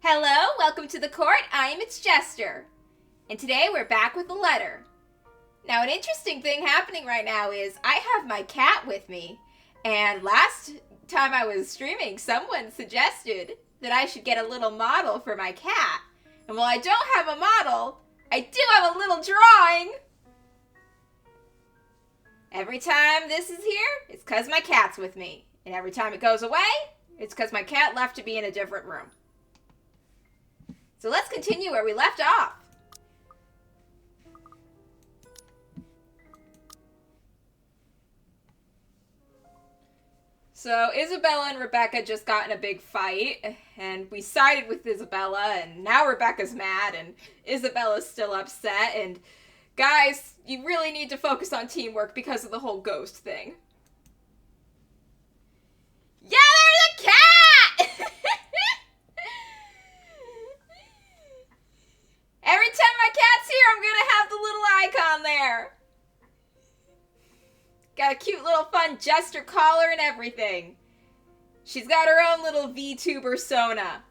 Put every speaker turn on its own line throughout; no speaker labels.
Hello, welcome to the court. It's Jester. And today we're back with the letter. Now, an interesting thing happening right now is I have my cat with me. And last time I was streaming, someone suggested that I should get a little model for my cat. And while I don't have a model, I do have a little drawing. Every time this is here, it's because my cat's with me. And every time it goes away, it's because my cat left to be in a different room. So let's continue where we left off. So Isabella and Rebecca just got in a big fight, and we sided with Isabella, and now Rebecca's mad, and Isabella's still upset, and guys, you really need to focus on teamwork because of the whole ghost thing. Yeah, there's a cat! Every time my cat's here, I'm gonna have the little icon there. Got a cute little fun Jester collar and everything. She's got her own little VTuber Sona.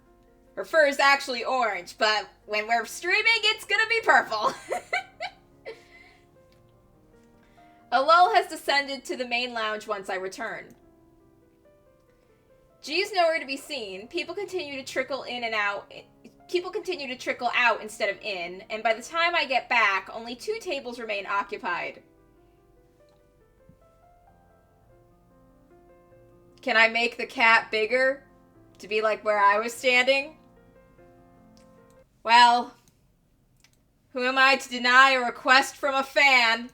Her fur is actually orange, but when we're streaming, it's gonna be purple. A lull has descended to the main lounge once I return. G's nowhere to be seen. People continue to trickle in and out. People continue to trickle out instead of in, and by the time I get back, only 2 tables remain occupied. Can I make the cat bigger? To be like where I was standing? Well, who am I to deny a request from a fan?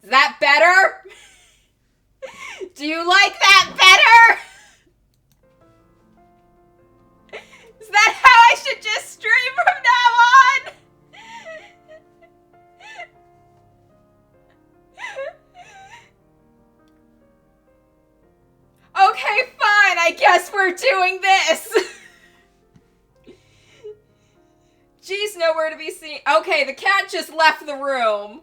Is that better? Do you like that better? Is that how I should just stream from now on? Okay, fine. I guess we're doing this. G's nowhere to be seen. Okay, the cat just left the room.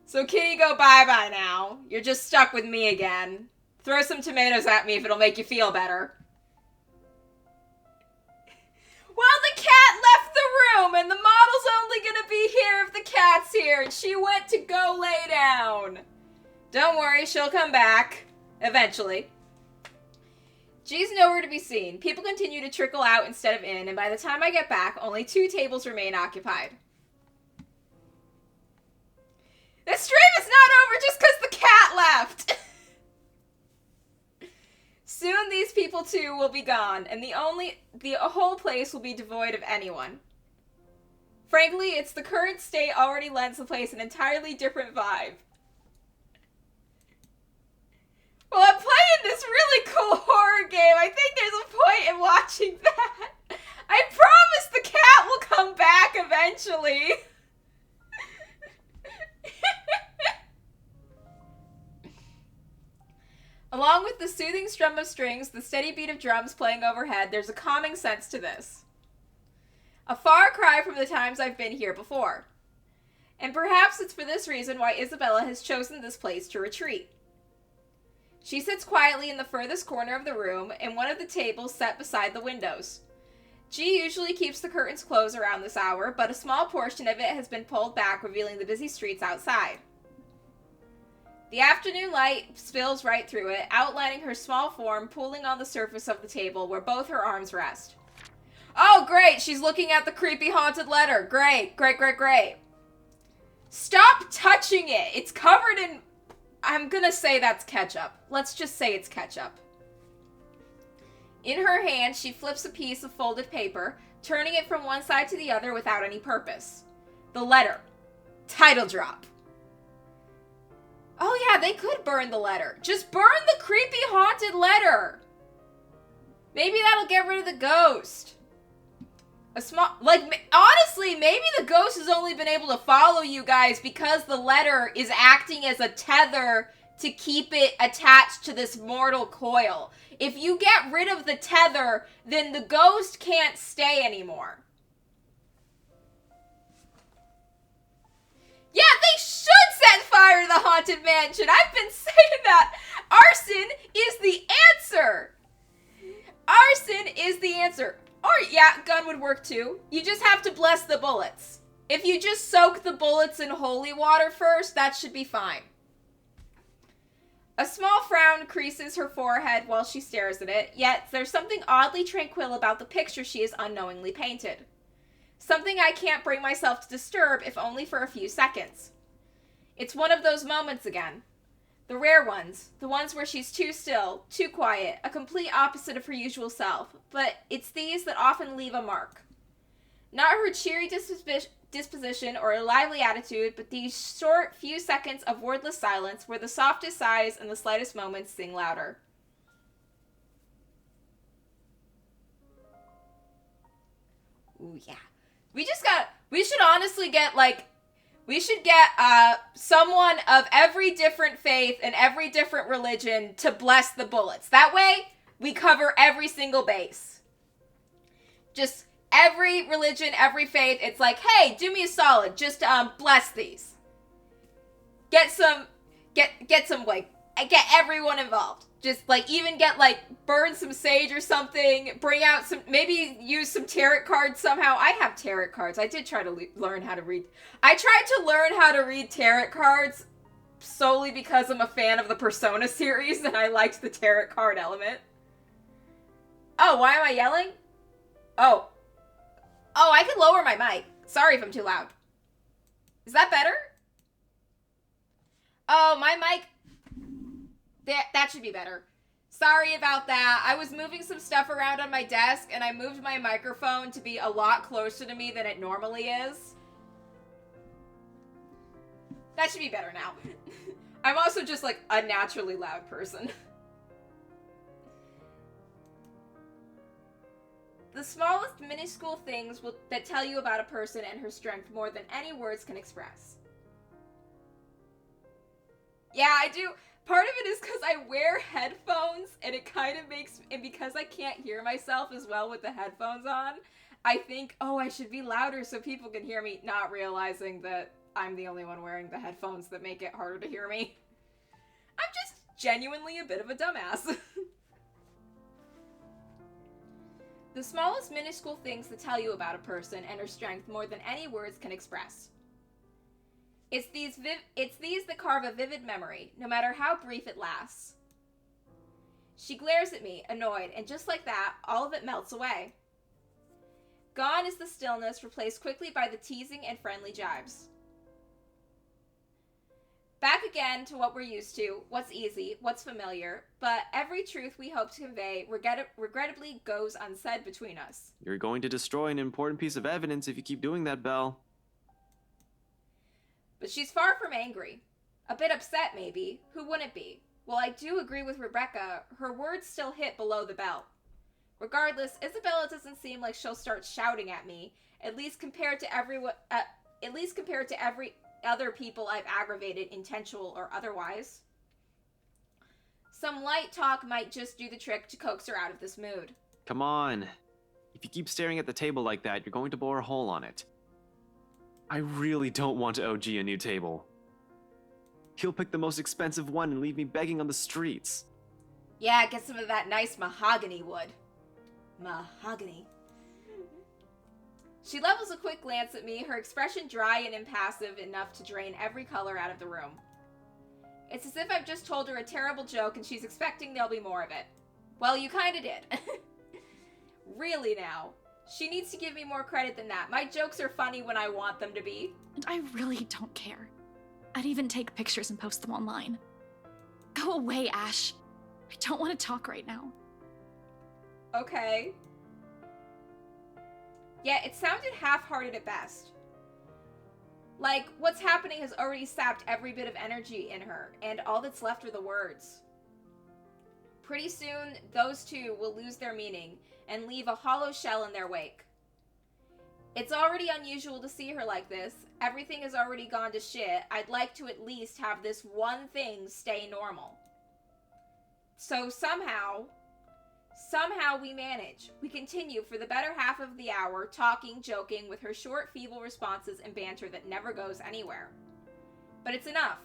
So Kitty, go bye-bye now. You're just stuck with me again. Throw some tomatoes at me if it'll make you feel better. Well, the cat left the room, and the model's only gonna be here if the cat's here, and she went to go lay down. Don't worry, she'll come back. Eventually. G's nowhere to be seen. People continue to trickle out instead of in, and by the time I get back, only 2 tables remain occupied. The stream is not over just because the cat left! Soon these people too will be gone, and the whole place will be devoid of anyone. Frankly, it's the current state already lends the place an entirely different vibe. Well, I'm playing this really cool horror game. I think there's a point in watching that. I promise the cat will come back eventually. Along with the soothing strum of strings, the steady beat of drums playing overhead, there's a calming sense to this. A far cry from the times I've been here before. And perhaps it's for this reason why Isabella has chosen this place to retreat. She sits quietly in the furthest corner of the room, in one of the tables set beside the windows. G usually keeps the curtains closed around this hour, but a small portion of it has been pulled back, revealing the busy streets outside. The afternoon light spills right through it, outlining her small form pooling on the surface of the table where both her arms rest. Oh, great! She's looking at the creepy haunted letter. Great, great, great, great. Stop touching it! It's covered in... I'm gonna say that's ketchup. Let's just say it's ketchup. In her hand, she flips a piece of folded paper, turning it from one side to the other without any purpose. The letter. Title drop. Oh yeah, they could burn the letter. Just burn the creepy haunted letter. Maybe that'll get rid of the ghost. Honestly, maybe the ghost has only been able to follow you guys because the letter is acting as a tether to keep it attached to this mortal coil. If you get rid of the tether, then the ghost can't stay anymore. Yeah, they should set fire fire the haunted mansion. I've been saying that. Arson is the answer. Arson is the answer. Or, yeah, gun would work too. You just have to bless the bullets. If you just soak the bullets in holy water first, that should be fine. A small frown creases her forehead while she stares at it, yet there's something oddly tranquil about the picture she has unknowingly painted. Something I can't bring myself to disturb, if only for a few seconds. It's one of those moments again. The rare ones. The ones where she's too still, too quiet, a complete opposite of her usual self. But it's these that often leave a mark. Not her cheery disposition or a lively attitude, but these short few seconds of wordless silence where the softest sighs and the slightest moments sing louder. Ooh, yeah. We should honestly get, someone of every different faith and every different religion to bless the bullets. That way, we cover every single base. Just every religion, every faith, it's like, hey, do me a solid, just, bless these. Get everyone involved. Just, burn some sage or something, bring out maybe use some tarot cards somehow. I have tarot cards. I did try to learn how to read. I tried to learn how to read tarot cards solely because I'm a fan of the Persona series and I liked the tarot card element. Oh, why am I yelling? Oh, I could lower my mic. Sorry if I'm too loud. Is that better? Oh, my mic... That should be better. Sorry about that. I was moving some stuff around on my desk, and I moved my microphone to be a lot closer to me than it normally is. That should be better now. I'm also just, a naturally loud person. The smallest minuscule things that tell you about a person and her strength more than any words can express. Yeah, I do. Part of it is because I wear headphones, and it kind of and because I can't hear myself as well with the headphones on, I think, I should be louder so people can hear me, not realizing that I'm the only one wearing the headphones that make it harder to hear me. I'm just genuinely a bit of a dumbass. The smallest minuscule things that tell you about a person and her strength more than any words can express. It's these that carve a vivid memory, no matter how brief it lasts. She glares at me, annoyed, and just like that, all of it melts away. Gone is the stillness, replaced quickly by the teasing and friendly jibes. Back again to what we're used to, what's easy, what's familiar, but every truth we hope to convey regrettably goes unsaid between us.
You're going to destroy an important piece of evidence if you keep doing that, Belle.
But she's far from angry. A bit upset, maybe. Who wouldn't be? Well, I do agree with Rebecca. Her words still hit below the belt. Regardless, Isabella doesn't seem like she'll start shouting at me, at least compared to every other people I've aggravated, intentional or otherwise. Some light talk might just do the trick to coax her out of this mood.
Come on. If you keep staring at the table like that, you're going to bore a hole on it. I really don't want to OG a new table. He'll pick the most expensive one and leave me begging on the streets.
Yeah, get some of that nice mahogany wood. Mahogany. She levels a quick glance at me, her expression dry and impassive enough to drain every color out of the room. It's as if I've just told her a terrible joke and she's expecting there'll be more of it. Well, you kinda did. Really now. She needs to give me more credit than that. My jokes are funny when I want them to be.
And I really don't care. I'd even take pictures and post them online. Go away, Ash. I don't want to talk right now.
Okay. Yeah, it sounded half-hearted at best. Like, what's happening has already sapped every bit of energy in her, and all that's left are the words. Pretty soon, those two will lose their meaning and leave a hollow shell in their wake. It's already unusual to see her like this. Everything has already gone to shit. I'd like to at least have this one thing stay normal. So somehow we manage. We continue for the better half of the hour, talking, joking, with her short, feeble responses and banter that never goes anywhere. But it's enough.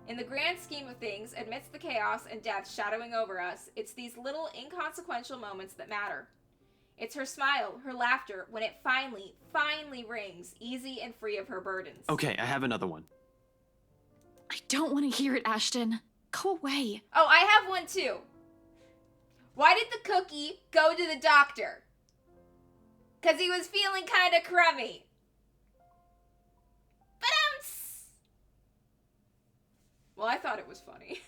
In the grand scheme of things, amidst the chaos and death shadowing over us, it's these little inconsequential moments that matter. It's her smile, her laughter, when it finally rings, easy and free of her burdens.
Okay, I have another one.
I don't want to hear it, Ashton. Go away.
Oh, I have one too. Why did the cookie go to the doctor? 'Cause he was feeling kind of crummy. Well, I thought it was funny.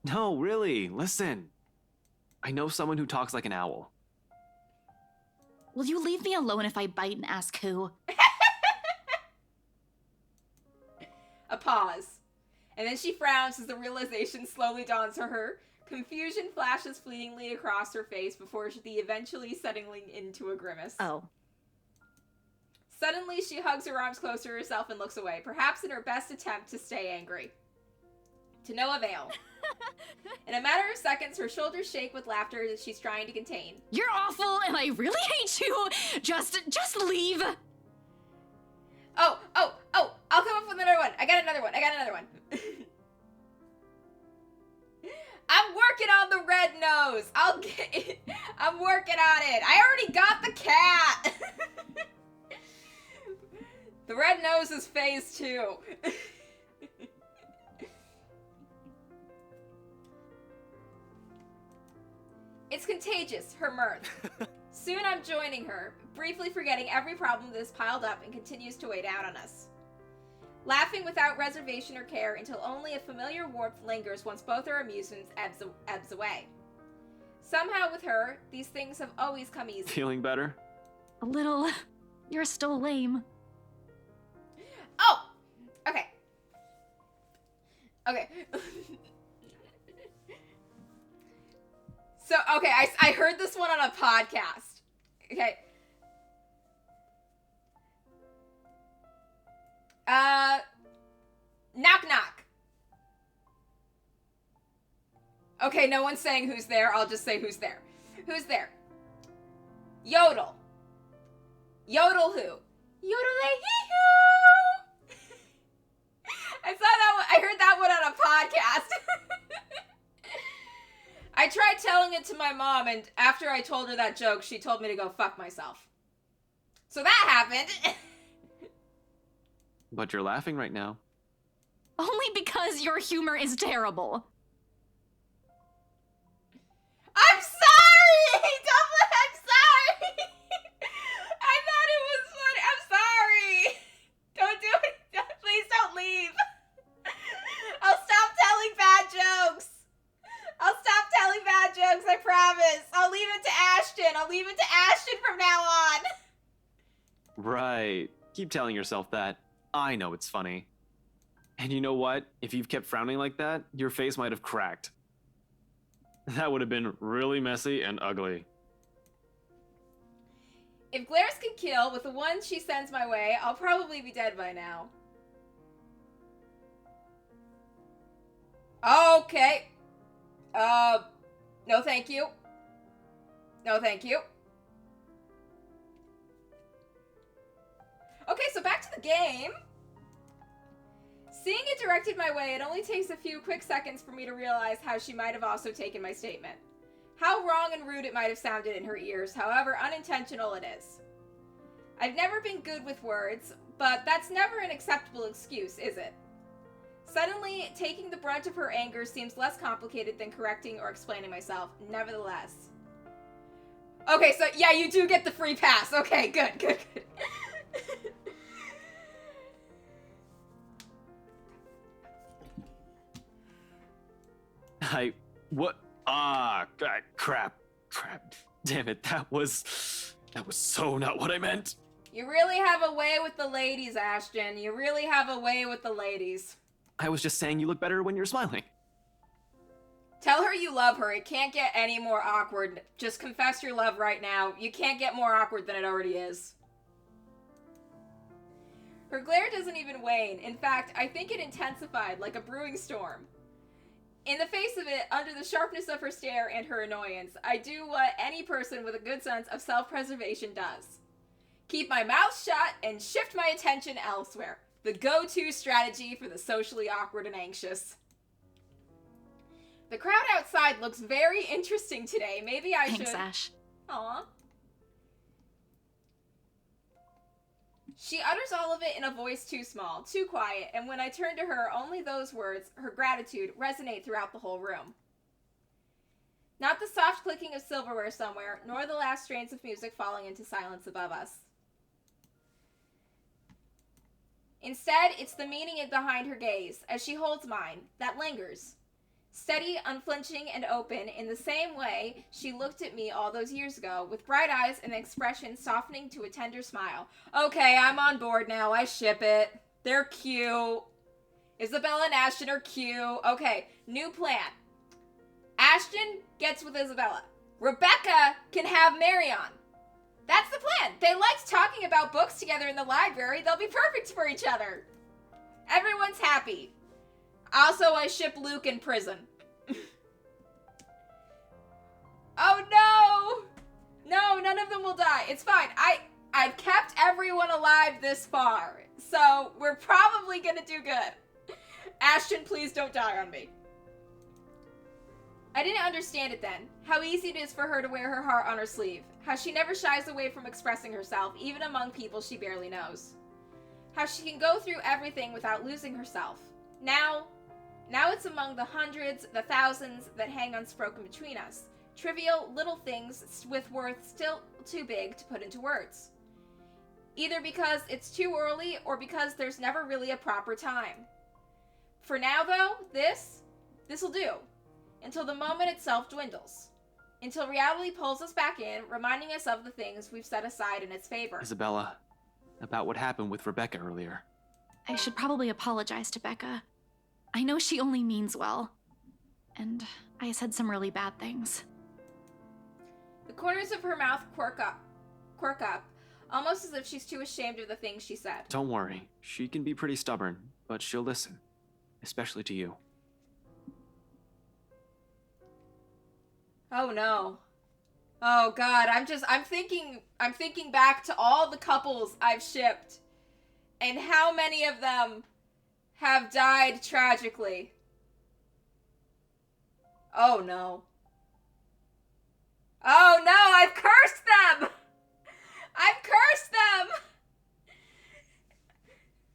No, really, listen. I know someone who talks like an owl.
Will you leave me alone if I bite and ask who?
A pause. And then she frowns as the realization slowly dawns on her. Confusion flashes fleetingly across her face before the eventually settling into a grimace.
Oh.
Suddenly, she hugs her arms close to herself and looks away, perhaps in her best attempt to stay angry. To no avail. In a matter of seconds, her shoulders shake with laughter that she's trying to contain.
You're awful, and I really hate you. Just leave.
Oh, I'll come up with another one. I got another one. I'm working on the red nose. I'm working on it. I already got the cat. The red nose is phase 2. It's contagious, her mirth. Soon I'm joining her, briefly forgetting every problem that has piled up and continues to weigh down on us. Laughing without reservation or care until only a familiar warmth lingers once both our amusements ebbs away. Somehow with her, these things have always come easy.
Feeling better?
A little. You're still lame.
Oh! Okay. So, okay, I heard this one on a podcast. Okay. Knock knock. Okay, no one's saying who's there. I'll just say who's there. Who's there? Yodel. Yodel who? Yodel-a-hee-hoo! I saw that one. I heard that one on a podcast. I tried telling it to my mom, and after I told her that joke, she told me to go fuck myself. So that happened.
But you're laughing right now.
Only because your humor is terrible.
I'm sorry! I'm sorry! I thought it was funny. I'm sorry! Don't do it. Please don't leave. I'll stop telling bad jokes. I promise. I'll leave it to Ashton from now on.
Right. Keep telling yourself that. I know it's funny. And you know what? If you've kept frowning like that, your face might have cracked. That would have been really messy and ugly.
If Glaris can kill with the one she sends my way, I'll probably be dead by now. Okay. No thank you. No thank you. Okay, so back to the game. Seeing it directed my way, it only takes a few quick seconds for me to realize how she might have also taken my statement. How wrong and rude it might have sounded in her ears, however unintentional it is. I've never been good with words, but that's never an acceptable excuse, is it? Suddenly, taking the brunt of her anger seems less complicated than correcting or explaining myself, nevertheless. Okay, so yeah, you do get the free pass. Okay, good.
What? Crap. Damn it, that was so not what I meant.
You really have a way with the ladies, Ashton. You really have a way with the ladies.
I was just saying you look better when you're smiling.
Tell her you love her. It can't get any more awkward. Just confess your love right now. You can't get more awkward than it already is. Her glare doesn't even wane. In fact, I think it intensified like a brewing storm. In the face of it, under the sharpness of her stare and her annoyance, I do what any person with a good sense of self-preservation does. Keep my mouth shut and shift my attention elsewhere. The go-to strategy for the socially awkward and anxious. The crowd outside looks very interesting today. Maybe I
Thanks,
should...
Ash.
Aw. She utters all of it in a voice too small, too quiet, and when I turn to her, only those words, her gratitude, resonate throughout the whole room. Not the soft clicking of silverware somewhere, nor the last strains of music falling into silence above us. Instead, it's the meaning behind her gaze, as she holds mine, that lingers. Steady, unflinching, and open in the same way she looked at me all those years ago, with bright eyes and an expression softening to a tender smile. Okay, I'm on board now. I ship it. They're cute. Isabella and Ashton are cute. Okay, new plan. Ashton gets with Isabella. Rebecca can have Marion. That's the plan. They liked talking about books together in the library. They'll be perfect for each other. Everyone's happy. Also, I ship Luke in prison. Oh no! No, none of them will die. It's fine. I've kept everyone alive this far. So, we're probably gonna do good. Ashton, please don't die on me. I didn't understand it then. How easy it is for her to wear her heart on her sleeve. How she never shies away from expressing herself, even among people she barely knows. How she can go through everything without losing herself. Now it's among the hundreds, the thousands that hang unspoken between us. Trivial, little things with worth still too big to put into words. Either because it's too early or because there's never really a proper time. For now, though, this'll do. Until the moment itself dwindles. Until reality pulls us back in, reminding us of the things we've set aside in its favor.
Isabella, about what happened with Rebecca earlier.
I should probably apologize to Becca. I know she only means well. And I said some really bad things.
The corners of her mouth quirk up, almost as if she's too ashamed of the things she said.
Don't worry, she can be pretty stubborn, but she'll listen. Especially to you.
Oh no. Oh god, I'm thinking back to all the couples I've shipped and how many of them have died tragically. Oh no. Oh no, I've cursed them! I've cursed them!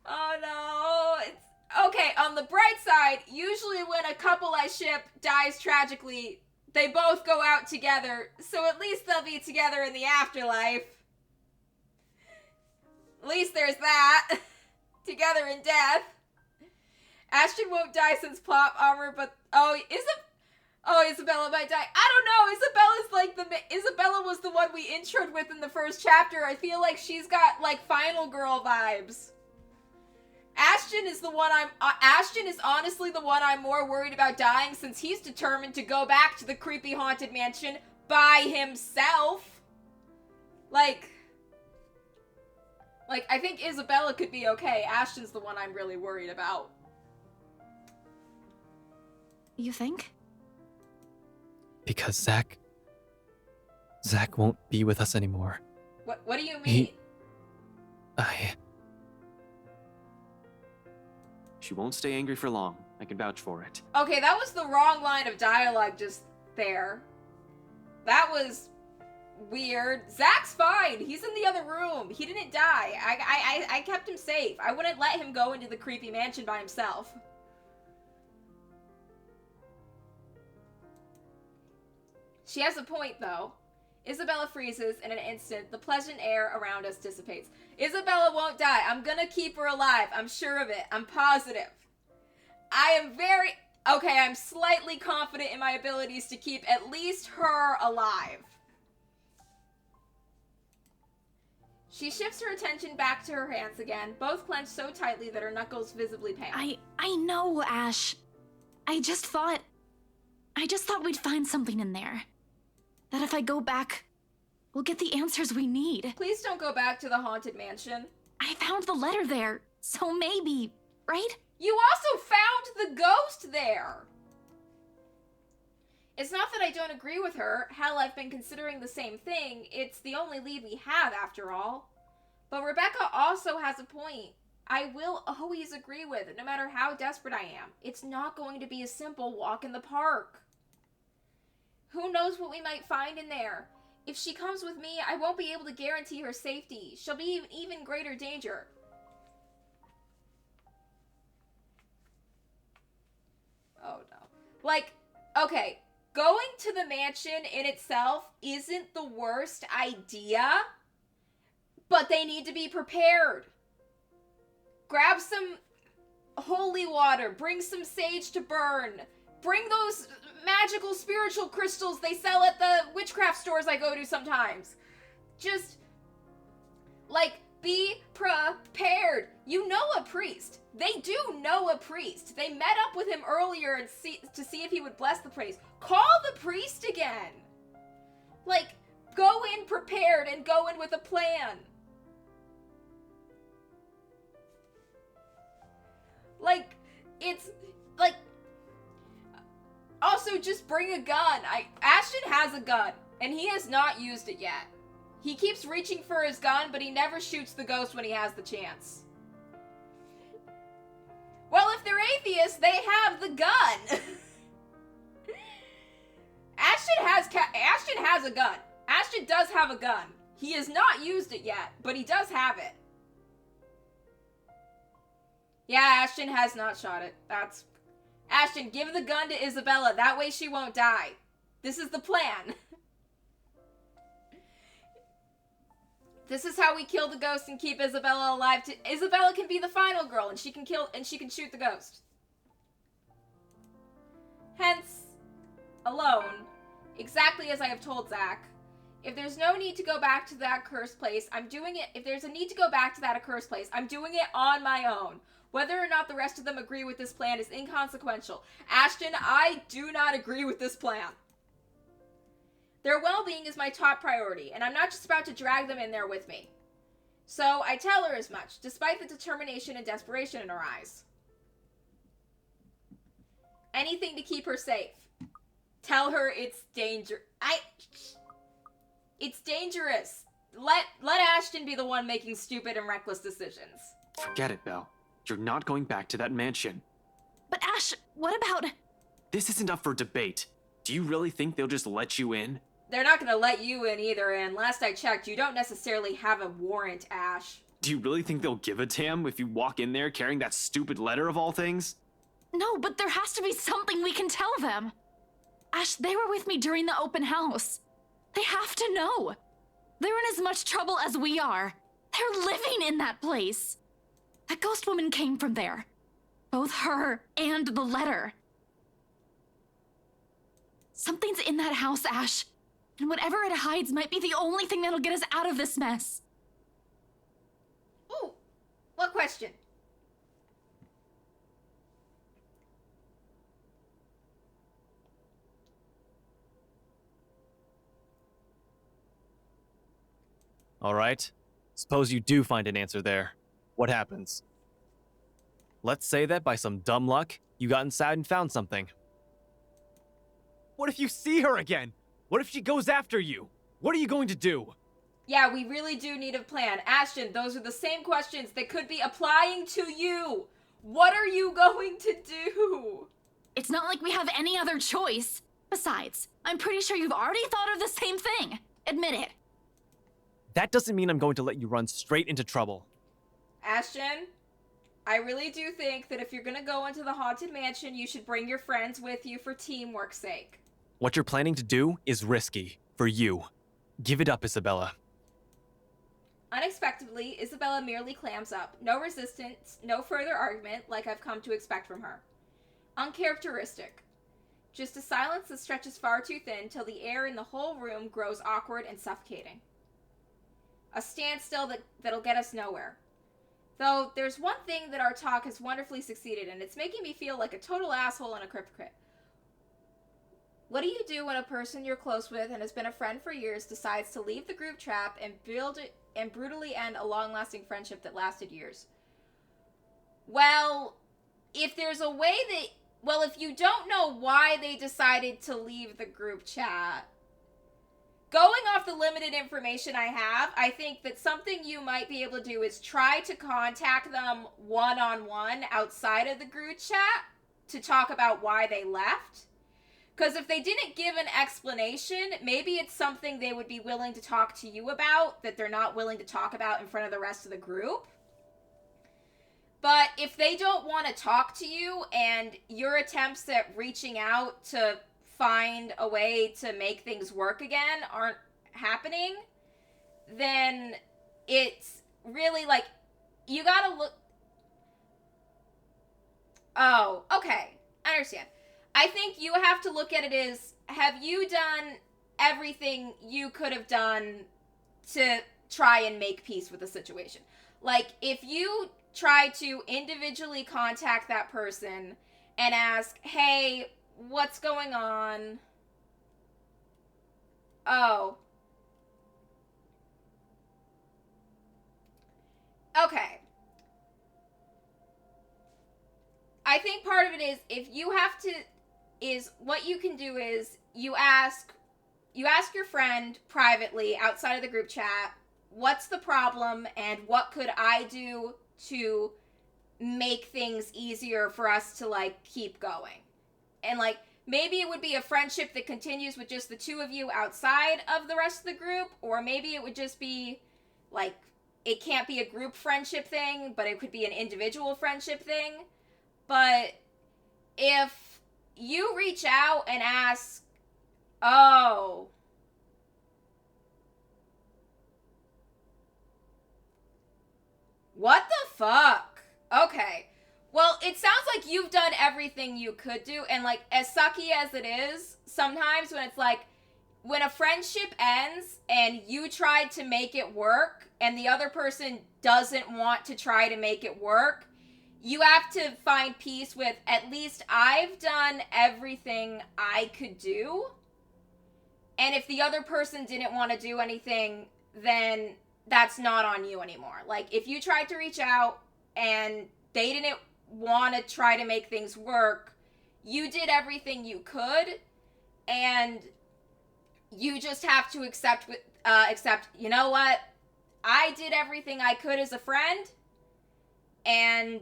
Oh no, it's... Okay, on the bright side, usually when a couple I ship dies tragically, they both go out together, so at least they'll be together in the afterlife. At least there's that. Together in death. Ashton won't die since plot armor, but... Isabella might die. I don't know, Isabella was the one we introed with in the first chapter. I feel like she's got, like, final girl vibes. Ashton is honestly the one I'm more worried about dying, since he's determined to go back to the creepy haunted mansion by himself. Like, I think Isabella could be okay. Ashton's the one I'm really worried about.
You think?
Because Zach won't be with us anymore.
What do you mean?
She won't stay angry for long. I can vouch for it.
Okay, that was the wrong line of dialogue just there. That was weird. Zach's fine. He's in the other room. He didn't die. I kept him safe. I wouldn't let him go into the creepy mansion by himself. She has a point, though. Isabella freezes in an instant. The pleasant air around us dissipates. Isabella won't die. I'm gonna keep her alive. I'm sure of it. I'm positive. I'm slightly confident in my abilities to keep at least her alive. She shifts her attention back to her hands again, both clenched so tightly that her knuckles visibly pale.
I know, Ash. I just thought we'd find something in there. That if I go back, we'll get the answers we need.
Please don't go back to the haunted mansion.
I found the letter there, so maybe, right?
You also found the ghost there! It's not that I don't agree with her. Hell, I've been considering the same thing. It's the only lead we have, after all. But Rebecca also has a point. I will always agree with, no matter how desperate I am. It's not going to be a simple walk in the park. Who knows what we might find in there? If she comes with me, I won't be able to guarantee her safety. She'll be in even greater danger. Oh no. Like, okay, going to the mansion in itself isn't the worst idea, but they need to be prepared. Grab some holy water, bring some sage to burn, bring those magical spiritual crystals they sell at the witchcraft stores I go to sometimes. Just, like, be prepared. You know a priest. They do know a priest. They met up with him earlier and to see if he would bless the place. Call the priest again. Like, go in prepared and go in with a plan. Like, it's, like, also just bring a gun. Ashton has a gun, and he has not used it yet. He keeps reaching for his gun, but he never shoots the ghost when he has the chance. Well, if they're atheists, they have the gun. Ashton has a gun. Ashton does have a gun. He has not used it yet, but he does have it. Yeah, Ashton has not shot it. Ashton, give the gun to Isabella. That way she won't die. This is the plan. This is how we kill the ghost and keep Isabella alive. Isabella can be the final girl, and she can shoot the ghost. Hence, alone, exactly as I have told Zach. If there's no need to go back to that cursed place, I'm doing it. If there's a need to go back to that accursed place, I'm doing it on my own. Whether or not the rest of them agree with this plan is inconsequential. Ashton, I do not agree with this plan. Their well-being is my top priority, and I'm not just about to drag them in there with me. So I tell her as much, despite the determination and desperation in her eyes. Anything to keep her safe. Tell her it's it's dangerous. Let Ashton be the one making stupid and reckless decisions.
Forget it, Belle. You're not going back to that mansion.
But Ash, what about...
This isn't up for debate. Do you really think they'll just let you in?
They're not gonna let you in either, and last I checked, you don't necessarily have a warrant, Ash.
Do you really think they'll give a damn if you walk in there carrying that stupid letter of all things?
No, but there has to be something we can tell them. Ash, they were with me during the open house. They have to know. They're in as much trouble as we are. They're living in that place. That ghost woman came from there. Both her and the letter. Something's in that house, Ash. And whatever it hides might be the only thing that'll get us out of this mess.
Ooh, what question?
All right. Suppose you do find an answer there. What happens? Let's say that by some dumb luck, you got inside and found something.
What if you see her again? What if she goes after you? What are you going to do?
Yeah, we really do need a plan. Ashton, those are the same questions that could be applying to you. What are you going to do?
It's not like we have any other choice. Besides, I'm pretty sure you've already thought of the same thing. Admit it.
That doesn't mean I'm going to let you run straight into trouble.
Ashton, I really do think that if you're gonna go into the Haunted Mansion, you should bring your friends with you for teamwork's sake.
What you're planning to do is risky. For you. Give it up, Isabella.
Unexpectedly, Isabella merely clams up. No resistance, no further argument, like I've come to expect from her. Uncharacteristic. Just a silence that stretches far too thin till the air in the whole room grows awkward and suffocating. A standstill that'll get us nowhere. Though, there's one thing that our talk has wonderfully succeeded in. It's making me feel like a total asshole and a hypocrite. What do you do when a person you're close with and has been a friend for years decides to leave the group trap and brutally end a long-lasting friendship that lasted years? Well, if there's a way that... Well, if you don't know why they decided to leave the group chat, going off the limited information I have, I think that something you might be able to do is try to contact them one-on-one outside of the group chat to talk about why they left. Because if they didn't give an explanation, maybe it's something they would be willing to talk to you about that they're not willing to talk about in front of the rest of the group. But if they don't want to talk to you and your attempts at reaching out to find a way to make things work again aren't happening, then it's really like, you gotta look... Oh, okay. I understand. I think you have to look at it as, have you done everything you could have done to try and make peace with the situation? Like, if you try to individually contact that person and ask, hey, what's going on? Oh. Okay. I think part of it is, if you have to, is what you can do is you ask your friend privately outside of the group chat, what's the problem and what could I do to make things easier for us to, like, keep going. And, like, maybe it would be a friendship that continues with just the two of you outside of the rest of the group, or maybe it would just be, like, it can't be a group friendship thing, but it could be an individual friendship thing. But if you reach out and ask, oh, what the fuck? Okay. Well, it sounds like you've done everything you could do, and, like, as sucky as it is, sometimes when it's like, when a friendship ends and you tried to make it work and the other person doesn't want to try to make it work, you have to find peace with, at least I've done everything I could do. And if the other person didn't want to do anything, then that's not on you anymore. Like, if you tried to reach out and they didn't want to try to make things work, you did everything you could, and you just have to accept, you know what? I did everything I could as a friend, and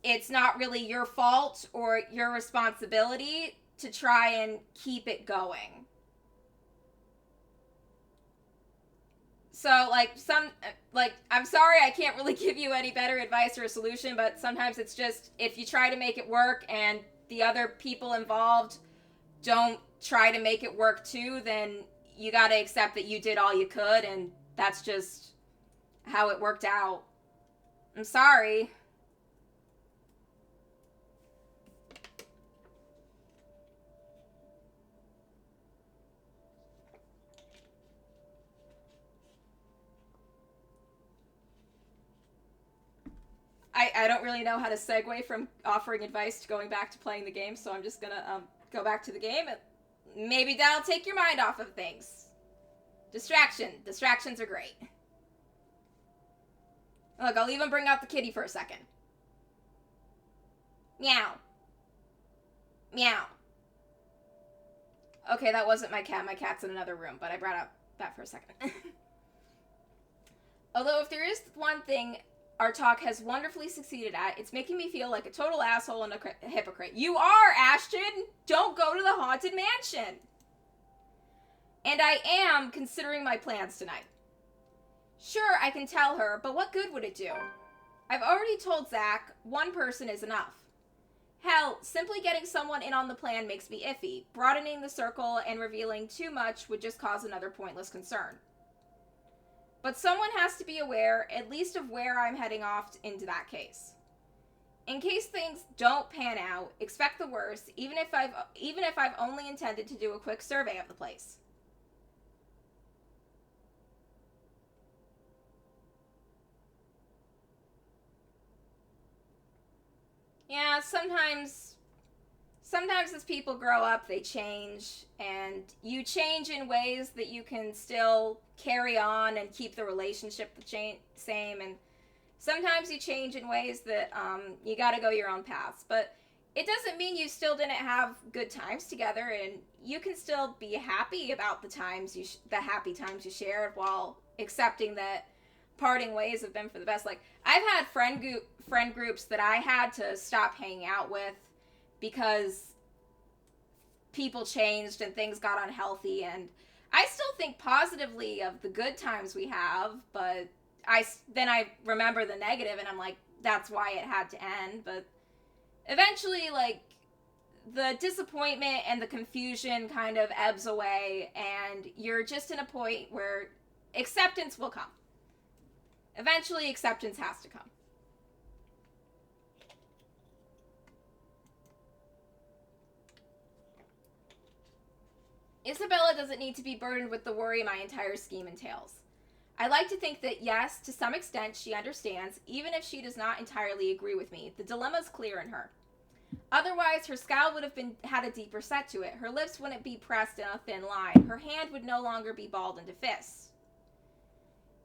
it's not really your fault or your responsibility to try and keep it going. So, like, I'm sorry I can't really give you any better advice or a solution, but sometimes it's just, if you try to make it work and the other people involved don't try to make it work too, then you gotta accept that you did all you could, and that's just how it worked out. I'm sorry. I don't really know how to segue from offering advice to going back to playing the game, so I'm just gonna go back to the game. Maybe that'll take your mind off of things. Distractions are great. Look, I'll even bring out the kitty for a second. Meow. Meow. Okay, that wasn't my cat. My cat's in another room, but I brought up that for a second. Although if there is one thing our talk has wonderfully succeeded at, it's making me feel like a total asshole and a hypocrite. You are, Ashton! Don't go to the Haunted Mansion! And I am considering my plans tonight. Sure, I can tell her, but what good would it do? I've already told Zach one person is enough. Hell, simply getting someone in on the plan makes me iffy. Broadening the circle and revealing too much would just cause another pointless concern. But someone has to be aware, at least of where I'm heading off into that case. In case things don't pan out, expect the worst, even if I've only intended to do a quick survey of the place. Yeah, sometimes as people grow up, they change, and you change in ways that you can still carry on and keep the relationship the same, and sometimes you change in ways that you gotta go your own paths. But it doesn't mean you still didn't have good times together, and you can still be happy about the times the happy times you shared, while accepting that parting ways have been for the best. Like, I've had friend groups that I had to stop hanging out with because people changed and things got unhealthy, and I still think positively of the good times we have, but then I remember the negative and I'm like, that's why it had to end. But eventually, like, the disappointment and the confusion kind of ebbs away, and you're just in a point where acceptance will come. Eventually, acceptance has to come. Isabella doesn't need to be burdened with the worry my entire scheme entails. I like to think that, yes, to some extent she understands, even if she does not entirely agree with me. The dilemma's clear in her. Otherwise, her scowl would have had a deeper set to it. Her lips wouldn't be pressed in a thin line. Her hand would no longer be balled into fists.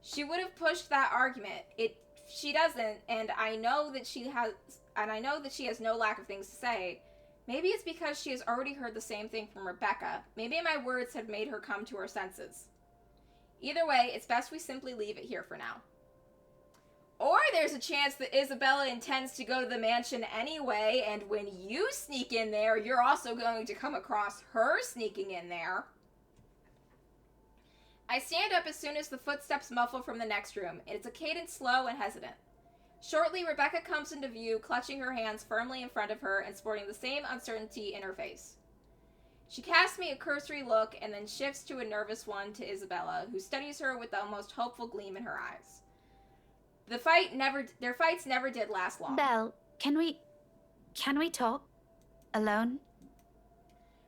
She would have pushed that argument. She doesn't, and I know that she has no lack of things to say. Maybe it's because she has already heard the same thing from Rebecca. Maybe my words have made her come to her senses. Either way, it's best we simply leave it here for now. Or there's a chance that Isabella intends to go to the mansion anyway, and when you sneak in there, you're also going to come across her sneaking in there. I stand up as soon as the footsteps muffle from the next room. It's a cadence slow and hesitant. Shortly, Rebecca comes into view, clutching her hands firmly in front of her and sporting the same uncertainty in her face. She casts me a cursory look and then shifts to a nervous one to Isabella, who studies her with the almost hopeful gleam in her eyes. Their fights never did last long.
Belle, can we talk? Alone?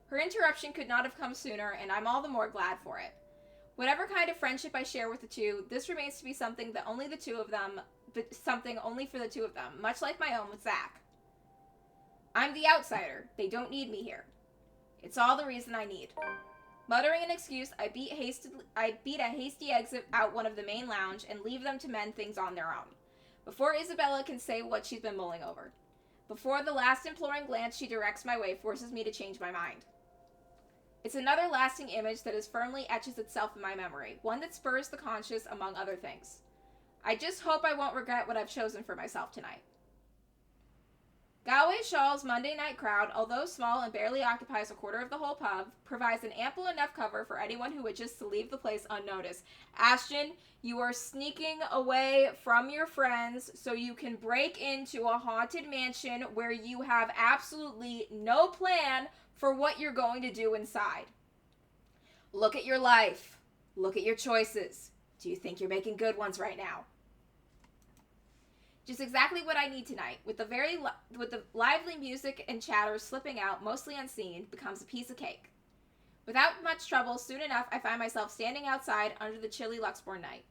Her interruption could not have come sooner, and I'm all the more glad for it. Whatever kind of friendship I share with the two, this remains to be something that only the two of them, but something only for the two of them, much like my own with Zach. I'm the outsider. They don't need me here. It's all the reason I need. Muttering an excuse, I beat a hasty exit out one of the main lounge and leave them to mend things on their own, before Isabella can say what she's been mulling over. Before the last imploring glance she directs my way forces me to change my mind. It's another lasting image that as firmly etches itself in my memory, one that spurs the conscious among other things. I just hope I won't regret what I've chosen for myself tonight. Galway Shaw's Monday night crowd, although small and barely occupies a quarter of the whole pub, provides an ample enough cover for anyone who wishes to leave the place unnoticed. Ashton, you are sneaking away from your friends so you can break into a haunted mansion where you have absolutely no plan for what you're going to do inside. Look at your life. Look at your choices. Do you think you're making good ones right now? Just exactly what I need tonight, with the lively music and chatter slipping out, mostly unseen, becomes a piece of cake. Without much trouble, soon enough, I find myself standing outside under the chilly Luxbourne night.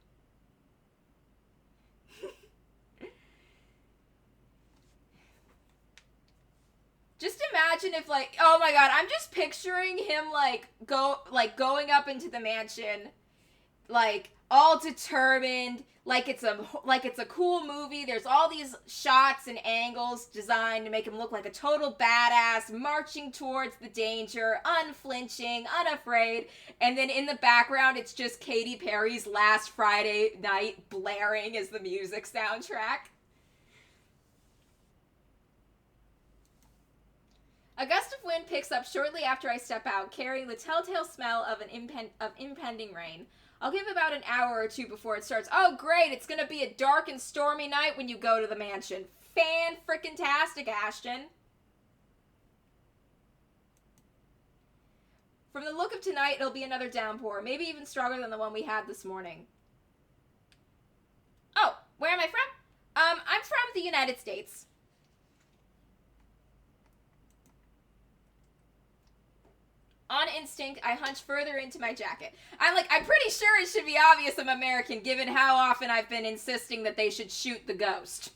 Just imagine if, like, oh my god, I'm just picturing him, going up into the mansion, like, all determined, like it's a cool movie. There's all these shots and angles designed to make him look like a total badass, marching towards the danger, unflinching, unafraid. And then in the background, it's just Katy Perry's Last Friday Night blaring as the music soundtrack. A gust of wind picks up shortly after I step out, carrying the telltale smell of impending rain. I'll give about an hour or two before it starts. Oh, great, it's gonna be a dark and stormy night when you go to the mansion. Fan-frickin-tastic, Ashton. From the look of tonight, it'll be another downpour, maybe even stronger than the one we had this morning. Oh, where am I from? I'm from the United States. On instinct, I hunch further into my jacket. I'm pretty sure it should be obvious I'm American, given how often I've been insisting that they should shoot the ghost.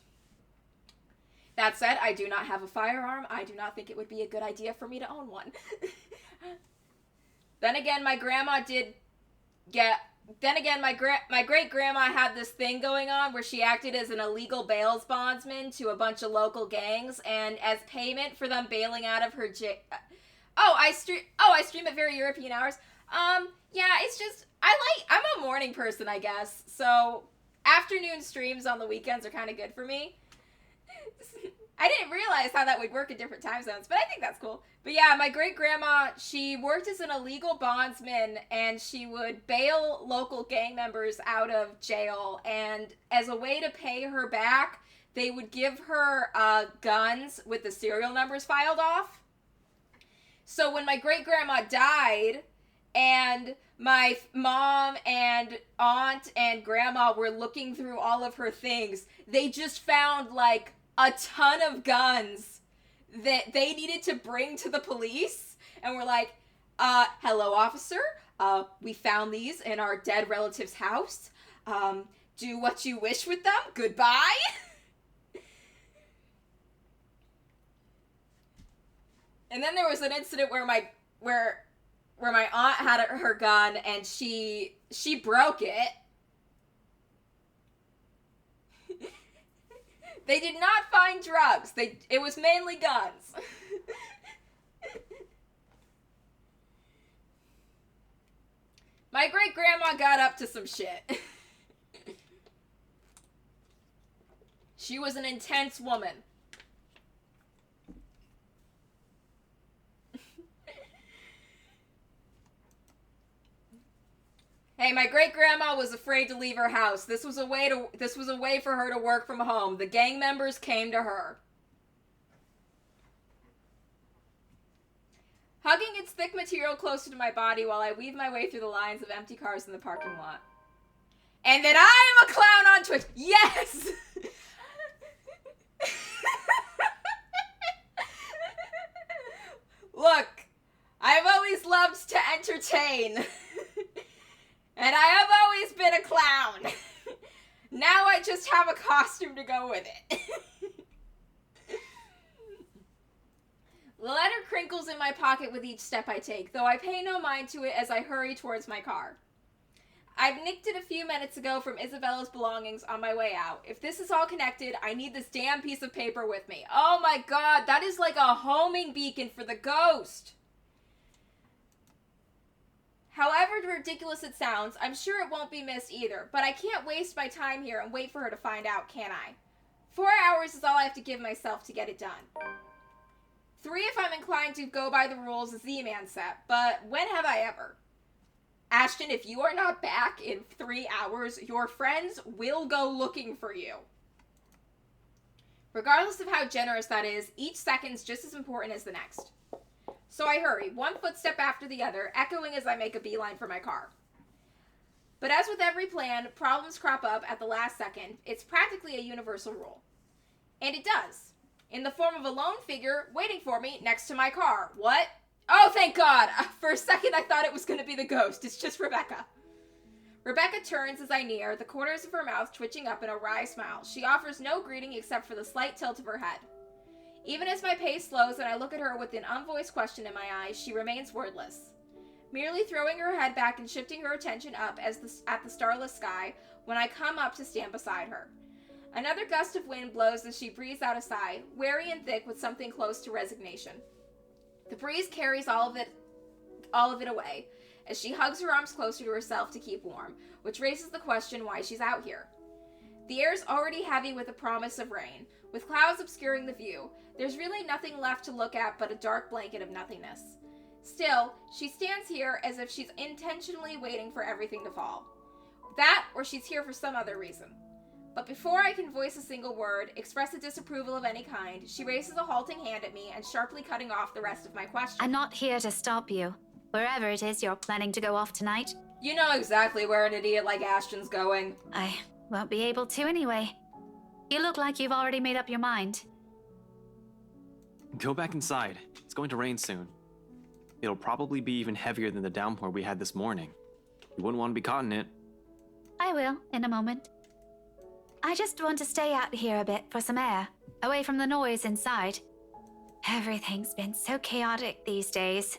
That said, I do not have a firearm. I do not think it would be a good idea for me to own one. Then again, my grandma did get then again, my great grandma had this thing going on where she acted as an illegal bail bondsman to a bunch of local gangs, and as payment for them bailing out of her I stream at very European hours. Yeah, it's just I'm a morning person, I guess. So afternoon streams on the weekends are kind of good for me. I didn't realize how that would work in different time zones, but I think that's cool. But yeah, my great grandma, she worked as an illegal bondsman, and she would bail local gang members out of jail. And as a way to pay her back, they would give her guns with the serial numbers filed off. So when my great grandma died, and my mom and aunt and grandma were looking through all of her things, they just found like a ton of guns that they needed to bring to the police, and were like, hello, officer, we found these in our dead relative's house. Do what you wish with them. Goodbye. And then there was an incident where my aunt had her gun, and she broke it. They did not find drugs. It was mainly guns. My great grandma got up to some shit. She was an intense woman. Hey, my great grandma was afraid to leave her house. This was a way for her to work from home. The gang members came to her. Hugging its thick material closer to my body while I weave my way through the lines of empty cars in the parking lot. And that I am a clown on Twitch. Yes! Look, I've always loved to entertain. And I have always been a clown. Now I just have a costume to go with it. The letter crinkles in my pocket with each step I take, though I pay no mind to it as I hurry towards my car. I've nicked it a few minutes ago from Isabella's belongings on my way out. If this is all connected, I need this damn piece of paper with me. Oh my god, that is like a homing beacon for the ghost. However ridiculous it sounds, I'm sure it won't be missed either, but I can't waste my time here and wait for her to find out, can I? 4 hours is all I have to give myself to get it done. 3 if I'm inclined to go by the rules Z-Man set, but when have I ever? Ashton, if you are not back in 3 hours, your friends will go looking for you. Regardless of how generous that is, each second's just as important as the next. So I hurry, one footstep after the other, echoing as I make a beeline for my car. But as with every plan, problems crop up at the last second. It's practically a universal rule. And it does. In the form of a lone figure waiting for me next to my car. What? Oh, thank God! For a second I thought it was going to be the ghost. It's just Rebecca. Rebecca turns as I near, the corners of her mouth twitching up in a wry smile. She offers no greeting except for the slight tilt of her head. Even as my pace slows and I look at her with an unvoiced question in my eyes, she remains wordless. Merely throwing her head back and shifting her attention up at the starless sky when I come up to stand beside her. Another gust of wind blows as she breathes out a sigh, wary and thick with something close to resignation. The breeze carries all of it away, as she hugs her arms closer to herself to keep warm, which raises the question why she's out here. The air's already heavy with the promise of rain. With clouds obscuring the view, there's really nothing left to look at but a dark blanket of nothingness. Still, she stands here as if she's intentionally waiting for everything to fall. That, or she's here for some other reason. But before I can voice a single word, express a disapproval of any kind, she raises a halting hand at me and sharply cutting off the rest of my question.
I'm not here to stop you, wherever it is you're planning to go off tonight.
You know exactly where an idiot like Ashton's going.
I won't be able to anyway. You look like you've already made up your mind.
Go back inside. It's going to rain soon. It'll probably be even heavier than the downpour we had this morning. You wouldn't want to be caught in it.
I will, in a moment. I just want to stay out here a bit for some air, away from the noise inside. Everything's been so chaotic these days.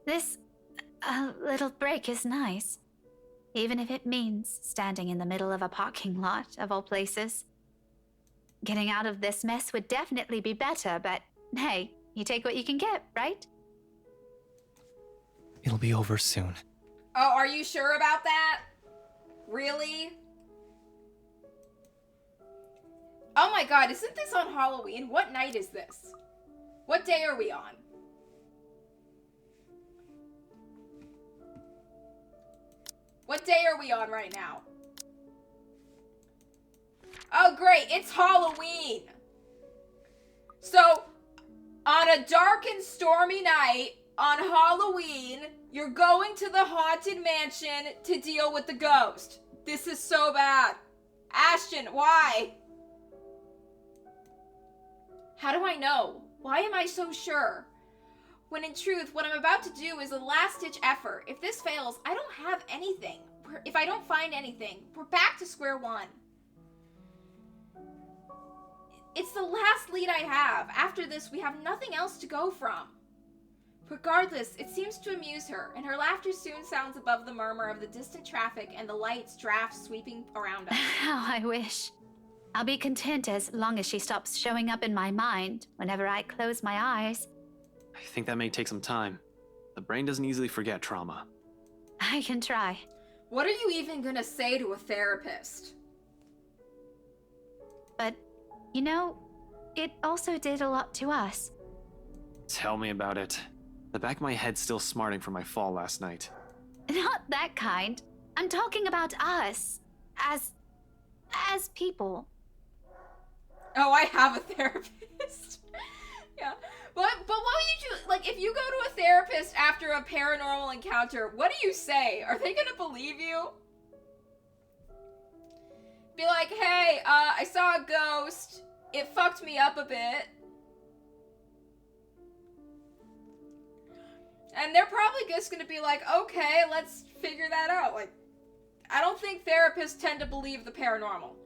This little break is nice.
even if it means standing in the middle of a parking lot, of all places. Getting out of this mess would definitely be better, but hey, you take what you can get, right?
It'll be over soon.
Oh, are you sure about that? Really? Oh my god, isn't this on Halloween? What night is this? What day are we on? What day are we on right now? Oh great, it's Halloween! So, on a dark and stormy night, on Halloween, you're going to the Haunted Mansion to deal with the ghost. This is so bad. Ashton, why? How do I know? Why am I so sure? When in truth, what I'm about to do is a last-ditch effort. If this fails, I don't have anything. If I don't find anything, we're back to square one. It's the last lead I have. After this, we have nothing else to go from. Regardless, it seems to amuse her, and her laughter soon sounds above the murmur of the distant traffic and the lights drafts sweeping around us.
How I wish. I'll be content as long as she stops showing up in my mind whenever I close my eyes.
I think that may take some time. The brain doesn't easily forget trauma.
I can try.
What are you even gonna say to a therapist?
But, you know, it also did a lot to us.
Tell me about it. The back of my head's still smarting from my fall last night.
Not that kind. I'm talking about us. As people.
Oh, I have a therapist. Yeah. But what would you do? Like, if you go to a therapist after a paranormal encounter, what do you say? Are they gonna believe you? Be like, hey, I saw a ghost. It fucked me up a bit. And they're probably just gonna be like, okay, let's figure that out. Like, I don't think therapists tend to believe the paranormal.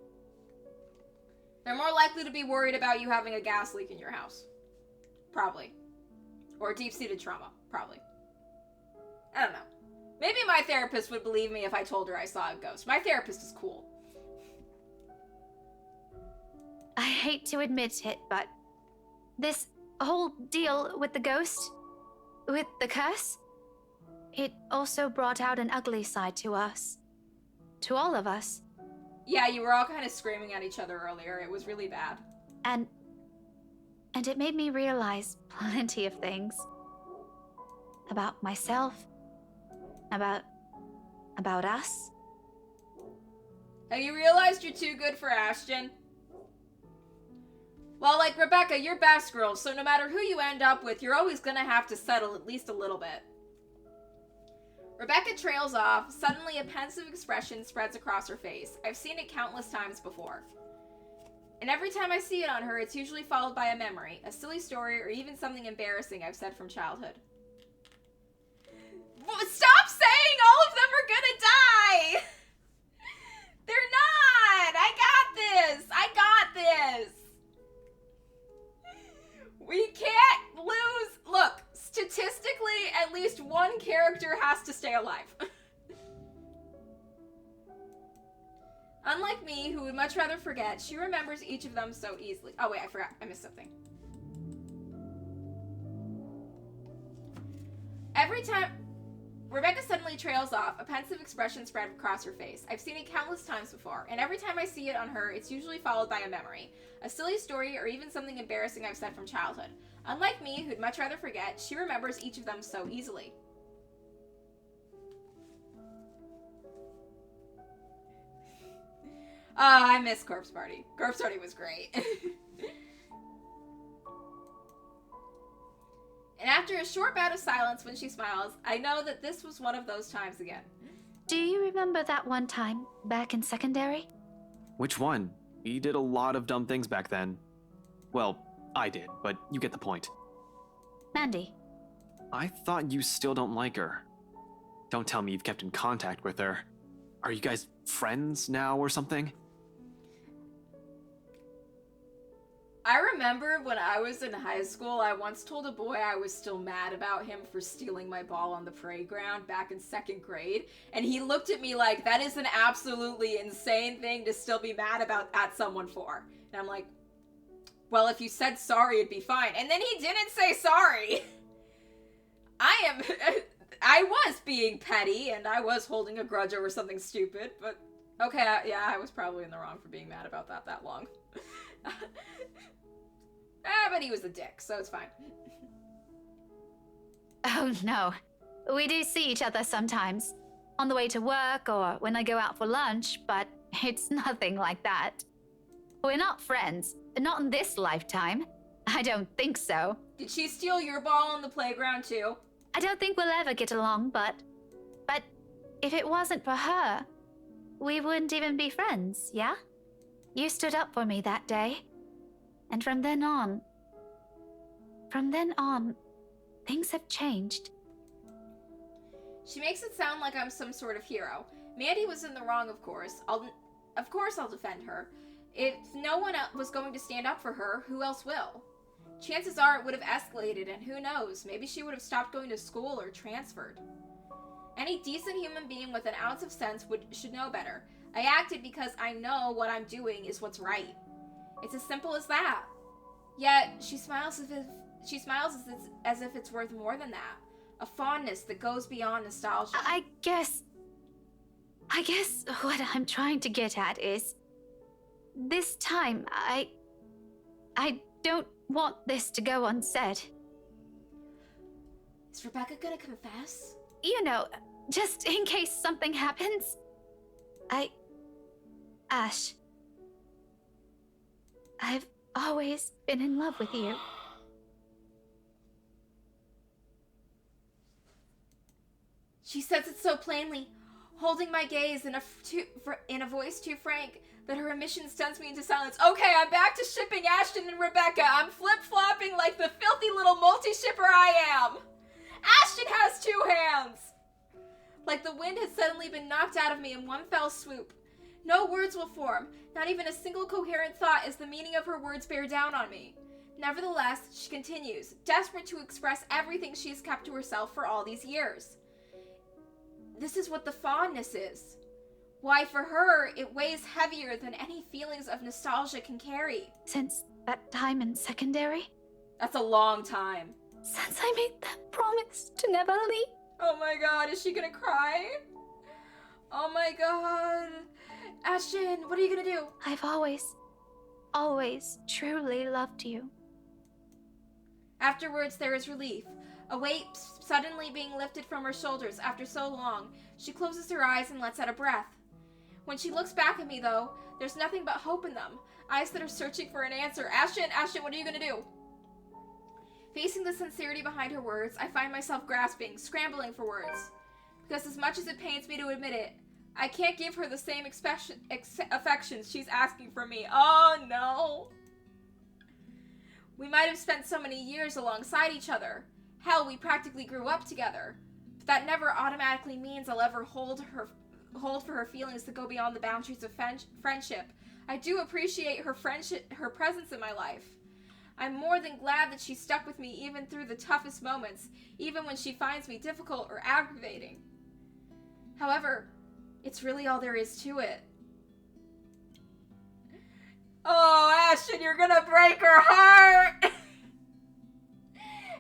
They're more likely to be worried about you having a gas leak in your house. Probably. Or deep-seated trauma. Probably. I don't know. Maybe my therapist would believe me if I told her I saw a ghost. My therapist is cool.
I hate to admit it, but this whole deal with the ghost, with the curse, it also brought out an ugly side to us. To all of us.
Yeah, you were all kind of screaming at each other earlier. It was really bad.
And it made me realize plenty of things. About myself. About us.
Have you realized you're too good for Ashton? Well, like, Rebecca, you're best girl, so no matter who you end up with, you're always gonna have to settle at least a little bit. Rebecca trails off. Suddenly, a pensive expression spreads across her face. I've seen it countless times before. And every time I see it on her, it's usually followed by a memory, a silly story, or even something embarrassing I've said from childhood. Stop saying all of them are gonna die! They're not! I got this! I got this! We can't lose... Look, statistically, at least one character has to stay alive. Unlike me, who would much rather forget, she remembers each of them so easily. Oh wait, I forgot. I missed something. Every time... Rebecca suddenly trails off, a pensive expression spread across her face. I've seen it countless times before, and every time I see it on her, it's usually followed by a memory, a silly story, or even something embarrassing I've said from childhood. Unlike me, who'd much rather forget, she remembers each of them so easily. I miss Corpse Party. Corpse Party was great. And after a short bout of silence when she smiles, I know that this was one of those times again.
Do you remember that one time back in secondary?
Which one? We did a lot of dumb things back then. Well, I did, but you get the point.
Mandy.
I thought you still don't like her. Don't tell me you've kept in contact with her. Are you guys friends now or something?
I remember when I was in high school, I once told a boy I was still mad about him for stealing my ball on the playground back in 2nd grade, and he looked at me like, that is an absolutely insane thing to still be mad about at someone for. And I'm like, well, if you said sorry, it'd be fine. And then he didn't say sorry. I was being petty, and I was holding a grudge over something stupid, but okay, yeah, I was probably in the wrong for being mad about that long. But he was a dick, so it's fine.
Oh no. We do see each other sometimes. On the way to work or when I go out for lunch, but it's nothing like that. We're not friends. Not in this lifetime. I don't think so.
Did she steal your ball on the playground too?
I don't think we'll ever get along, but if it wasn't for her, we wouldn't even be friends, yeah? You stood up for me that day. And from then on, things have changed.
She makes it sound like I'm some sort of hero. Mandy was in the wrong, of course. I'll defend her. If no one else was going to stand up for her, who else will? Chances are it would have escalated, and who knows, maybe she would have stopped going to school or transferred. Any decent human being with an ounce of sense should know better. I acted because I know what I'm doing is what's right. It's as simple as that. Yet, she smiles as if it's worth more than that. A fondness that goes beyond nostalgia.
I guess what I'm trying to get at is, this time, I don't want this to go unsaid.
Is Rebecca gonna confess?
You know, just in case something happens. Ash, I've always been in love with you.
She says it so plainly, holding my gaze in a voice too frank that her emission stuns me into silence. Okay, I'm back to shipping Ashton and Rebecca. I'm flip-flopping like the filthy little multi-shipper I am. Ashton has 2 hands. Like the wind had suddenly been knocked out of me in one fell swoop. No words will form, not even a single coherent thought as the meaning of her words bear down on me. Nevertheless, she continues, desperate to express everything she has kept to herself for all these years. This is what the fondness is. Why, for her, it weighs heavier than any feelings of nostalgia can carry.
Since that time in secondary?
That's a long time.
Since I made that promise to never leave.
Oh my god, is she gonna cry? Oh my god. Ashton, what are you gonna do?
I've always truly loved you.
Afterwards, there is relief. A weight suddenly being lifted from her shoulders after so long. She closes her eyes and lets out a breath. When she looks back at me, though, there's nothing but hope in them. Eyes that are searching for an answer. Ashton, what are you gonna do? Facing the sincerity behind her words, I find myself grasping, scrambling for words. Because as much as it pains me to admit it, I can't give her the same affections she's asking from me. Oh no! We might have spent so many years alongside each other. Hell, we practically grew up together. But that never automatically means I'll ever hold for her feelings that go beyond the boundaries of friendship. I do appreciate her presence in my life. I'm more than glad that she stuck with me even through the toughest moments, even when she finds me difficult or aggravating. However, it's really all there is to it. Oh, Ashton, you're gonna break her heart!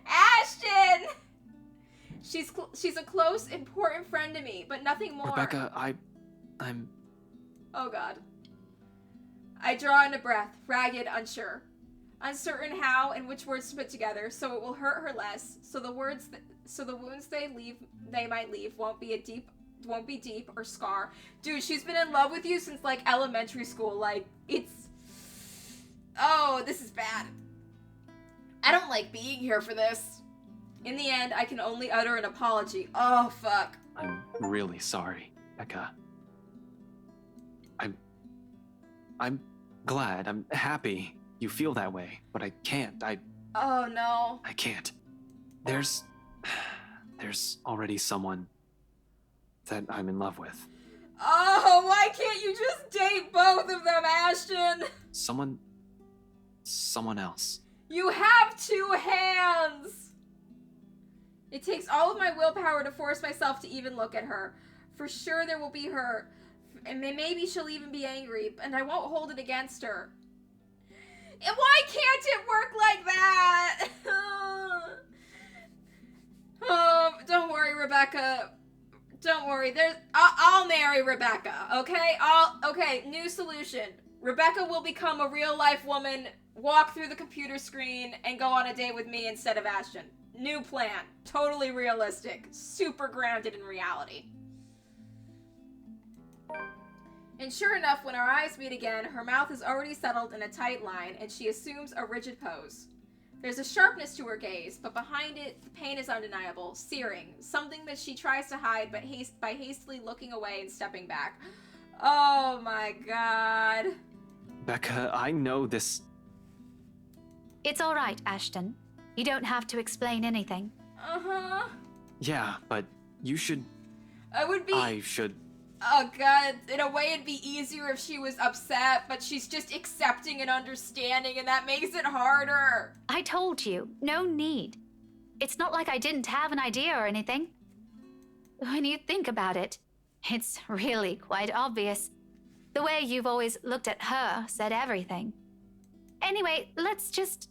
Ashton! She's a close, important friend to me, but nothing more.
Rebecca, I'm...
Oh god. I draw in a breath, ragged, unsure. Uncertain how and which words to put together, so it will hurt her less, so the wounds they might leave won't be deep or scar. Dude, she's been in love with you since like elementary school. Like, it's... Oh, this is bad. I don't like being here for this. In the end, I can only utter an apology. Oh, fuck.
I'm really sorry, Becca. I'm glad, I'm happy you feel that way, but I can't,
Oh, no.
I can't. There's already someone that I'm in love with.
Oh, why can't you just date both of them, Ashton?
Someone someone else.
You have 2 hands! It takes all of my willpower to force myself to even look at her. For sure there will be her, and maybe she'll even be angry, and I won't hold it against her. And why can't it work like that? Don't worry, Rebecca. Don't worry. I'll marry Rebecca, okay? Okay, new solution. Rebecca will become a real-life woman, walk through the computer screen, and go on a date with me instead of Ashton. New plan. Totally realistic. Super grounded in reality. And sure enough, when our eyes meet again, her mouth is already settled in a tight line, and she assumes a rigid pose. There's a sharpness to her gaze, but behind it, the pain is undeniable, searing, something that she tries to hide by hastily looking away and stepping back. Oh my god.
Becca, I know this.
It's all right, Ashton. You don't have to explain anything.
Uh-huh.
Yeah, but you should.
I
should.
Oh god, in a way it'd be easier if she was upset, but she's just accepting and understanding, and that makes it harder.
I told you, no need. It's not like I didn't have an idea or anything. When you think about it, it's really quite obvious. The way you've always looked at her said everything. Anyway, let's just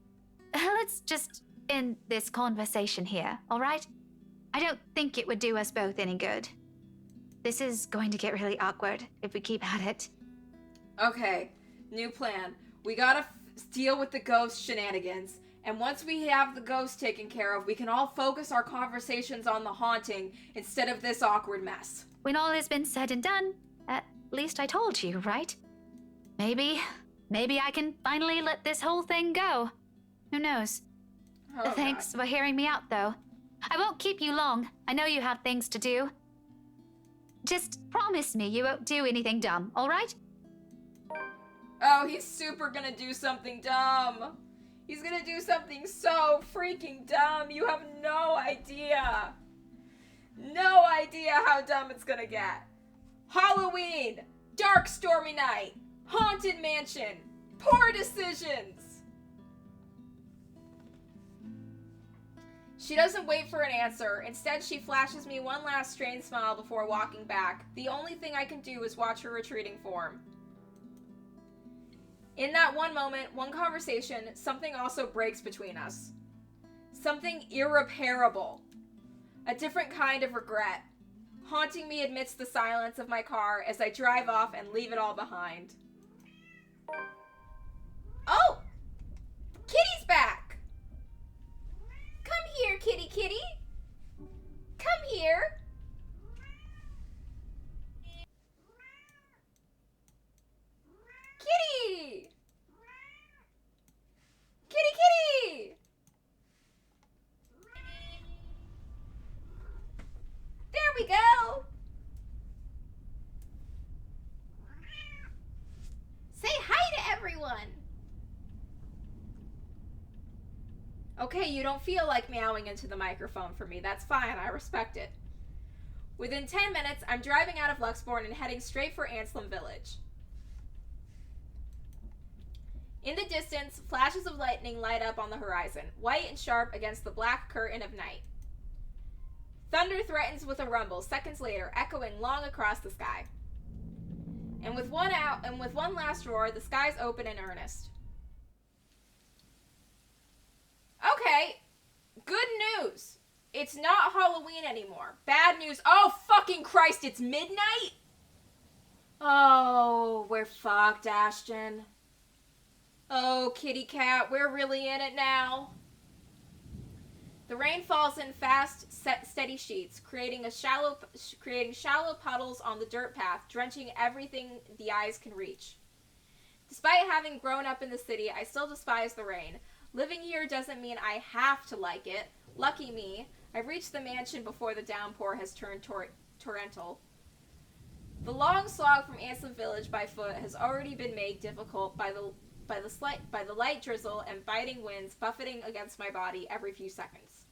end this conversation here, all right? I don't think it would do us both any good. This is going to get really awkward if we keep at it.
Okay, new plan. We gotta deal with the ghost shenanigans, and once we have the ghost taken care of, we can all focus our conversations on the haunting instead of this awkward mess.
When all has been said and done, at least I told you, right? Maybe I can finally let this whole thing go. Who knows?
Oh,
Thanks
God.
for hearing me out, though. I won't keep you long. I know you have things to do. Just promise me you won't do anything dumb, all right?
Oh, he's super gonna do something dumb. He's gonna do something so freaking dumb. You have no idea. No idea how dumb it's gonna get. Halloween, dark stormy night, haunted mansion, poor decisions. She doesn't wait for an answer. Instead, she flashes me one last strained smile before walking back. The only thing I can do is watch her retreating form. In that one moment, one conversation, something also breaks between us. Something irreparable. A different kind of regret. Haunting me amidst the silence of my car as I drive off and leave it all behind. Oh! Kitty's back! Come here, kitty kitty. Come here. Kitty! Kitty kitty! There we go. Say hi to everyone. Okay, you don't feel like meowing into the microphone for me. That's fine. I respect it. Within 10 minutes, I'm driving out of Luxborn and heading straight for Anselm Village. In the distance, flashes of lightning light up on the horizon, white and sharp against the black curtain of night. Thunder threatens with a rumble, seconds later, echoing long across the sky. And with one last roar, the skies open in earnest. Okay, good news. It's not Halloween anymore. Bad news. Oh, fucking Christ, it's midnight? Oh, we're fucked, Ashton. Oh, kitty cat, we're really in it now. The rain falls in fast, steady sheets, creating shallow puddles on the dirt path, drenching everything the eyes can reach. Despite having grown up in the city, I still despise the rain. Living here doesn't mean I have to like it. Lucky me, I've reached the mansion before the downpour has turned torrential. The long slog from Anselm Village by foot has already been made difficult by the light drizzle and biting winds buffeting against my body every few seconds.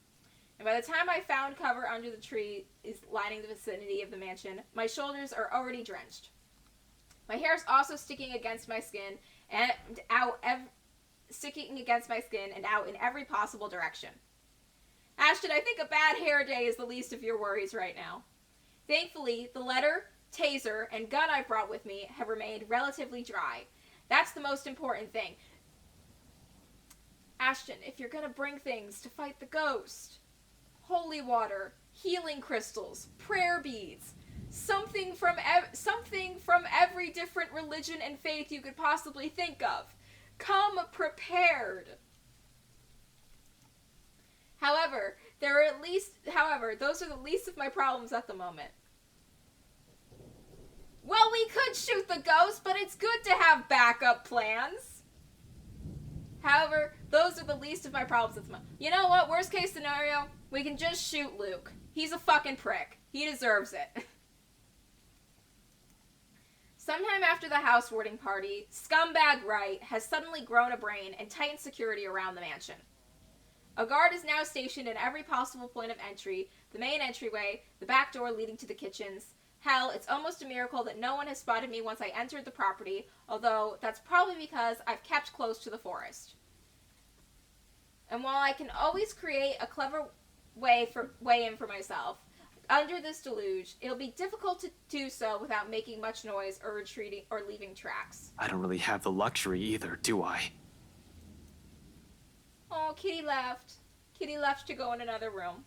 And by the time I found cover under the tree is lining the vicinity of the mansion, my shoulders are already drenched. My hair is also sticking against my skin and out sticking against my skin and out in every possible direction. Ashton, I think a bad hair day is the least of your worries right now. Thankfully, the letter, taser, and gun I've brought with me have remained relatively dry. That's the most important thing. Ashton, if you're gonna bring things to fight the ghost, holy water, healing crystals, prayer beads, something from every different religion and faith you could possibly think of. Come prepared. However, those are the least of my problems at the moment. Well, we could shoot the ghost, but it's good to have backup plans. However, those are the least of my problems at the moment. You know what? Worst case scenario, we can just shoot Luke. He's a fucking prick. He deserves it. Sometime after the housewarding party, Scumbag Wright has suddenly grown a brain and tightened security around the mansion. A guard is now stationed at every possible point of entry, the main entryway, the back door leading to the kitchens. Hell, it's almost a miracle that no one has spotted me once I entered the property, although that's probably because I've kept close to the forest. And while I can always create a clever way in for myself, under this deluge, it'll be difficult to do so without making much noise or retreating or leaving tracks.
I don't really have the luxury either, do I?
Oh, Kitty left. Kitty left to go in another room.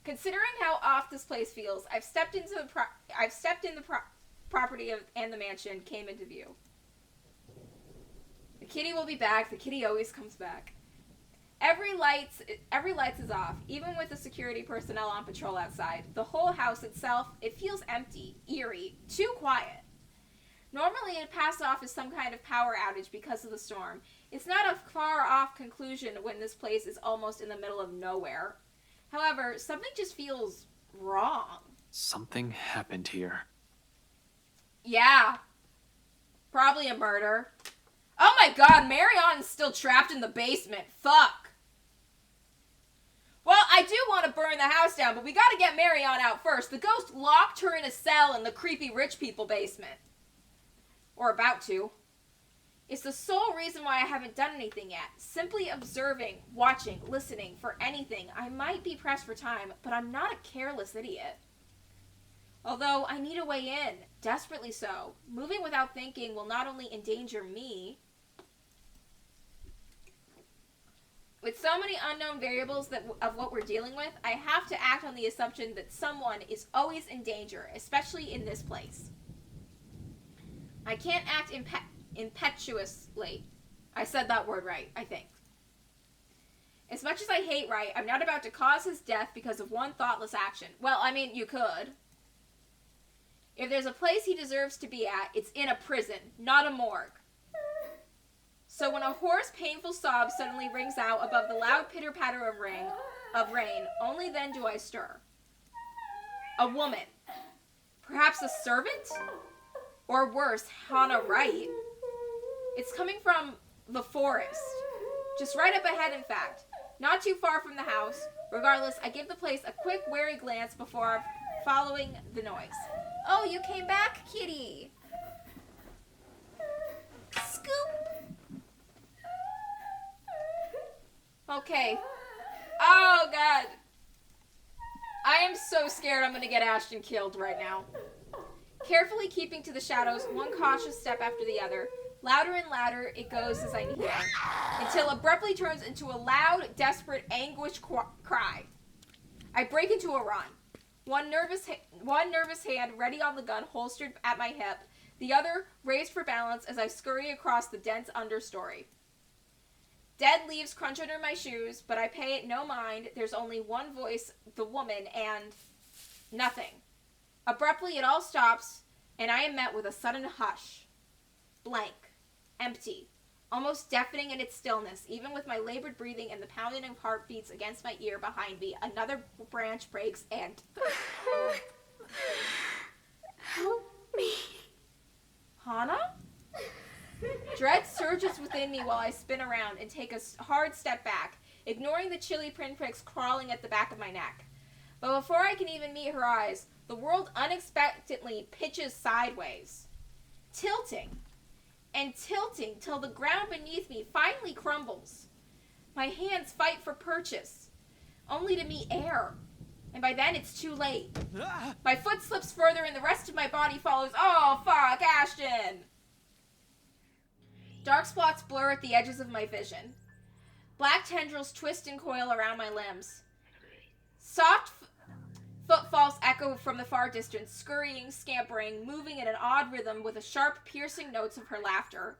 Considering how off this place feels, I've stepped in the property and the mansion came into view. The kitty will be back. The kitty always comes back. Every lights is off, even with the security personnel on patrol outside. The whole house itself, it feels empty, eerie, too quiet. Normally it'd pass off as some kind of power outage because of the storm. It's not a far off conclusion when this place is almost in the middle of nowhere. However, something just feels wrong.
Something happened here.
Yeah. Probably a murder. Oh my god, Marion's still trapped in the basement. Fuck. Well, I do want to burn the house down, but we gotta get Marion out first. The ghost locked her in a cell in the creepy rich people basement. Or about to. It's the sole reason why I haven't done anything yet. Simply observing, watching, listening for anything. I might be pressed for time, but I'm not a careless idiot. Although I need a way in, desperately so. Moving without thinking will not only endanger me. With so many unknown variables of what we're dealing with, I have to act on the assumption that someone is always in danger, especially in this place. I can't act impetuously. I said that word right, I think. As much as I hate Wright, I'm not about to cause his death because of one thoughtless action. Well, I mean, you could. If there's a place he deserves to be at, it's in a prison, not a morgue. So when a hoarse, painful sob suddenly rings out above the loud pitter-patter of rain, only then do I stir. A woman. Perhaps a servant? Or worse, Hannah Wright. It's coming from the forest. Just right up ahead, in fact. Not too far from the house. Regardless, I give the place a quick, wary glance before following the noise. Oh, you came back, kitty. Scoop. Okay. Oh, God. I am so scared I'm going to get Ashton killed right now. Carefully keeping to the shadows, one cautious step after the other. Louder and louder it goes as I hear, until abruptly turns into a loud, desperate, anguished cry. I break into a run. One nervous hand ready on the gun holstered at my hip, the other raised for balance as I scurry across the dense understory. Dead leaves crunch under my shoes, but I pay it no mind. There's only one voice, the woman, and nothing. Abruptly, it all stops, and I am met with a sudden hush. Blank. Empty. Almost deafening in its stillness, even with my labored breathing and the pounding of heartbeats against my ear behind me. Another branch breaks and...
Help me.
Hannah? Dread surges within me while I spin around and take a hard step back, ignoring the chilly pinpricks crawling at the back of my neck. But before I can even meet her eyes, the world unexpectedly pitches sideways. Tilting. and tilting till the ground beneath me finally crumbles. My hands fight for purchase, only to meet air, and by then it's too late. My foot slips further and the rest of my body follows. Oh, fuck, Ashton! Dark spots blur at the edges of my vision. Black tendrils twist and coil around my limbs. Soft footfalls echo from the far distance, scurrying, scampering, moving in an odd rhythm with the sharp, piercing notes of her laughter.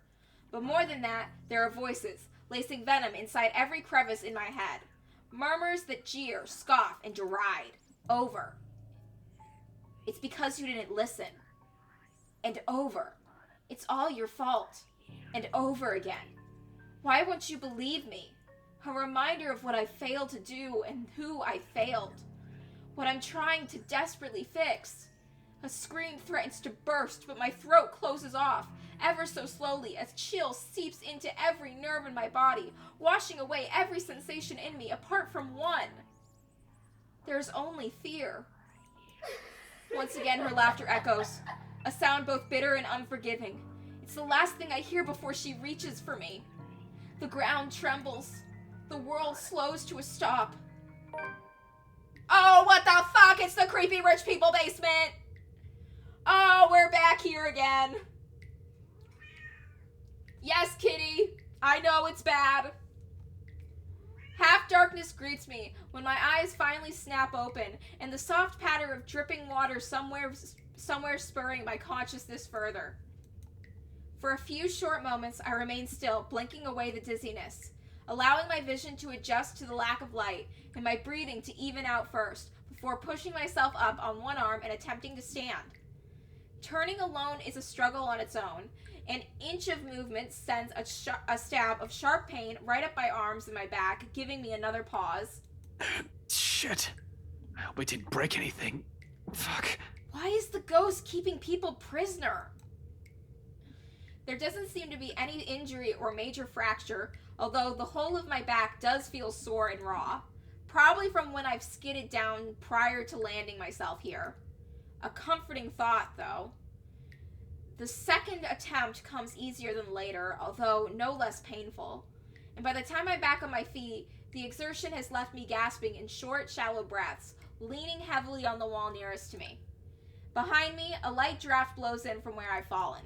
But more than that, there are voices, lacing venom inside every crevice in my head. Murmurs that jeer, scoff, and deride. Over. It's because you didn't listen. And over. It's all your fault. And over again. Why won't you believe me? A reminder of what I failed to do and who I failed. What I'm trying to desperately fix. A scream threatens to burst, but my throat closes off, ever so slowly, as chill seeps into every nerve in my body, washing away every sensation in me, apart from one. There's only fear. Once again, her laughter echoes, a sound both bitter and unforgiving. It's the last thing I hear before she reaches for me. The ground trembles. The world slows to a stop. Oh, what the fuck? It's the creepy rich people basement! Oh, we're back here again. Yes, kitty. I know it's bad. Half darkness greets me when my eyes finally snap open and the soft patter of dripping water somewhere spurring my consciousness further. For a few short moments, I remain still, blinking away the dizziness, allowing my vision to adjust to the lack of light and my breathing to even out first, before pushing myself up on one arm and attempting to stand. Turning alone is a struggle on its own. An inch of movement sends a stab of sharp pain right up my arms and my back, giving me another pause.
Shit. I hope I didn't break anything. Fuck.
Why is the ghost keeping people prisoner? There doesn't seem to be any injury or major fracture, although the whole of my back does feel sore and raw. Probably from when I've skidded down prior to landing myself here. A comforting thought, though. The second attempt comes easier than later, although no less painful. And by the time I'm back on my feet, the exertion has left me gasping in short, shallow breaths, leaning heavily on the wall nearest to me. Behind me, a light draft blows in from where I've fallen,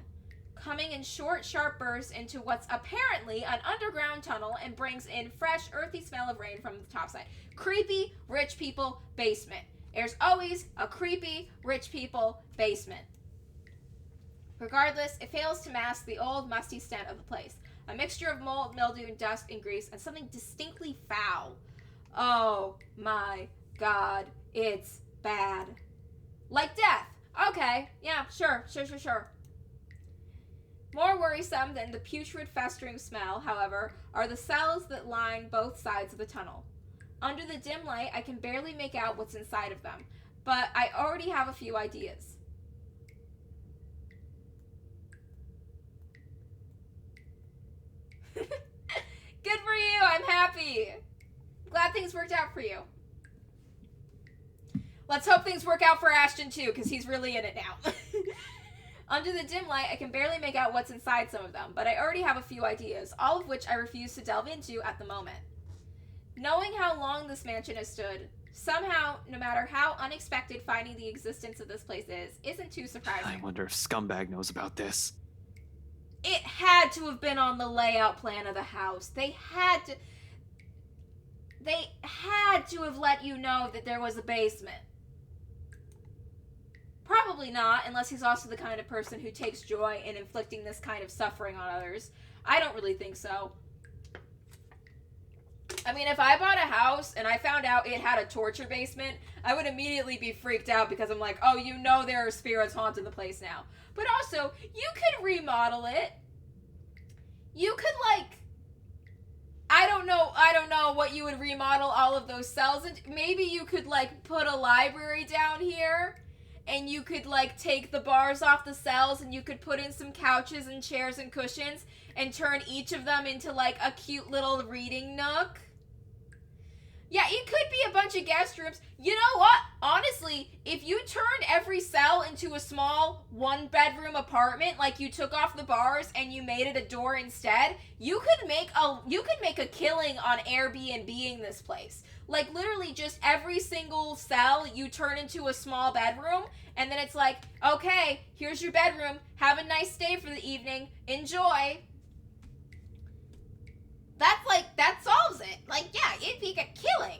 coming in short, sharp bursts into what's apparently an underground tunnel and brings in fresh, earthy smell of rain from the topside. Creepy, rich people basement. There's always a creepy, rich people basement. Regardless, it fails to mask the old, musty scent of the place. A mixture of mold, mildew, dust, and grease, and something distinctly foul. Oh my god, it's bad. Like death. Okay, yeah, sure. More worrisome than the putrid, festering smell, however, are the cells that line both sides of the tunnel. Under the dim light, I can barely make out what's inside of them, but I already have a few ideas. Good for you, I'm happy. Glad things worked out for you. Let's hope things work out for Ashton too, because he's really in it now. Under the dim light, I can barely make out what's inside some of them, but I already have a few ideas, all of which I refuse to delve into at the moment. Knowing how long this mansion has stood, somehow, no matter how unexpected finding the existence of this place is, isn't too surprising.
I wonder if Scumbag knows about this.
It had to have been on the layout plan of the house. They had to have let you know that there was a basement. Probably not, unless he's also the kind of person who takes joy in inflicting this kind of suffering on others. I don't really think so. I mean, if I bought a house and I found out it had a torture basement, I would immediately be freaked out because I'm like, oh, you know there are spirits haunting the place now. But also, you could remodel it. You could, like, I don't know what you would remodel all of those cells into. Maybe you could, like, put a library down here, and you could, like, take the bars off the cells, and you could put in some couches and chairs and cushions, and turn each of them into, like, a cute little reading nook. Yeah, it could be a bunch of guest rooms. You know what? Honestly, if you turned every cell into a small one-bedroom apartment, like you took off the bars and you made it a door instead, you could make a killing on Airbnb-ing this place. Like literally just every single cell you turn into a small bedroom, and then it's like, okay, here's your bedroom. Have a nice stay for the evening. Enjoy. That solves it. Like, yeah, it'd be a killing.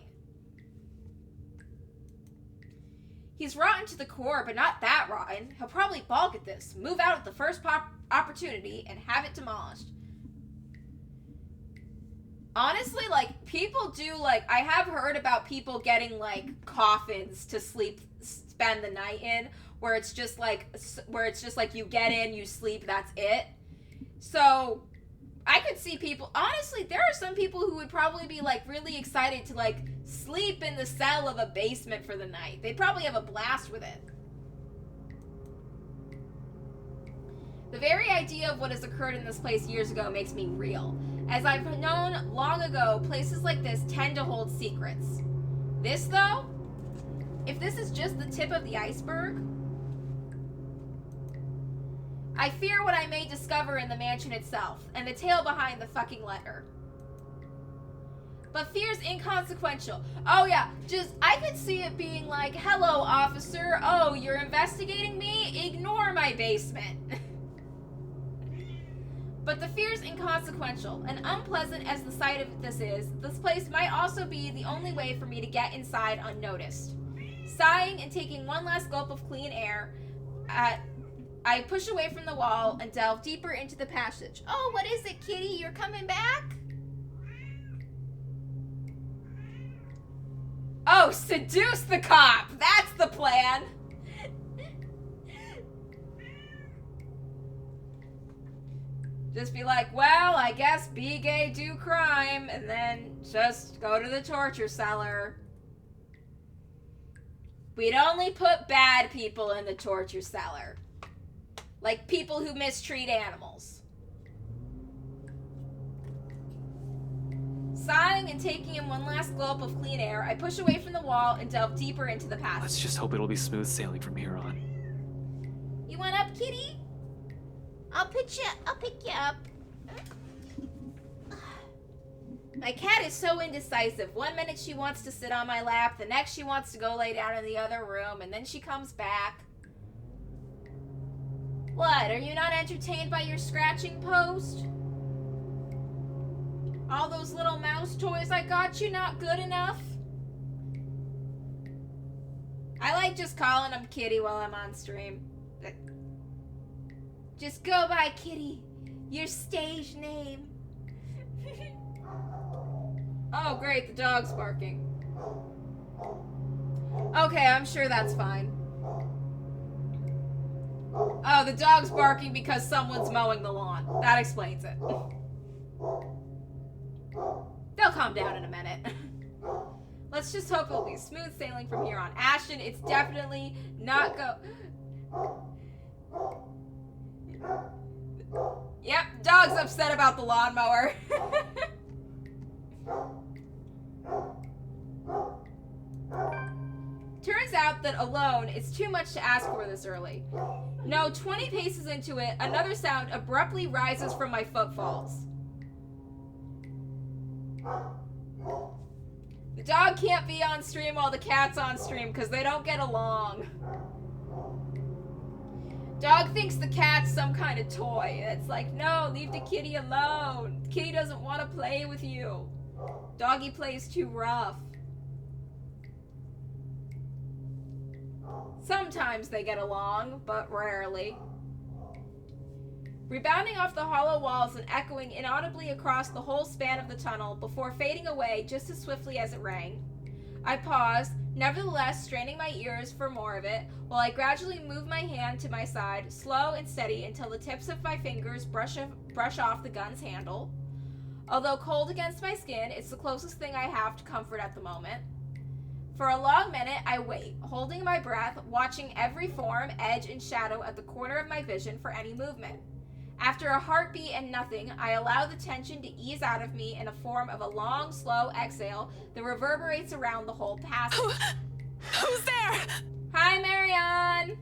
He's rotten to the core, but not that rotten. He'll probably balk at this, move out at the first opportunity, and have it demolished. Honestly, like, people do, like, I have heard about people getting, like, coffins to spend the night in, where it's just like you get in, you sleep, that's it. So I could see people, honestly, there are some people who would probably be, like, really excited to, like, sleep in the cell of a basement for the night. They'd probably have a blast with it. The very idea of what has occurred in this place years ago makes me reel. As I've known long ago, places like this tend to hold secrets. This, though, if this is just the tip of the iceberg, I fear what I may discover in the mansion itself, and the tale behind the fucking letter. But fear's inconsequential. Oh yeah, I could see it being like, hello officer, oh, you're investigating me? Ignore my basement. But the fear's inconsequential, and unpleasant as the sight of this place might also be the only way for me to get inside unnoticed. Sighing and taking one last gulp of clean air, I push away from the wall and delve deeper into the passage. Oh, what is it, kitty? You're coming back? Oh, seduce the cop! That's the plan! Just be like, well, I guess be gay, do crime, and then just go to the torture cellar. We'd only put bad people in the torture cellar. Like people who mistreat animals. Sighing and taking in one last gulp of clean air, I push away from the wall and delve deeper into the passage.
Let's just hope it'll be smooth sailing from here on.
You want up, kitty? I'll pick you up. My cat is so indecisive. One minute she wants to sit on my lap, the next she wants to go lay down in the other room, and then she comes back. What, are you not entertained by your scratching post? All those little mouse toys I got you not good enough? I like just calling him Kitty while I'm on stream. Just go by Kitty, your stage name. Oh great, the dog's barking. Okay, I'm sure that's fine. Oh, the dog's barking because someone's mowing the lawn. That explains it. They'll calm down in a minute. Let's just hope it'll be smooth sailing from here on. Ashton, it's definitely not Yep, dog's upset about the lawnmower. Turns out that alone is too much to ask for this early. No, 20 paces into it, another sound abruptly rises from my footfalls. The dog can't be on stream while the cat's on stream because they don't get along. Dog thinks the cat's some kind of toy. It's like, no, leave the kitty alone. Kitty doesn't want to play with you. Doggy plays too rough. Sometimes they get along, but rarely. Rebounding off the hollow walls and echoing inaudibly across the whole span of the tunnel before fading away just as swiftly as it rang. I paused, nevertheless straining my ears for more of it, while I gradually moved my hand to my side, slow and steady until the tips of my fingers brush off the gun's handle. Although cold against my skin, it's the closest thing I have to comfort at the moment. For a long minute, I wait, holding my breath, watching every form, edge, and shadow at the corner of my vision for any movement. After a heartbeat and nothing, I allow the tension to ease out of me in a form of a long, slow exhale that reverberates around the whole passage.
Who's there?
Hi, Marianne!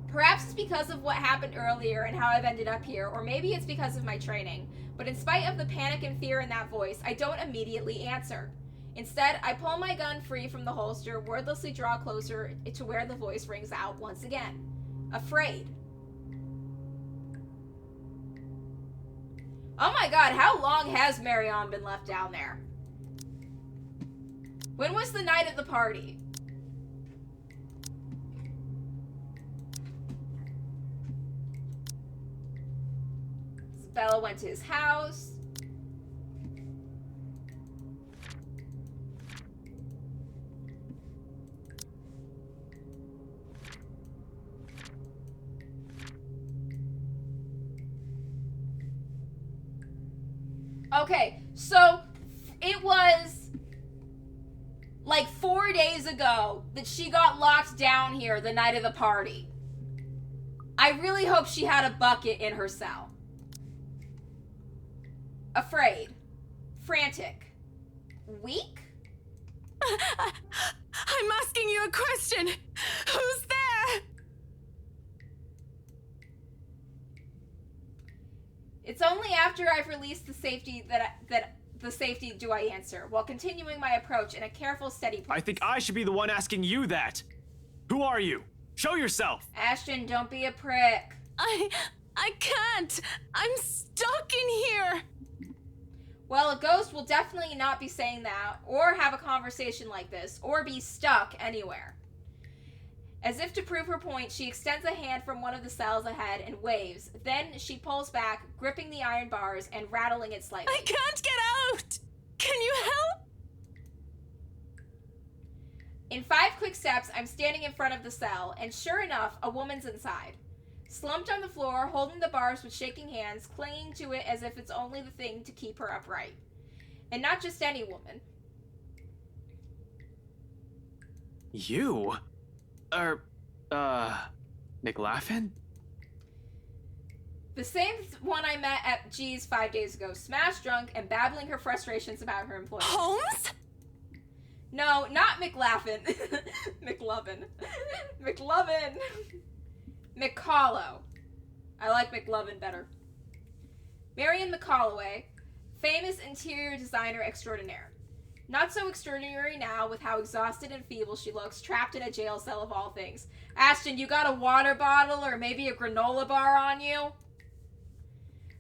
Perhaps it's because of what happened earlier and how I've ended up here, or maybe it's because of my training. But in spite of the panic and fear in that voice, I don't immediately answer. Instead, I pull my gun free from the holster, wordlessly draw closer to where the voice rings out once again. Afraid. Oh my god, how long has Marianne been left down there? When was the night of the party? Bella went to his house. Okay, so it was like 4 days ago that she got locked down here the night of the party. I really hope she had a bucket in her cell. Afraid. Frantic. Weak?
I'm asking you a question. Who's there?
It's only after I've released the safety that the safety do I answer, while continuing my approach in a careful, steady pace.
I think I should be the one asking you that. Who are you? Show yourself!
Ashton, don't be a prick.
I can't. I'm stuck in here.
Well, a ghost will definitely not be saying that, or have a conversation like this, or be stuck anywhere. As if to prove her point, she extends a hand from one of the cells ahead and waves. Then she pulls back, gripping the iron bars and rattling it slightly.
I can't get out. Can you help?
In 5 quick steps, I'm standing in front of the cell, and sure enough, a woman's inside. Slumped on the floor, holding the bars with shaking hands, clinging to it as if it's only the thing to keep her upright. And not just any woman.
You? McLaughlin?
The same one I met at G's 5 days ago, smashed drunk and babbling her frustrations about her employer.
Holmes?
No, not McLaughlin. McLovin. McLovin. McCollow. I like McLovin better. Marion McColloway, famous interior designer extraordinaire. Not so extraordinary now with how exhausted and feeble she looks, trapped in a jail cell of all things. Ashton, you got a water bottle or maybe a granola bar on you?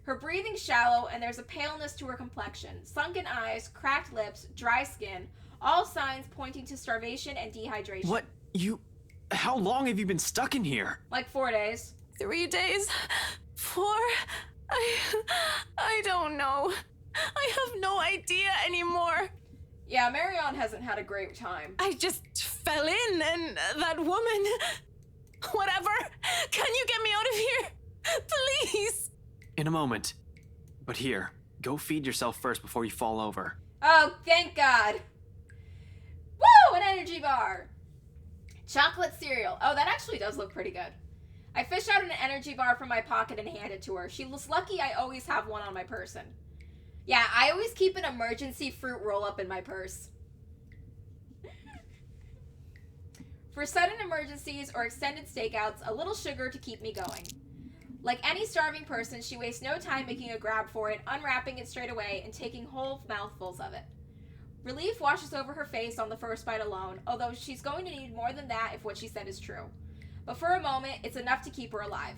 Her breathing's shallow and there's a paleness to her complexion. Sunken eyes, cracked lips, dry skin, all signs pointing to starvation and dehydration.
What? How long have you been stuck in here?
Like 4 days.
3 days? 4? I don't know. I have no idea anymore.
Yeah, Marianne hasn't had a great time.
I just fell in and that woman... Whatever. Can you get me out of here? Please.
In a moment. But here, go feed yourself first before you fall over.
Oh, thank God. Woo! An energy bar. Chocolate cereal. Oh, that actually does look pretty good. I fish out an energy bar from my pocket and hand it to her. She was lucky I always have one on my person. Yeah, I always keep an emergency fruit roll-up in my purse. For sudden emergencies or extended stakeouts, a little sugar to keep me going. Like any starving person, she wastes no time making a grab for it, unwrapping it straight away, and taking whole mouthfuls of it. Relief washes over her face on the first bite alone, although she's going to need more than that if what she said is true. But for a moment, it's enough to keep her alive.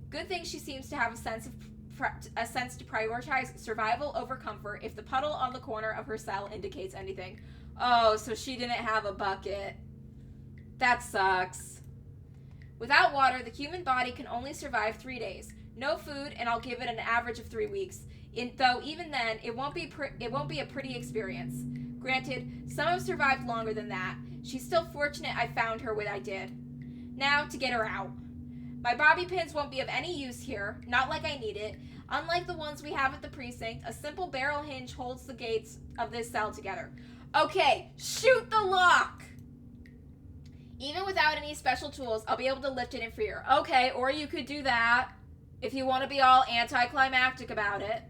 Good thing she seems to have a sense to prioritize survival over comfort if the puddle on the corner of her cell indicates anything. Oh, so she didn't have a bucket. That sucks. Without water, the human body can only survive 3 days. No food, and I'll give it an average of 3 weeks. Though even then, it won't be a pretty experience. Granted, some have survived longer than that. She's still fortunate I found her when I did. Now, to get her out. My bobby pins won't be of any use here, not like I need it. Unlike the ones we have at the precinct, a simple barrel hinge holds the gates of this cell together. Okay, shoot the lock! Even without any special tools, I'll be able to lift it and free her. Okay, or you could do that. if you want to be all anticlimactic about it.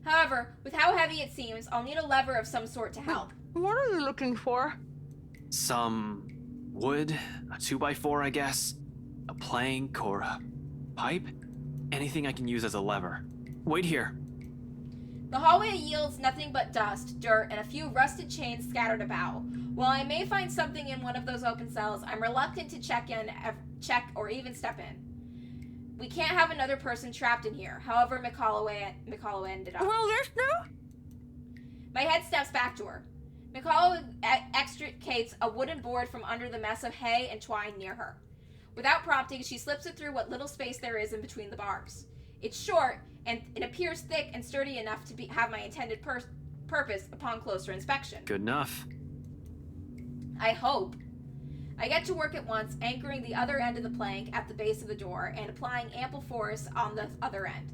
However, with how heavy it seems, I'll need a lever of some sort to help.
What are you looking for?
Some wood, a 2x4, I guess, a plank or a pipe, anything I can use as a lever. Wait here.
The hallway yields nothing but dust, dirt, and a few rusted chains scattered about. While I may find something in one of those open cells, I'm reluctant to check or even step in. We can't have another person trapped in here, however McCalloway ended up.
Well, there's no...
My head steps back to her. McCalloway extricates a wooden board from under the mess of hay and twine near her. Without prompting, she slips it through what little space there is in between the bars. It's short, and it appears thick and sturdy enough to have my intended purpose upon closer inspection.
Good enough.
I hope. I get to work at once, anchoring the other end of the plank at the base of the door and applying ample force on the other end.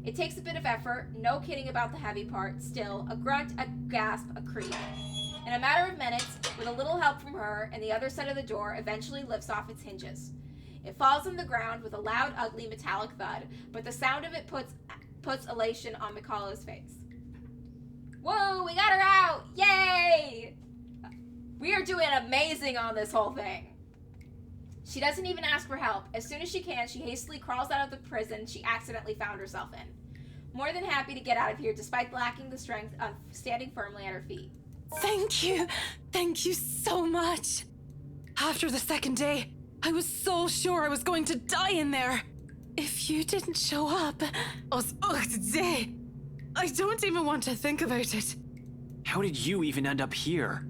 It takes a bit of effort, no kidding about the heavy part. Still, a grunt, a gasp, a creak. In a matter of minutes, with a little help from her, and the other side of the door eventually lifts off its hinges. It falls on the ground with a loud, ugly, metallic thud, but the sound of it puts elation on McCallow's face. Whoa, we got her out! Yay! We are doing amazing on this whole thing. She doesn't even ask for help. As soon as she can, she hastily crawls out of the prison she accidentally found herself in. More than happy to get out of here, despite lacking the strength of standing firmly at her feet.
Thank you. Thank you so much. After the second day, I was so sure I was going to die in there. If you didn't show up, today, I don't even want to think about it.
How did you even end up here?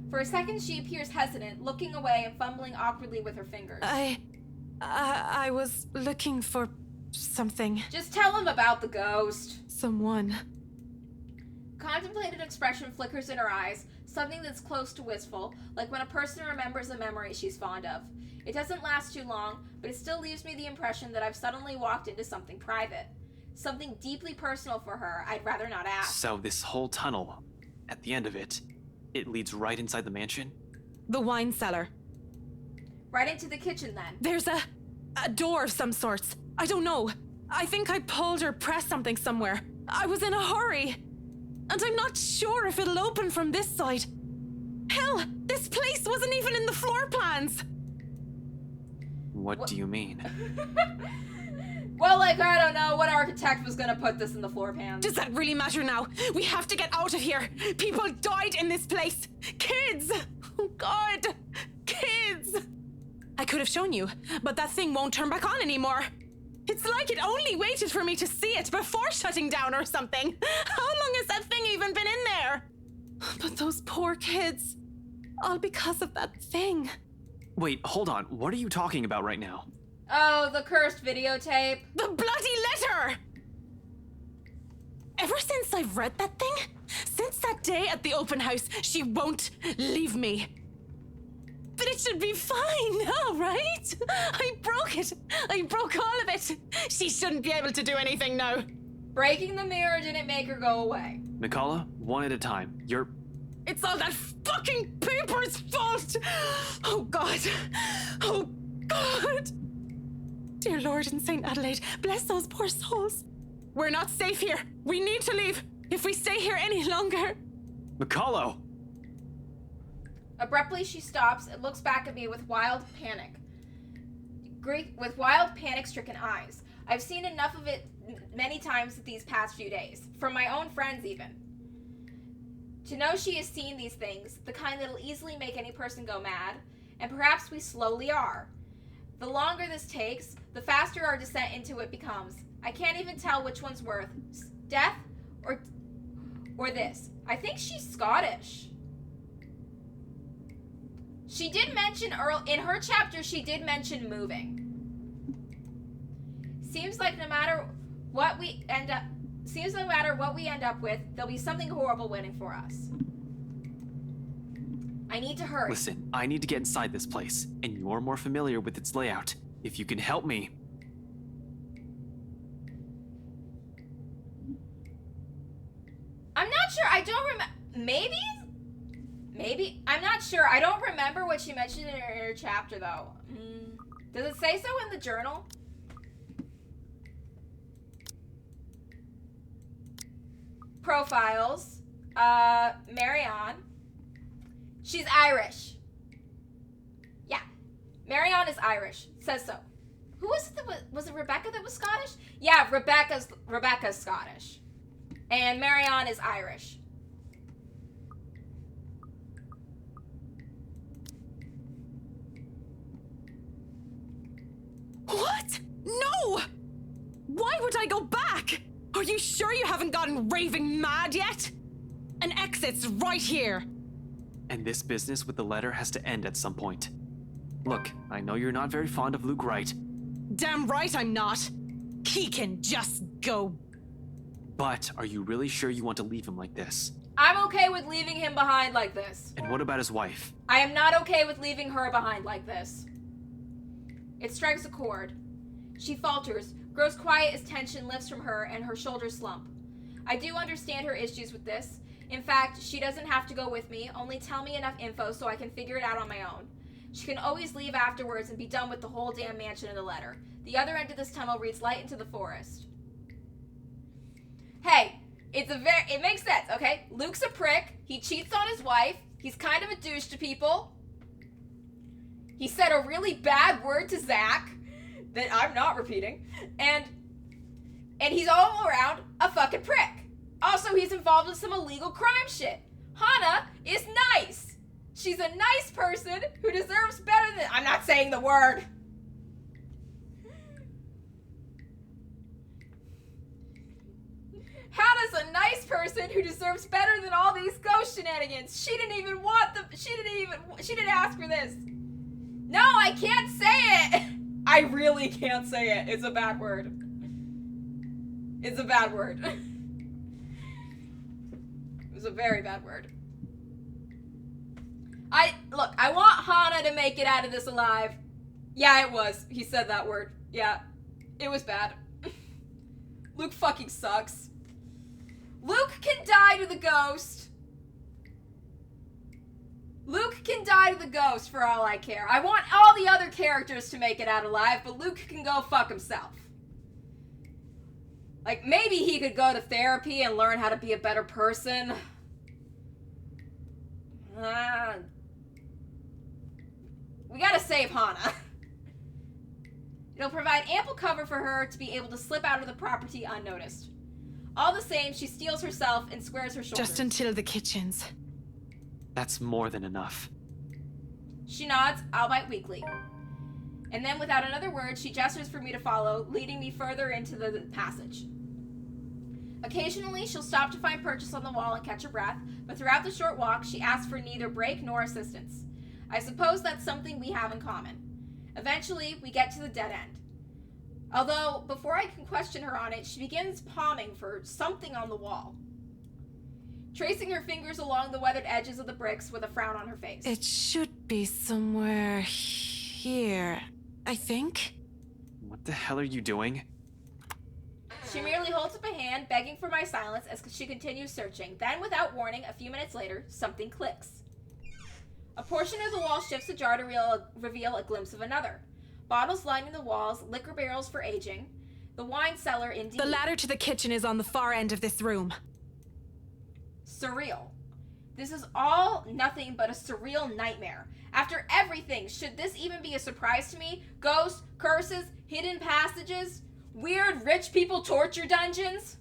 For a second, she appears hesitant, looking away and fumbling awkwardly with her fingers.
I was looking for something.
Just tell him about the ghost.
Someone.
Contemplative expression flickers in her eyes, something that's close to wistful, like when a person remembers a memory she's fond of. It doesn't last too long, but it still leaves me the impression that I've suddenly walked into something private. Something deeply personal for her I'd rather not ask.
So this whole tunnel, at the end of it, it leads right inside the mansion?
The wine cellar.
Right into the kitchen, then.
There's a door of some sorts. I don't know. I think I pulled or pressed something somewhere. I was in a hurry. And I'm not sure if it'll open from this side. Hell, this place wasn't even in the floor plans.
What do you mean?
Well, I don't know what architect was gonna put this in the floor pan.
Does that really matter now? We have to get out of here. People died in this place. Kids! Oh God! Kids! I could have shown you, but that thing won't turn back on anymore. It's like it only waited for me to see it before shutting down or something. How long has that thing even been in there? But those poor kids. All because of that thing.
Wait, hold on. What are you talking about right now?
Oh, the cursed videotape.
The bloody letter! Ever since I've read that thing, since that day at the open house, she won't leave me. But it should be fine now, right? I broke it. I broke all of it. She shouldn't be able to do anything now.
Breaking the mirror didn't make her go away.
Mikala, one at a time.
It's all that fucking paper's fault! Oh God. Oh God. Dear Lord in St. Adelaide, bless those poor souls. We're not safe here. We need to leave. If we stay here any longer...
Mikalo!
Abruptly, she stops and looks back at me with wild panic-stricken eyes. I've seen enough of it many times these past few days, from my own friends even. To know she has seen these things, the kind that'll easily make any person go mad, and perhaps we slowly are. The longer this takes, the faster our descent into it becomes. I can't even tell which one's worse, death or this. I think she's Scottish. She did mention in her chapter. She did mention moving. Seems like no matter what we end up with, there'll be something horrible waiting for us. I need to hurry.
Listen, I need to get inside this place, and you're more familiar with its layout. If you can help me.
I'm not sure. I don't remember. Maybe? I'm not sure. I don't remember what she mentioned in her chapter, though. Does it say so in the journal? profiles. Marion. She's Irish. Yeah. Marion is Irish. Says so. Who was it that was it Rebecca that was Scottish? Yeah, Rebecca's Scottish. And Marion is Irish.
What? No! Why would I go back? Are you sure you haven't gotten raving mad yet? An exit's right here.
And this business with the letter has to end at some point. Look, I know you're not very fond of Luke Wright.
Damn right I'm not. He can just go.
But are you really sure you want to leave him like this?
I'm okay with leaving him behind like this.
And what about his wife?
I am not okay with leaving her behind like this. It strikes a chord. She falters, grows quiet as tension lifts from her and her shoulders slump. I do understand her issues with this. In fact, she doesn't have to go with me, only tell me enough info so I can figure it out on my own. She can always leave afterwards and be done with the whole damn mansion in the letter. The other end of this tunnel reads light into the forest. Hey, it makes sense, okay? Luke's a prick. He cheats on his wife. He's kind of a douche to people. He said a really bad word to Zach that I'm not repeating. And he's all around a fucking prick. Also, he's involved in some illegal crime shit. Hannah is nice. She's a nice person who deserves better than... I'm not saying the word. Hannah's a nice person who deserves better than all these ghost shenanigans. She didn't even want them. She didn't ask for this. No, I can't say it. I really can't say it. It's a bad word. It's a bad word. It was a very bad word. Look, I want Hannah to make it out of this alive. Yeah, it was. He said that word. Yeah. It was bad. Luke fucking sucks. Luke can die to the ghost. Luke can die to the ghost for all I care. I want all the other characters to make it out alive, but Luke can go fuck himself. Like, maybe he could go to therapy and learn how to be a better person. We gotta save Hannah. It'll provide ample cover for her to be able to slip out of the property unnoticed. All the same, she steels herself and squares her shoulders.
Just until the kitchens.
That's more than enough.
She nods, albeit weakly. And then, without another word, she gestures for me to follow, leading me further into the passage. Occasionally, she'll stop to find purchase on the wall and catch her breath, but throughout the short walk, she asks for neither break nor assistance. I suppose that's something we have in common. Eventually, we get to the dead end. Although, before I can question her on it, she begins palming for something on the wall, tracing her fingers along the weathered edges of the bricks with a frown on her face.
It should be somewhere here, I think.
What the hell are you doing?
She merely holds up a hand, begging for my silence as she continues searching. Then, without warning, a few minutes later, something clicks. A portion of the wall shifts ajar to reveal a glimpse of another. Bottles lining the walls, liquor barrels for aging. The wine cellar, indeed.
The ladder to the kitchen is on the far end of this room.
Surreal. This is all nothing but a surreal nightmare. After everything, should this even be a surprise to me? Ghosts, curses, hidden passages, weird rich people torture dungeons?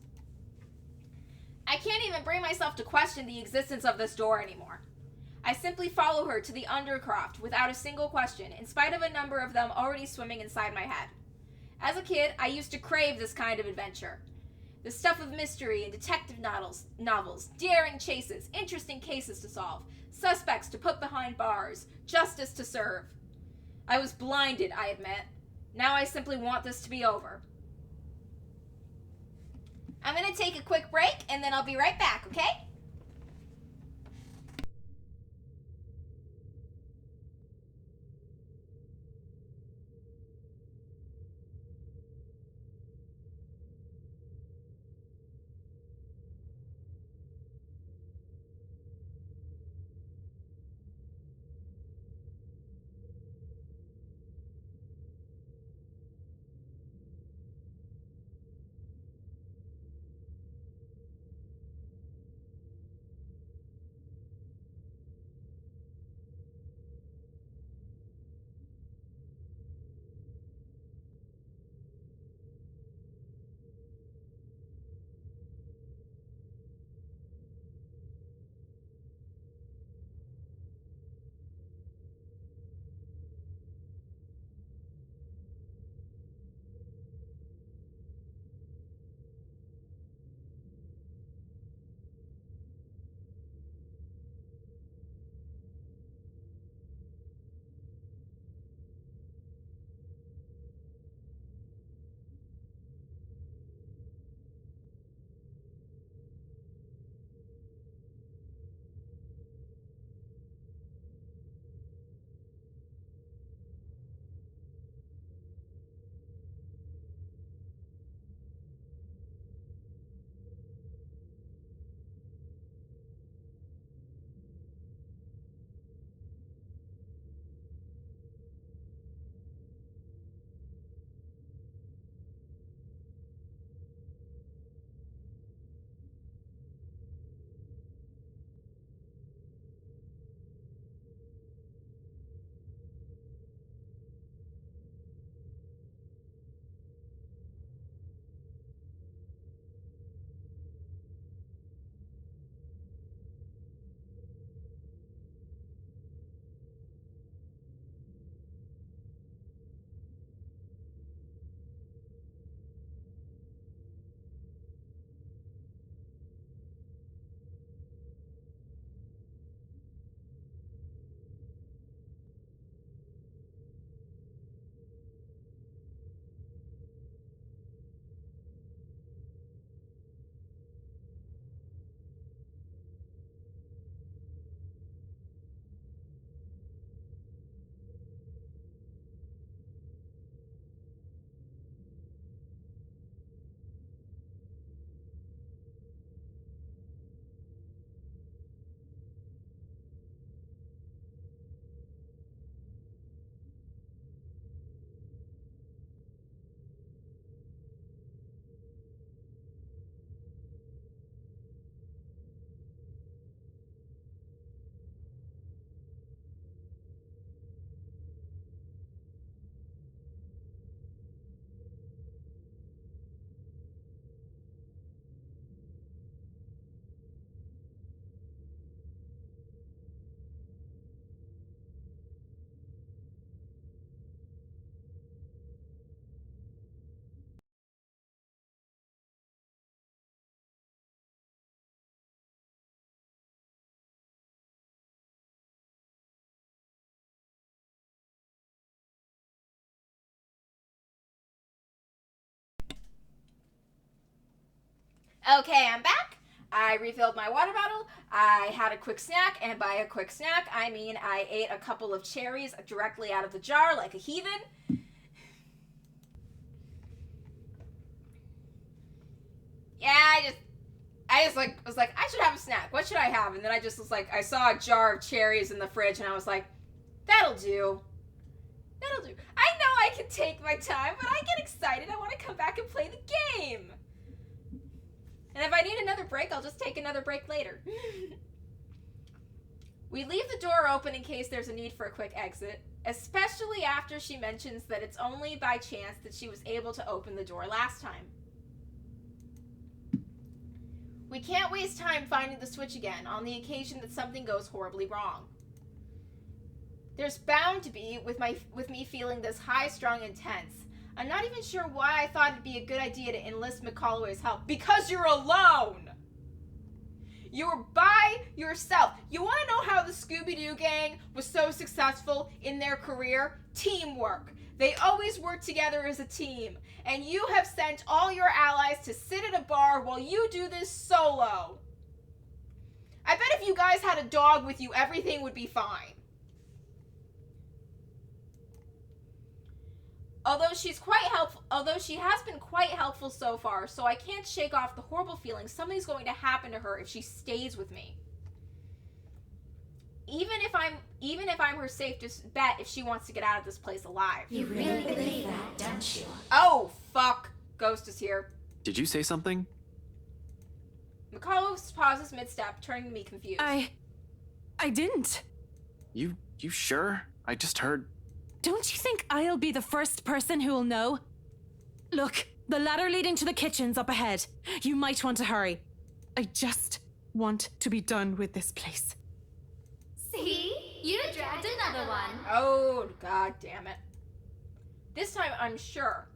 I can't even bring myself to question the existence of this door anymore. I simply follow her to the undercroft without a single question, in spite of a number of them already swimming inside my head. As a kid, I used to crave this kind of adventure. The stuff of mystery and detective novels, daring chases, interesting cases to solve, suspects to put behind bars, justice to serve. I was blinded, I admit. Now I simply want this to be over. I'm gonna take a quick break, and then I'll be right back, okay? Okay, I'm back. I refilled my water bottle. I had a quick snack, and by a quick snack, I mean I ate a couple of cherries directly out of the jar like a heathen. Yeah, I just like was like, I should have a snack. What should I have? And then I just was like, I saw a jar of cherries in the fridge, and I was like, that'll do. That'll do. I know I can take my time, but I get excited. I want to come back and play the game. And if I need another break, I'll just take another break later. We leave the door open in case there's a need for a quick exit, especially after she mentions that it's only by chance that she was able to open the door last time. We can't waste time finding the switch again on the occasion that something goes horribly wrong. There's bound to be, with me feeling this high-strung intense. I'm not even sure why I thought it'd be a good idea to enlist McCalloway's help. Because you're alone! You're by yourself. You want to know how the Scooby-Doo gang was so successful in their career? Teamwork. They always work together as a team. And you have sent all your allies to sit at a bar while you do this solo. I bet if you guys had a dog with you, everything would be fine. Although she has been quite helpful so far, so I can't shake off the horrible feeling something's going to happen to her if she stays with me. Even if I'm her safest bet if she wants to get out of this place alive.
You really believe that, don't you?
Oh, fuck. Ghost is here.
Did you say something?
McCullough pauses mid-step, turning to me confused.
I didn't.
You sure? I just heard...
Don't you think I'll be the first person who'll know? Look, the ladder leading to the kitchen's up ahead. You might want to hurry. I just want to be done with this place.
See? You dragged another one.
Oh, god damn it. This time I'm sure.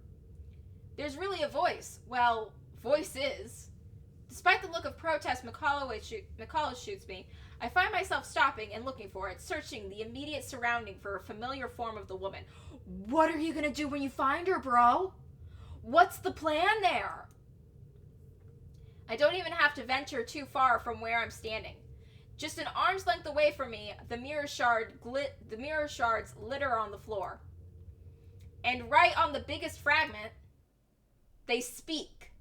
There's really a voice. Well, voices. Despite the look of protest McCullough shoots me, I find myself stopping and looking for it, searching the immediate surrounding for a familiar form of the woman. What are you gonna do when you find her, bro? What's the plan there? I don't even have to venture too far from where I'm standing. Just an arm's length away from me, the mirror shards litter on the floor. And right on the biggest fragment, they speak.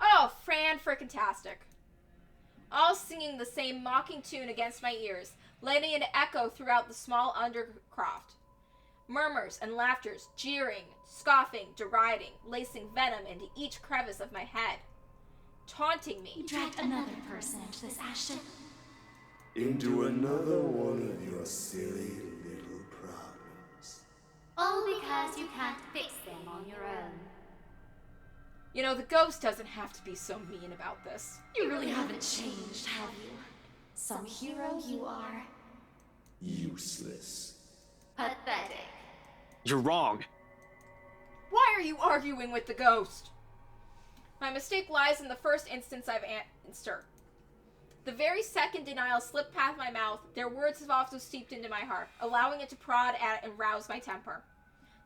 Oh, Fran-frickin-tastic. All singing the same mocking tune against my ears, letting it echo throughout the small undercroft. Murmurs and laughters, jeering, scoffing, deriding, lacing venom into each crevice of my head. Taunting me.
You dragged another person into this, Ashton.
Into another one of your silly little problems.
All because you can't fix them on your own.
You know, the ghost doesn't have to be so mean about this.
You really haven't changed, have you? Some hero you are.
Useless.
Pathetic.
You're wrong.
Why are you arguing with the ghost? My mistake lies in the first instance I've answered. The very second denial slipped past my mouth, their words have also seeped into my heart, allowing it to prod at and rouse my temper.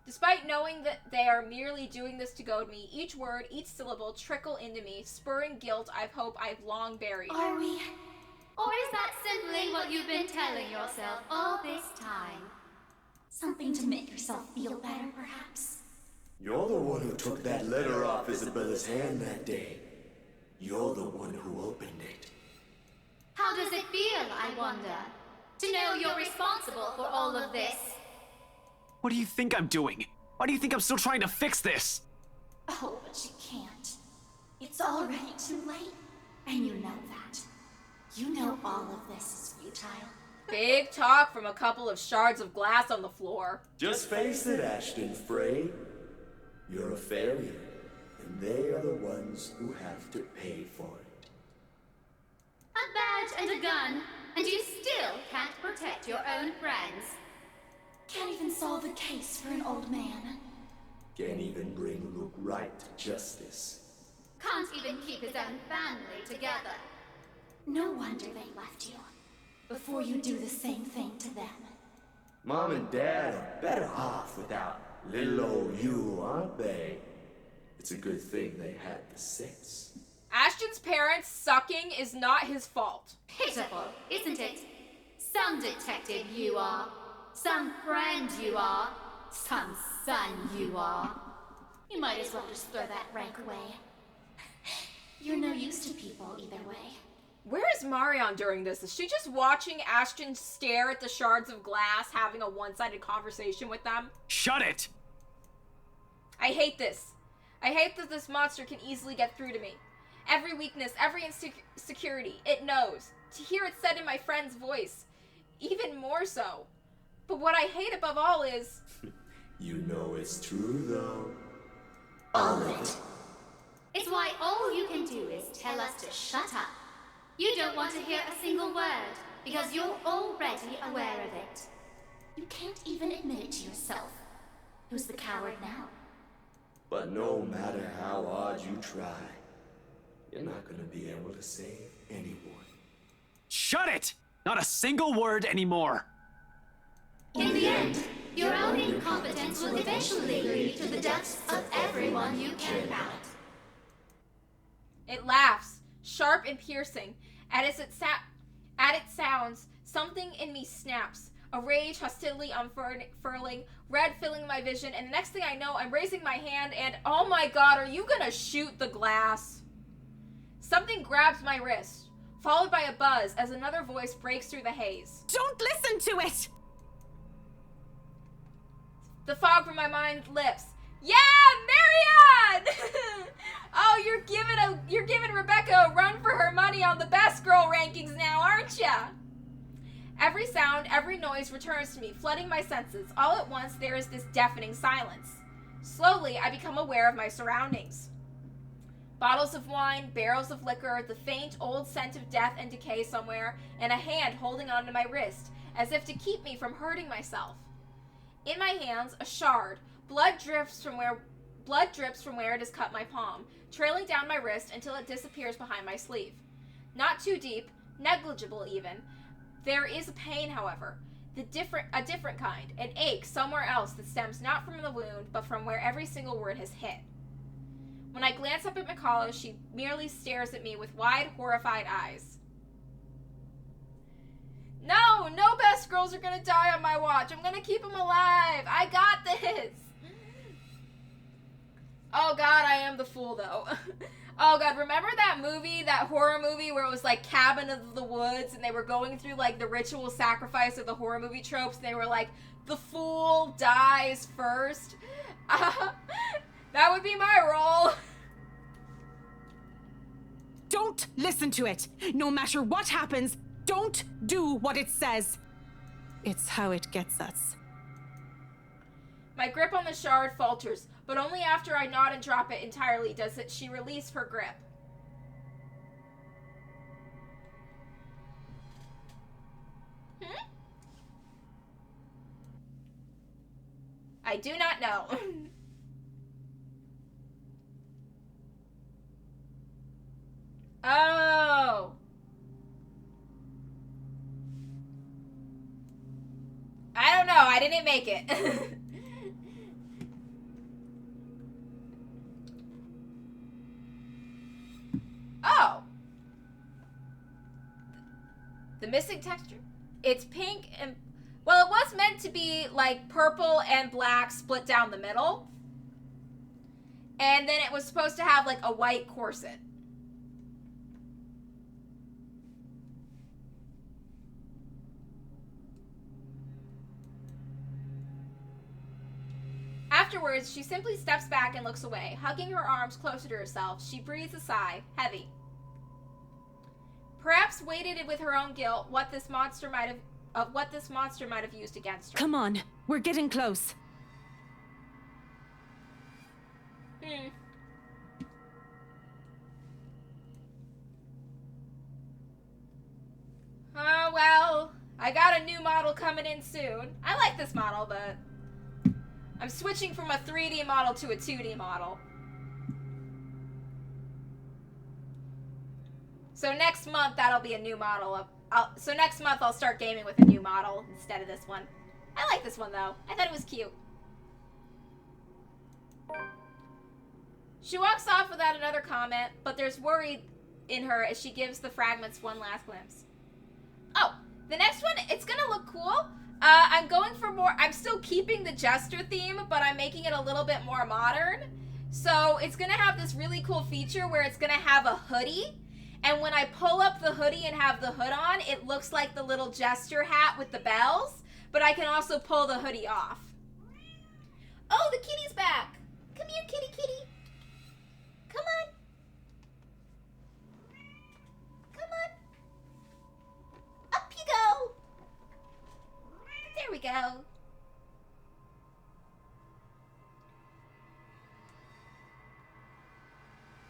Despite knowing that they are merely doing this to goad me, each word, each syllable trickle into me, spurring guilt I've long buried.
Are we? Or is that simply what you've been telling yourself all this time? Something to make yourself feel better, perhaps?
You're the one who took that letter off Isabella's hand that day. You're the one who opened it.
How does it feel, I wonder, to know you're responsible for all of this?
What do you think I'm doing? Why do you think I'm still trying to fix this?
Oh, but you can't. It's already too late, and you know that. You know all of this is futile.
Big talk from a couple of shards of glass on the floor.
Just face it, Ashton Frey. You're a failure, and they are the ones who have to pay for it.
A badge and a gun, and you still can't protect your own friends. Can't even solve a case for an old man.
Can't even bring Luke right to justice.
Can't even keep his own family together. No wonder they left you. Before you do the same thing to them.
Mom and Dad are better off without little old you, aren't they? It's a good thing they had the sense.
Ashton's parents sucking is not his fault.
Pitiful, isn't it? Some detective you are. Some friend you are. Some son you are. You might as well just throw that rank away. You're no use to people either way.
Where is Marion during this? Is she just watching Ashton stare at the shards of glass, having a one-sided conversation with them?
Shut it!
I hate this. I hate that this monster can easily get through to me. Every weakness, every insecurity, it knows. To hear it said in my friend's voice, even more so. But what I hate above all is...
You know it's true, though.
All of it. It's why all you can do is tell us to shut up. You don't want to hear a single word, because you're already aware of it. You can't even admit it to yourself. Who's the coward now?
But no matter how hard you try, you're not gonna be able to save anyone.
Shut it! Not a single word anymore!
In the end, your own incompetence will eventually lead to the deaths of everyone you care about.
It laughs, sharp and piercing. As it sounds, something in me snaps. A rage, hostility unfurling, red filling my vision, and the next thing I know, I'm raising my hand and, oh my god, are you gonna shoot the glass? Something grabs my wrist, followed by a buzz as another voice breaks through the haze.
Don't listen to it!
The fog from my mind lifts. Yeah, Marianne! Oh, you're giving Rebecca a run for her money on the best girl rankings now, aren't ya? Every sound, every noise returns to me, flooding my senses. All at once, there is this deafening silence. Slowly, I become aware of my surroundings. Bottles of wine, barrels of liquor, the faint old scent of death and decay somewhere, and a hand holding onto my wrist, as if to keep me from hurting myself. In my hands, a shard. Blood drips from where it has cut my palm, trailing down my wrist until it disappears behind my sleeve. Not too deep, negligible even. There is a pain, however, a different kind, an ache somewhere else that stems not from the wound, but from where every single word has hit. When I glance up at Mikala, she merely stares at me with wide, horrified eyes. No best girls are gonna die on my watch. I'm gonna keep them alive. I got this. Oh god, I am the fool though. Oh god, remember that movie, that horror movie where it was like Cabin of the Woods and they were going through like the ritual sacrifice of the horror movie tropes and they were like, the fool dies first? That would be my role.
Don't listen to it! No matter what happens, don't do what it says! It's how it gets us.
My grip on the shard falters, but only after I nod and drop it entirely does she release her grip. I do not know. Oh. I don't know. I didn't make it. Oh. The missing texture. It's pink and... Well, it was meant to be like purple and black split down the middle. And then it was supposed to have like a white corset. Afterwards, she simply steps back and looks away. Hugging her arms closer to herself, she breathes a sigh, heavy. Perhaps weighted with her own guilt, what this monster might have used against her.
Come on, we're getting close.
Oh, well, I got a new model coming in soon. I like this model, but I'm switching from a 3D model to a 2D model. So next month, that'll be a new model. So next month, I'll start gaming with a new model instead of this one. I like this one, though. I thought it was cute. She walks off without another comment, but there's worry in her as she gives the fragments one last glimpse. Oh, the next one, it's gonna look cool. I'm going for more, I'm still keeping the Jester theme, but I'm making it a little bit more modern. So it's gonna have this really cool feature where it's gonna have a hoodie. And when I pull up the hoodie and have the hood on, it looks like the little Jester hat with the bells, but I can also pull the hoodie off. Oh, the kitty's back. Come here, kitty, kitty. Come on. Come on. Up you go. There we go.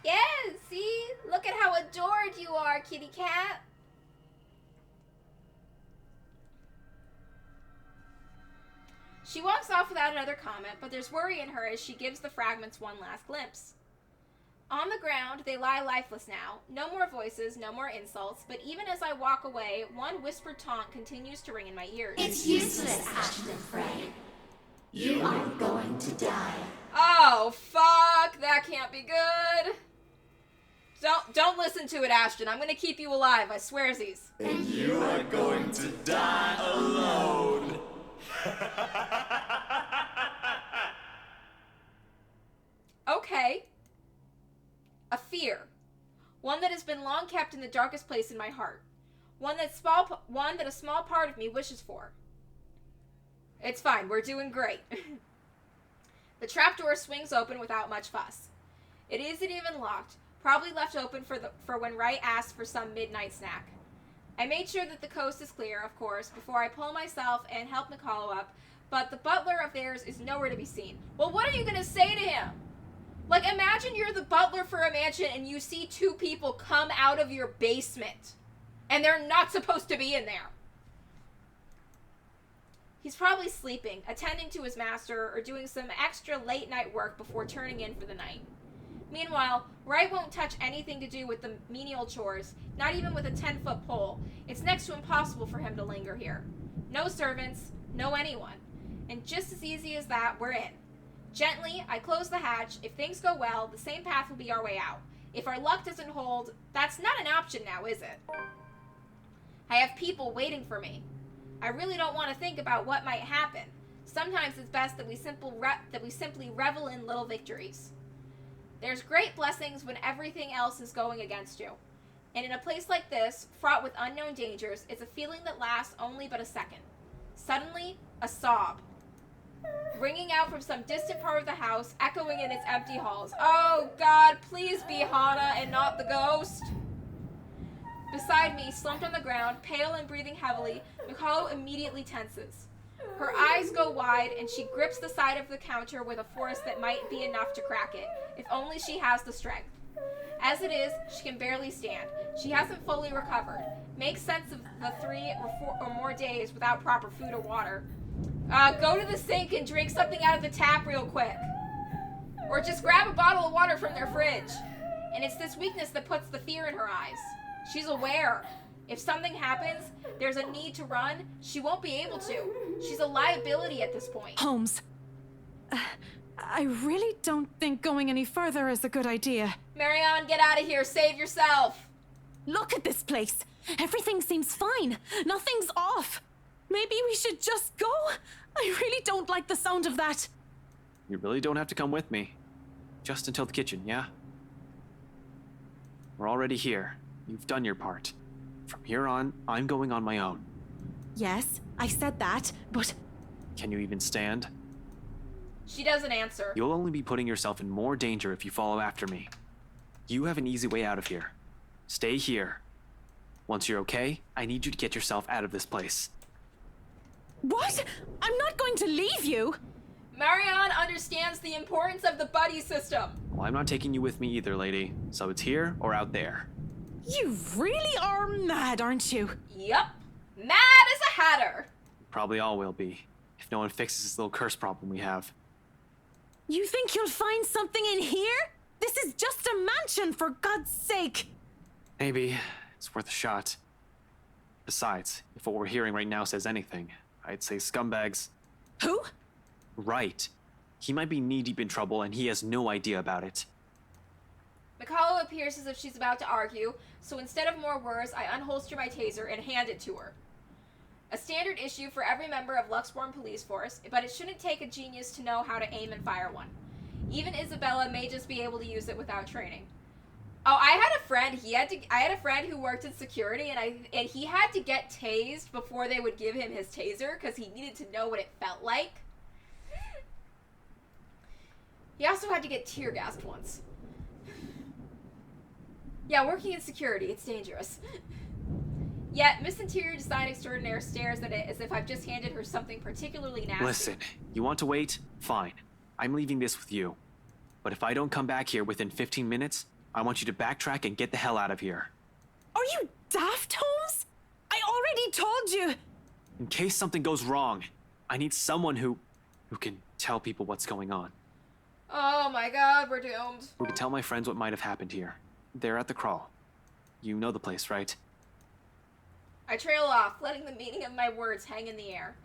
Yeah, see? Look at how adored you are, kitty cat. She walks off without another comment, but there's worry in her as she gives the fragments one last glimpse. On the ground, they lie lifeless now. No more voices, no more insults, but even as I walk away, one whispered taunt continues to ring in my ears.
It's useless, Ashton Frey. You are going to die.
Oh, fuck! That can't be good! Don't listen to it, Ashton. I'm gonna keep you alive, I swearsies.
And you are going to die alone.
Okay. A fear. One that has been long kept in the darkest place in my heart. One that a small part of me wishes for. It's fine, we're doing great. The trapdoor swings open without much fuss. It isn't even locked, probably left open for when Wright asks for some midnight snack. I made sure that the coast is clear, of course, before I pull myself and help Nicolo up, but the butler of theirs is nowhere to be seen. Well, what are you gonna say to him? Like, imagine you're the butler for a mansion and you see two people come out of your basement, and they're not supposed to be in there. He's probably sleeping, attending to his master, or doing some extra late-night work before turning in for the night. Meanwhile, Wright won't touch anything to do with the menial chores, not even with a 10-foot pole. It's next to impossible for him to linger here. No servants, no anyone. And just as easy as that, we're in. Gently, I close the hatch. If things go well, the same path will be our way out. If our luck doesn't hold, that's not an option now, is it? I have people waiting for me. I really don't want to think about what might happen. Sometimes it's best that we simply revel in little victories. There's great blessings when everything else is going against you. And in a place like this, fraught with unknown dangers, it's a feeling that lasts only but a second. Suddenly, a sob. Ringing out from some distant part of the house, echoing in its empty halls. Oh God, please be Hana and not the ghost. Beside me, slumped on the ground, pale and breathing heavily, Mikalo immediately tenses. Her eyes go wide, and she grips the side of the counter with a force that might be enough to crack it, if only she has the strength. As it is, she can barely stand. She hasn't fully recovered. Makes sense of the 3 or 4 or more days without proper food or water. Go to the sink and drink something out of the tap real quick. Or just grab a bottle of water from their fridge. And it's this weakness that puts the fear in her eyes. She's aware. If something happens, there's a need to run, she won't be able to. She's a liability at this point.
Holmes, I really don't think going any further is a good idea.
Marianne, get out of here. Save yourself.
Look at this place. Everything seems fine. Nothing's off. Maybe we should just go? I really don't like the sound of that.
You really don't have to come with me. Just until the kitchen, yeah? We're already here. You've done your part. From here on, I'm going on my own.
Yes, I said that, but...
Can you even stand?
She doesn't answer.
You'll only be putting yourself in more danger if you follow after me. You have an easy way out of here. Stay here. Once you're okay, I need you to get yourself out of this place.
What? I'm not going to leave you!
Marianne understands the importance of the buddy system.
Well, I'm not taking you with me either, lady. So it's here or out there.
You really are mad, aren't you?
Yup. Mad as a hatter.
Probably all will be, if no one fixes this little curse problem we have.
You think you'll find something in here? This is just a mansion, for God's sake!
Maybe. It's worth a shot. Besides, if what we're hearing right now says anything, I'd say scumbags.
Who?
Right. He might be knee-deep in trouble and he has no idea about it.
Mikalo appears as if she's about to argue, so instead of more words, I unholster my taser and hand it to her. A standard issue for every member of Luxborn Police Force, but it shouldn't take a genius to know how to aim and fire one. Even Isabella may just be able to use it without training. Oh, I had a friend who worked in security, and he had to get tased before they would give him his taser because he needed to know what it felt like. He also had to get tear gassed once. Yeah, working in security, it's dangerous. Yet, Miss Interior Design Extraordinaire stares at it as if I've just handed her something particularly nasty.
Listen, you want to wait? Fine. I'm leaving this with you. But if I don't come back here within 15 minutes, I want you to backtrack and get the hell out of here.
Are you daft, Holmes? I already told you.
In case something goes wrong, I need someone who can tell people what's going on.
Oh my god, we're doomed.
Who can tell my friends what might have happened here. They're at the crawl. You know the place, right?
I trail off, letting the meaning of my words hang in the air.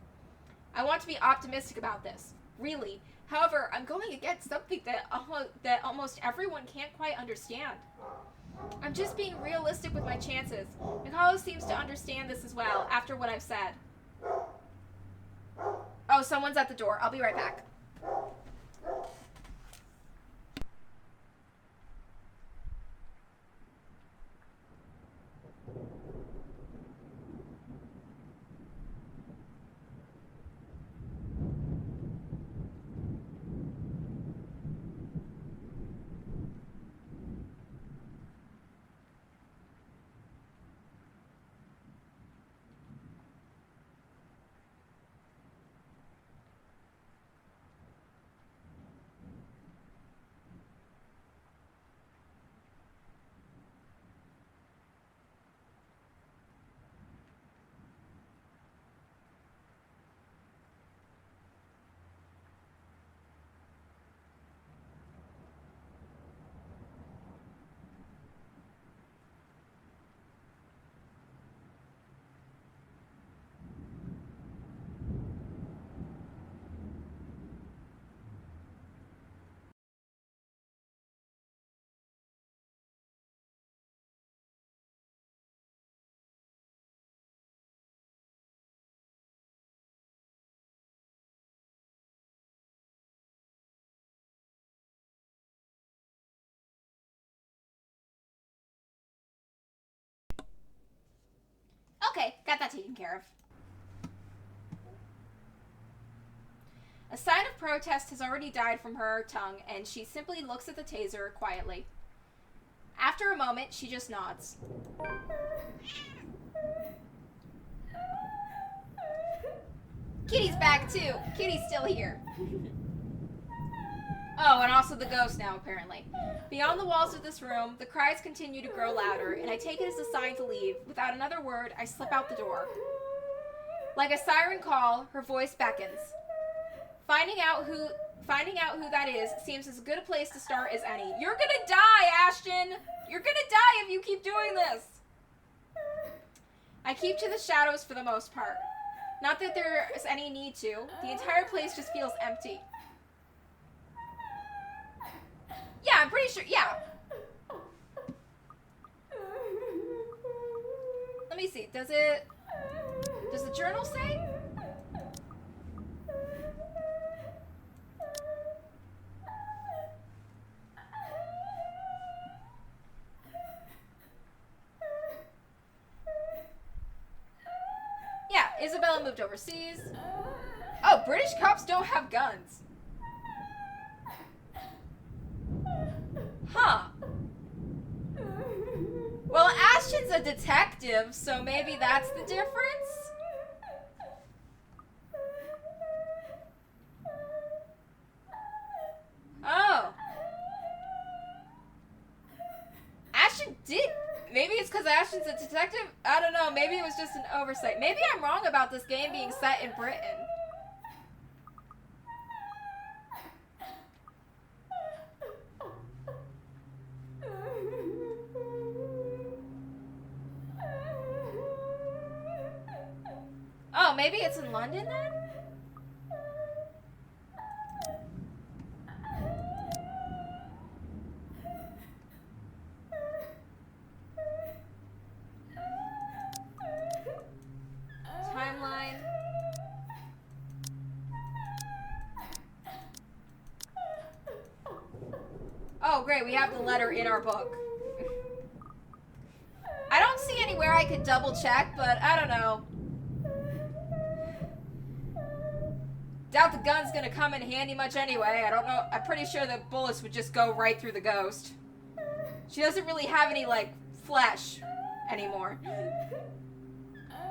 I want to be optimistic about this. Really. However, I'm going against something that almost everyone can't quite understand. I'm just being realistic with my chances. Mikalo seems to understand this as well, after what I've said. Oh, someone's at the door. I'll be right back. Okay, got that taken care of. A sign of protest has already died from her tongue, and she simply looks at the taser quietly. After a moment, she just nods. Kitty's back too. Kitty's still here. Oh, and also the ghost now, apparently. Beyond the walls of this room, the cries continue to grow louder, and I take it as a sign to leave. Without another word, I slip out the door. Like a siren call, her voice beckons. Finding out who that is seems as good a place to start as any. You're gonna die, Ashton! You're gonna die if you keep doing this! I keep to the shadows for the most part. Not that there is any need to. The entire place just feels empty. Yeah, I'm pretty sure, yeah. Let me see, does the journal say? Yeah, Isabella moved overseas. Oh, British cops don't have guns. Huh. Well, Ashton's a detective, so maybe that's the difference? Oh. Ashton did... Maybe it's because Ashton's a detective? I don't know. Maybe it was just an oversight. Maybe I'm wrong about this game being set in Britain. Oh, maybe it's in London then? great, we have the letter in our book. I don't see anywhere I could double check, but I don't know. Doubt the gun's gonna come in handy much anyway. I don't know. I'm pretty sure the bullets would just go right through the ghost. She doesn't really have any, like, flesh anymore.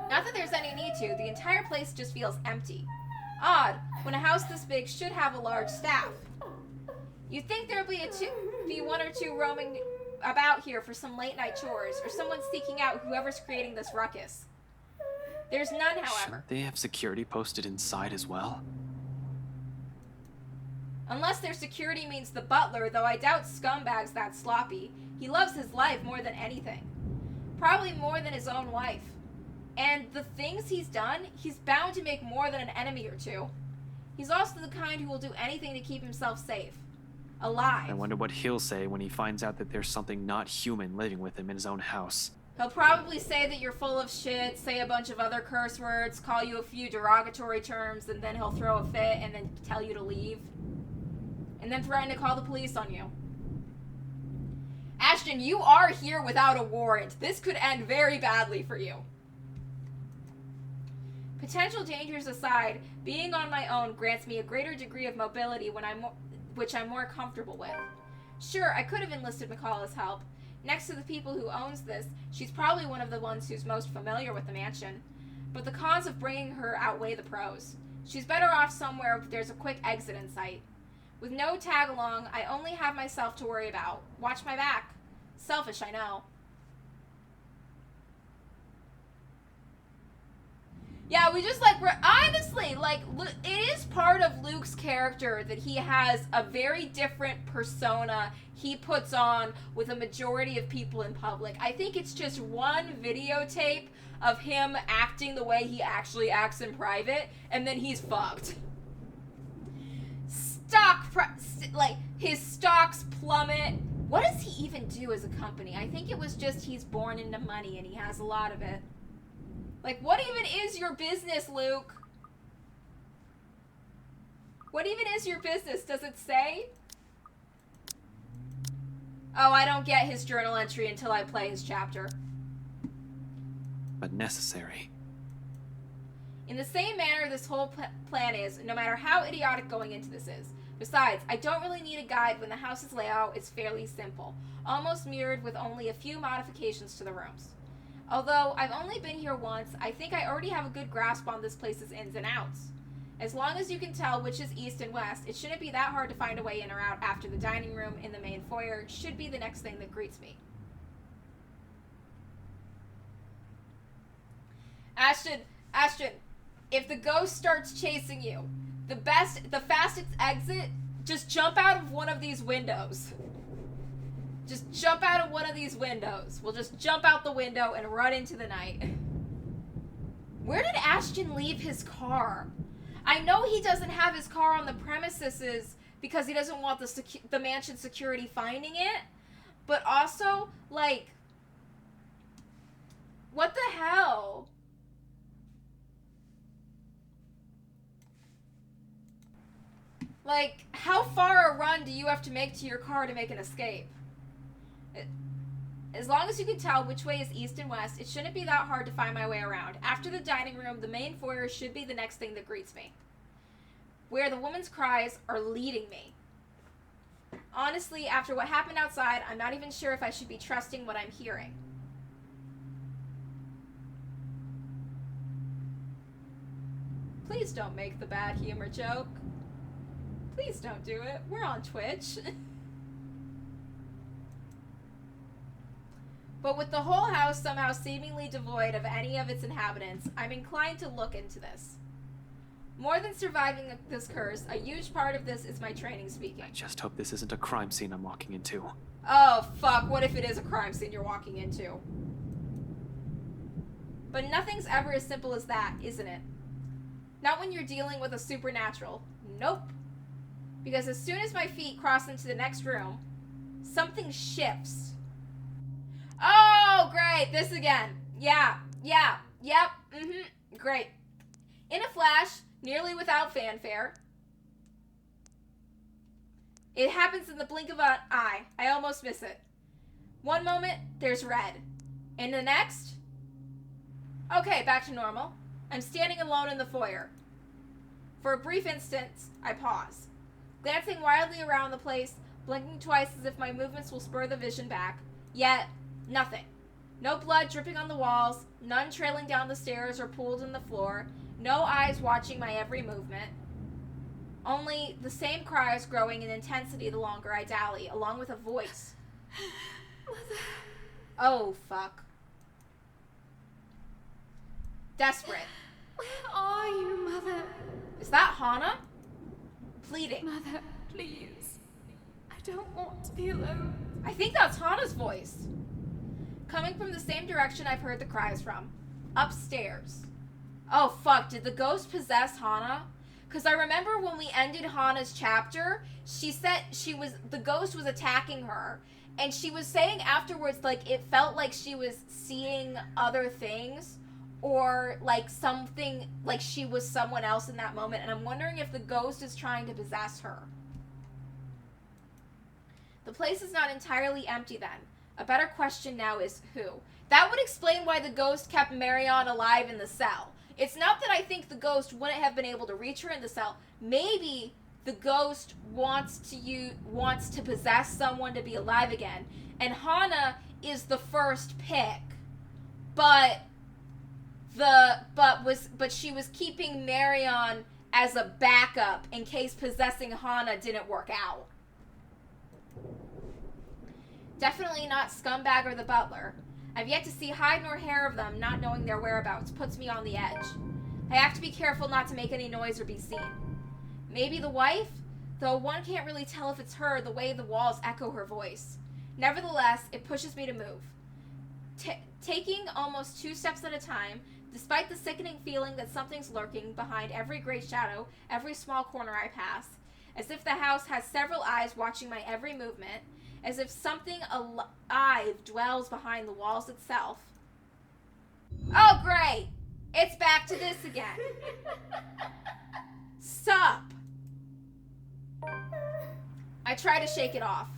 Not that there's any need to. The entire place just feels empty. Odd, when a house this big should have a large staff. You'd think there'd be one or two roaming about here for some late-night chores, or someone seeking out whoever's creating this ruckus. There's none, however.
Shouldn't they have security posted inside as well?
Unless their security means the butler, though I doubt Scumbag's that sloppy. He loves his life more than anything. Probably more than his own wife. And the things he's done, he's bound to make more than an enemy or two. He's also the kind who will do anything to keep himself safe. Alive.
I wonder what he'll say when he finds out that there's something not human living with him in his own house.
He'll probably say that you're full of shit, say a bunch of other curse words, call you a few derogatory terms, and then he'll throw a fit and then tell you to leave. And then threaten to call the police on you. Ashton, you are here without a warrant. This could end very badly for you. Potential dangers aside, being on my own grants me a greater degree of mobility which I'm more comfortable with. Sure, I could have enlisted McCullough's help. Next to the people who owns this, she's probably one of the ones who's most familiar with the mansion. But the cons of bringing her outweigh the pros. She's better off somewhere if there's a quick exit in sight. With no tag-along, I only have myself to worry about. Watch my back. Selfish, I know. Yeah, we just, like, honestly, like, it is part of Luke's character that he has a very different persona he puts on with a majority of people in public. I think it's just one videotape of him acting the way he actually acts in private, and then he's fucked. His stocks plummet. What does he even do as a company? I think it was just he's born into money and he has a lot of it. Like, what even is your business, Luke? What even is your business? Does it say? Oh, I don't get his journal entry until I play his chapter.
But necessary.
In the same manner this whole plan is, no matter how idiotic going into this is. Besides, I don't really need a guide when the house's layout is fairly simple, almost mirrored with only a few modifications to the rooms. Although I've only been here once, I think I already have a good grasp on this place's ins and outs. As long as you can tell which is east and west, it shouldn't be that hard to find a way in or out after the dining room in the main foyer should be the next thing that greets me. Ashton, if the ghost starts chasing you, the fastest exit, just jump out of one of these windows. Just jump out of one of these windows. We'll just jump out the window and run into the night. Where did Ashton leave his car? I know he doesn't have his car on the premises because he doesn't want the mansion security finding it. But also, like, what the hell? Like, how far a run do you have to make to your car to make an escape? As long as you can tell which way is east and west, it shouldn't be that hard to find my way around. After the dining room, the main foyer should be the next thing that greets me. Where the woman's cries are leading me. Honestly, after what happened outside, I'm not even sure if I should be trusting what I'm hearing. Please don't make the bad humor joke. Please don't do it. We're on Twitch. But with the whole house somehow seemingly devoid of any of its inhabitants, I'm inclined to look into this. More than surviving this curse, a huge part of this is my training speaking.
I just hope this isn't a crime scene I'm walking into.
Oh, fuck, what if it is a crime scene you're walking into? But nothing's ever as simple as that, isn't it? Not when you're dealing with a supernatural. Nope. Because as soon as my feet cross into the next room, something shifts. Oh, great, this again. Yep, great. In a flash, nearly without fanfare, It happens in the blink of an eye. I almost miss it. One moment, there's red. In the next... Okay, back to normal. I'm standing alone in the foyer. For a brief instant, I pause. Glancing wildly around the place, blinking twice as if my movements will spur the vision back. Yet, nothing. No blood dripping on the walls, none trailing down the stairs or pooled in the floor, no eyes watching my every movement. Only the same cries growing in intensity the longer I dally, along with a voice.
Mother.
Oh, fuck. Desperate.
Where are you, Mother?
Is that Hana? Pleading.
Mother, please. I don't want to be alone.
I think that's Hana's voice. Coming from the same direction I've heard the cries from. Upstairs. Oh, fuck. Did the ghost possess Hana? Because I remember when we ended Hana's chapter, she said the ghost was attacking her. And she was saying afterwards, like, it felt like she was seeing other things. Or, like, something, like she was someone else in that moment. And I'm wondering if the ghost is trying to possess her. The place is not entirely empty then. A better question now is who? That would explain why the ghost kept Marion alive in the cell. It's not that I think the ghost wouldn't have been able to reach her in the cell. Maybe the ghost wants to possess someone to be alive again. And Hana is the first pick. But she was keeping Marion as a backup in case possessing Hana didn't work out. Definitely not Scumbag or the butler. I've yet to see hide nor hair of them. Not knowing their whereabouts puts me on the edge. I have to be careful not to make any noise or be seen. Maybe the wife? Though one can't really tell if it's her the way the walls echo her voice. Nevertheless, it pushes me to move. Taking almost 2 steps at a time, despite the sickening feeling that something's lurking behind every great shadow, every small corner I pass, as if the house has several eyes watching my every movement, as if something alive dwells behind the walls itself. Oh, great! It's back to this again. Sup? I try to shake it off,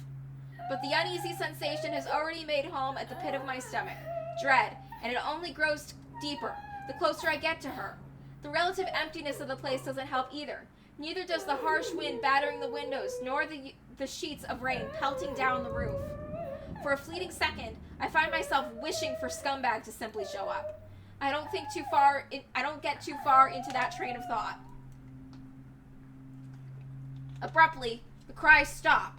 but the uneasy sensation has already made home at the pit of my stomach. Dread, and it only grows deeper the closer I get to her. The relative emptiness of the place doesn't help either. Neither does the harsh wind battering the windows, nor the sheets of rain pelting down the roof. For a fleeting second, I find myself wishing for Scumbag to simply show up. I don't get too far into that train of thought. Abruptly, the cries stop,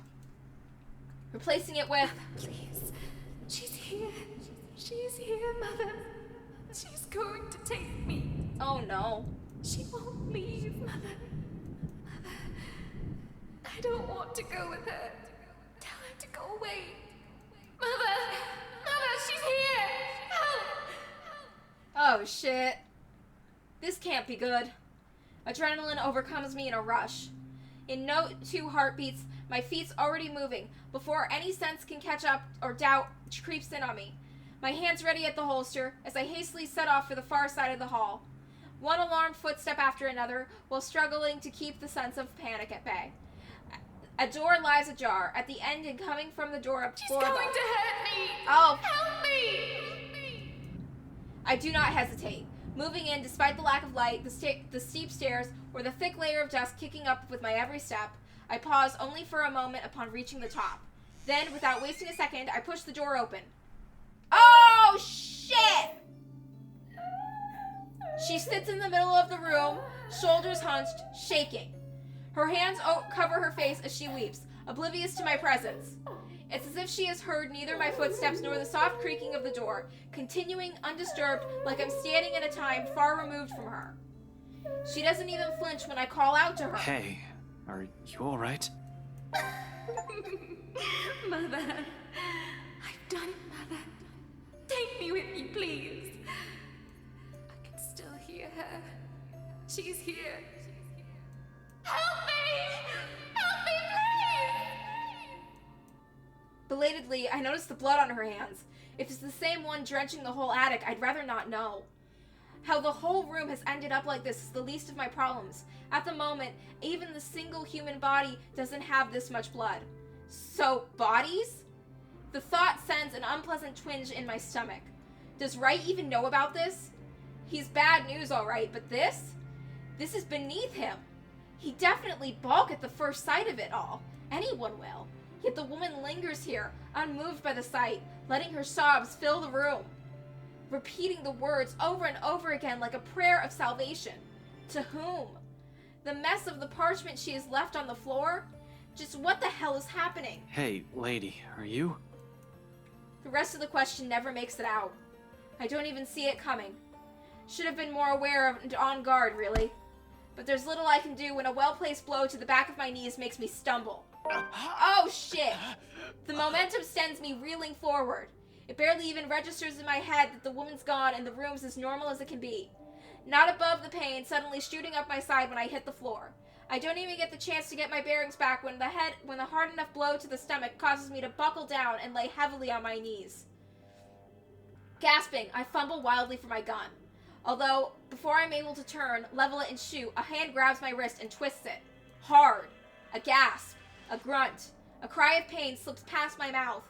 replacing it with,
Mother, please. She's here. She's here, Mother. She's going to take me.
oh no.
She won't leave, Mother. Mother, I don't want to go with her. Tell her to go away. Mother! Mother, she's here! Help!
Oh shit. This can't be good. Adrenaline overcomes me in a rush. In no 2 heartbeats, my feet's already moving before any sense can catch up or doubt creeps in on me. My hands ready at the holster as I hastily set off for the far side of the hall. One alarmed footstep after another while struggling to keep the sense of panic at bay. A door lies ajar at the end and coming from the door
She's
floor
going
above.
to hurt me!
Oh.
Help me!
I do not hesitate. Moving in despite the lack of light, the steep stairs, or the thick layer of dust kicking up with my every step, I pause only for a moment upon reaching the top. Then, without wasting a second, I push the door open. Oh, shit! She sits in the middle of the room, shoulders hunched, shaking. Her hands cover her face as she weeps, oblivious to my presence. It's as if she has heard neither my footsteps nor the soft creaking of the door, continuing undisturbed like I'm standing in a time far removed from her. She doesn't even flinch when I call out to her.
Hey, are you alright?
Mother, I've done it, Mother. Take me with you, please. I can still hear her. She's here. Help me! Help me, please!
Belatedly, I notice the blood on her hands. If it's the same one drenching the whole attic, I'd rather not know. How the whole room has ended up like this is the least of my problems. At the moment, even the single human body doesn't have this much blood. So, bodies? The thought sends an unpleasant twinge in my stomach. Does Wright even know about this? He's bad news, alright, but this? This is beneath him. He definitely balk at the first sight of it all. Anyone will. Yet the woman lingers here, unmoved by the sight, letting her sobs fill the room, repeating the words over and over again like a prayer of salvation. To whom? The mess of the parchment she has left on the floor? Just what the hell is happening?
Hey, lady, are you?
The rest of the question never makes it out. I don't even see it coming. Should have been more aware of and on guard, really. But there's little I can do when a well-placed blow to the back of my knees makes me stumble. Oh, shit! The momentum sends me reeling forward. It barely even registers in my head that the woman's gone and the room's as normal as it can be. Not above the pain suddenly shooting up my side when I hit the floor. I don't even get the chance to get my bearings back when the hard enough blow to the stomach causes me to buckle down and lay heavily on my knees. Gasping, I fumble wildly for my gun. Although, before I'm able to turn, level it and shoot, a hand grabs my wrist and twists it. Hard. A gasp. A grunt. A cry of pain slips past my mouth.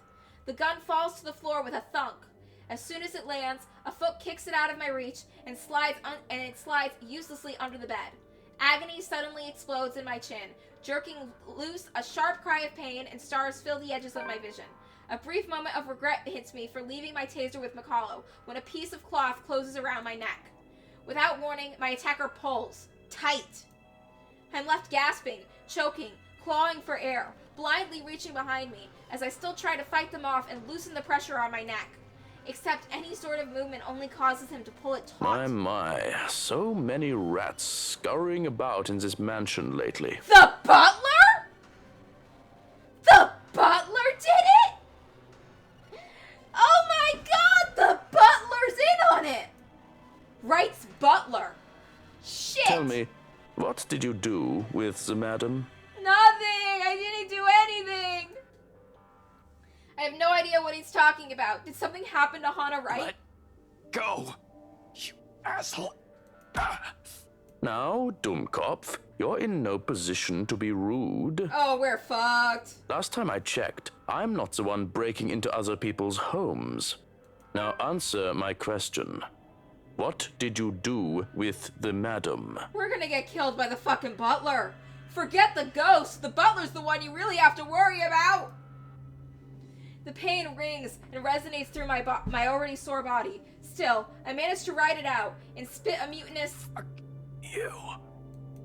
The gun falls to the floor with a thunk. As soon as it lands, a foot kicks it out of my reach and it slides uselessly under the bed. Agony suddenly explodes in my chin, jerking loose a sharp cry of pain, and stars fill the edges of my vision. A brief moment of regret hits me for leaving my taser with McCullough when a piece of cloth closes around my neck. Without warning, my attacker pulls. Tight. I'm left gasping, choking, clawing for air, blindly reaching behind me as I still try to fight them off and loosen the pressure on my neck. Except any sort of movement only causes him to pull it taut.
My, so many rats scurrying about in this mansion lately.
The butler? The butler did it? Oh my god, the butler's in on it! Wright's butler. Shit!
Tell me, what did you do with the madam?
Nothing! I didn't do anything! I have no idea what he's talking about. Did something happen to Hannah Wright?
Let go, you asshole.
Now, Dummkopf, you're in no position to be rude.
Oh, we're fucked.
Last time I checked, I'm not the one breaking into other people's homes. Now answer my question. What did you do with the madam?
We're gonna get killed by the fucking butler. Forget the ghost. The butler's the one you really have to worry about. The pain rings and resonates through my already sore body. Still, I manage to ride it out and spit a mutinous...
You.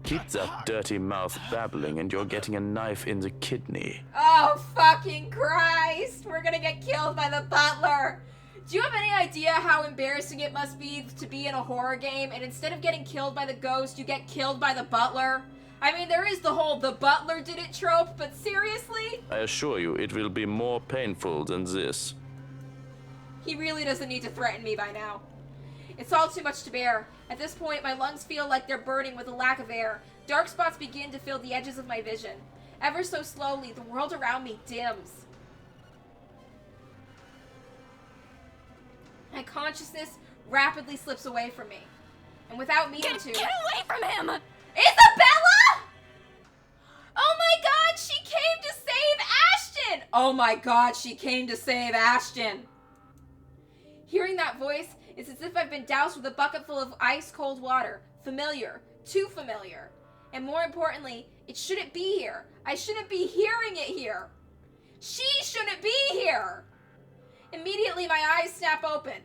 Keep that dirty mouth babbling and you're getting a knife in the kidney.
Oh, fucking Christ! We're gonna get killed by the butler! Do you have any idea how embarrassing it must be to be in a horror game and instead of getting killed by the ghost, you get killed by the butler? I mean, there is the whole "the butler did it" trope, but seriously?
I assure you, it will be more painful than this.
He really doesn't need to threaten me by now. It's all too much to bear. At this point, my lungs feel like they're burning with a lack of air. Dark spots begin to fill the edges of my vision. Ever so slowly, the world around me dims. My consciousness rapidly slips away from me. And without meaning to...
Get away from him!
Isabella! Oh my god, she came to save Ashton! Oh my god, she came to save Ashton! Hearing that voice is as if I've been doused with a bucket full of ice-cold water. Familiar. Too familiar. And more importantly, it shouldn't be here. I shouldn't be hearing it here. She shouldn't be here! Immediately, my eyes snap open.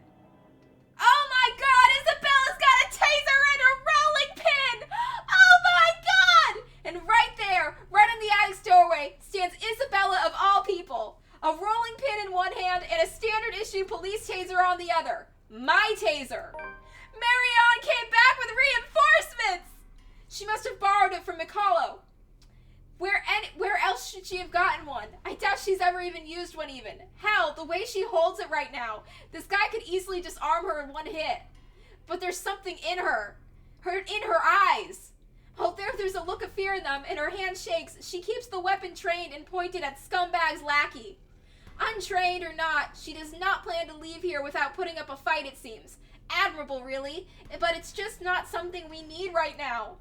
Oh my god, Isabella's got a taser and a rolling pin! Oh my god! And right there, right in the attic's doorway, stands Isabella of all people. A rolling pin in one hand and a standard issue police taser on the other. My taser. Marianne came back with reinforcements! She must have borrowed it from McCullough. Where else should she have gotten one? I doubt she's ever even used one even. Hell, the way she holds it right now, this guy could easily disarm her in one hit. But there's something in her. In her eyes. Oh, there's a look of fear in them, and her hand shakes. She keeps the weapon trained and pointed at Scumbag's lackey. Untrained or not, she does not plan to leave here without putting up a fight, it seems. admirable, really, but it's just not something we need right now.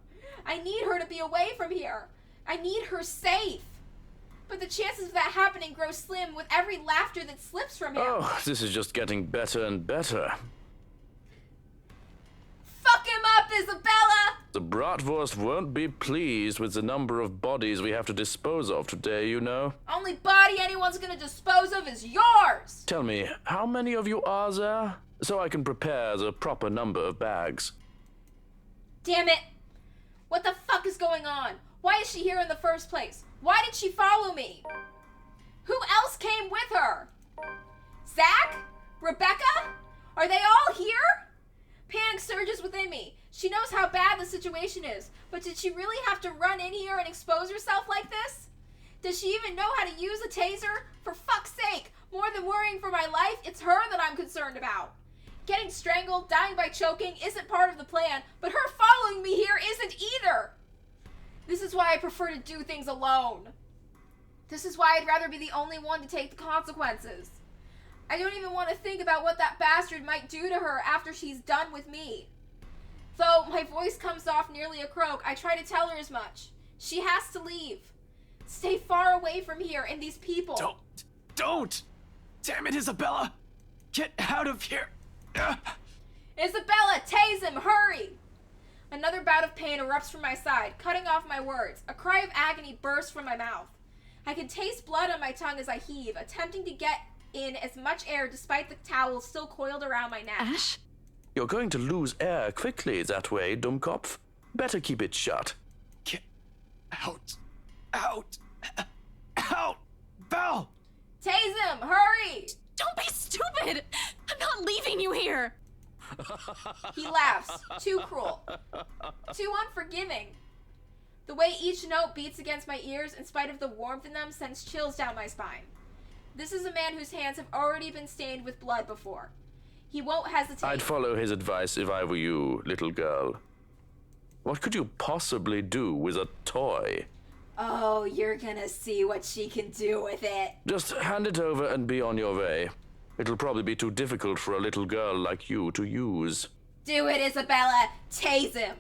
I need her to be away from here. I need her safe. But the chances of that happening grow slim with every laughter that slips from him.
Oh, this is just getting better and better.
Fuck him up, Isabella!
The Bratwurst won't be pleased with the number of bodies we have to dispose of today, you know.
Only body anyone's gonna dispose of is yours!
Tell me, how many of you are there? So I can prepare the proper number of bags.
Damn it! What the fuck is going on? Why is she here in the first place? Why did she follow me? Who else came with her? Zach? Rebecca? Are they all here? Panic surges within me. She knows how bad the situation is, but did she really have to run in here and expose herself like this? Does she even know how to use a taser? For fuck's sake, more than worrying for my life, it's her that I'm concerned about. Getting strangled, dying by choking isn't part of the plan, but her following me here isn't either. This is why I prefer to do things alone. This is why I'd rather be the only one to take the consequences. I don't even want to think about what that bastard might do to her after she's done with me. Though my voice comes off nearly a croak, I try to tell her as much. She has to leave. Stay far away from here and these people.
Don't! Damn it, Isabella! Get out of here!
Isabella, tase him, hurry! Another bout of pain erupts from my side, cutting off my words. A cry of agony bursts from my mouth. I can taste blood on my tongue as I heave, attempting to get in as much air despite the towel still coiled around my neck.
Ash?
You're going to lose air quickly that way, Dummkopf. Better keep it shut.
Get out! Out! Out! Belle!
Tase him, hurry!
Don't be stupid! I'm not leaving you here!
He laughs, too cruel, too unforgiving. The way each note beats against my ears in spite of the warmth in them sends chills down my spine. This is a man whose hands have already been stained with blood before. He won't hesitate.
I'd follow his advice if I were you, little girl. What could you possibly do with a toy?
Oh, you're gonna see what she can do with it.
Just hand it over and be on your way. It'll probably be too difficult for a little girl like you to use.
Do it, Isabella! Tase him!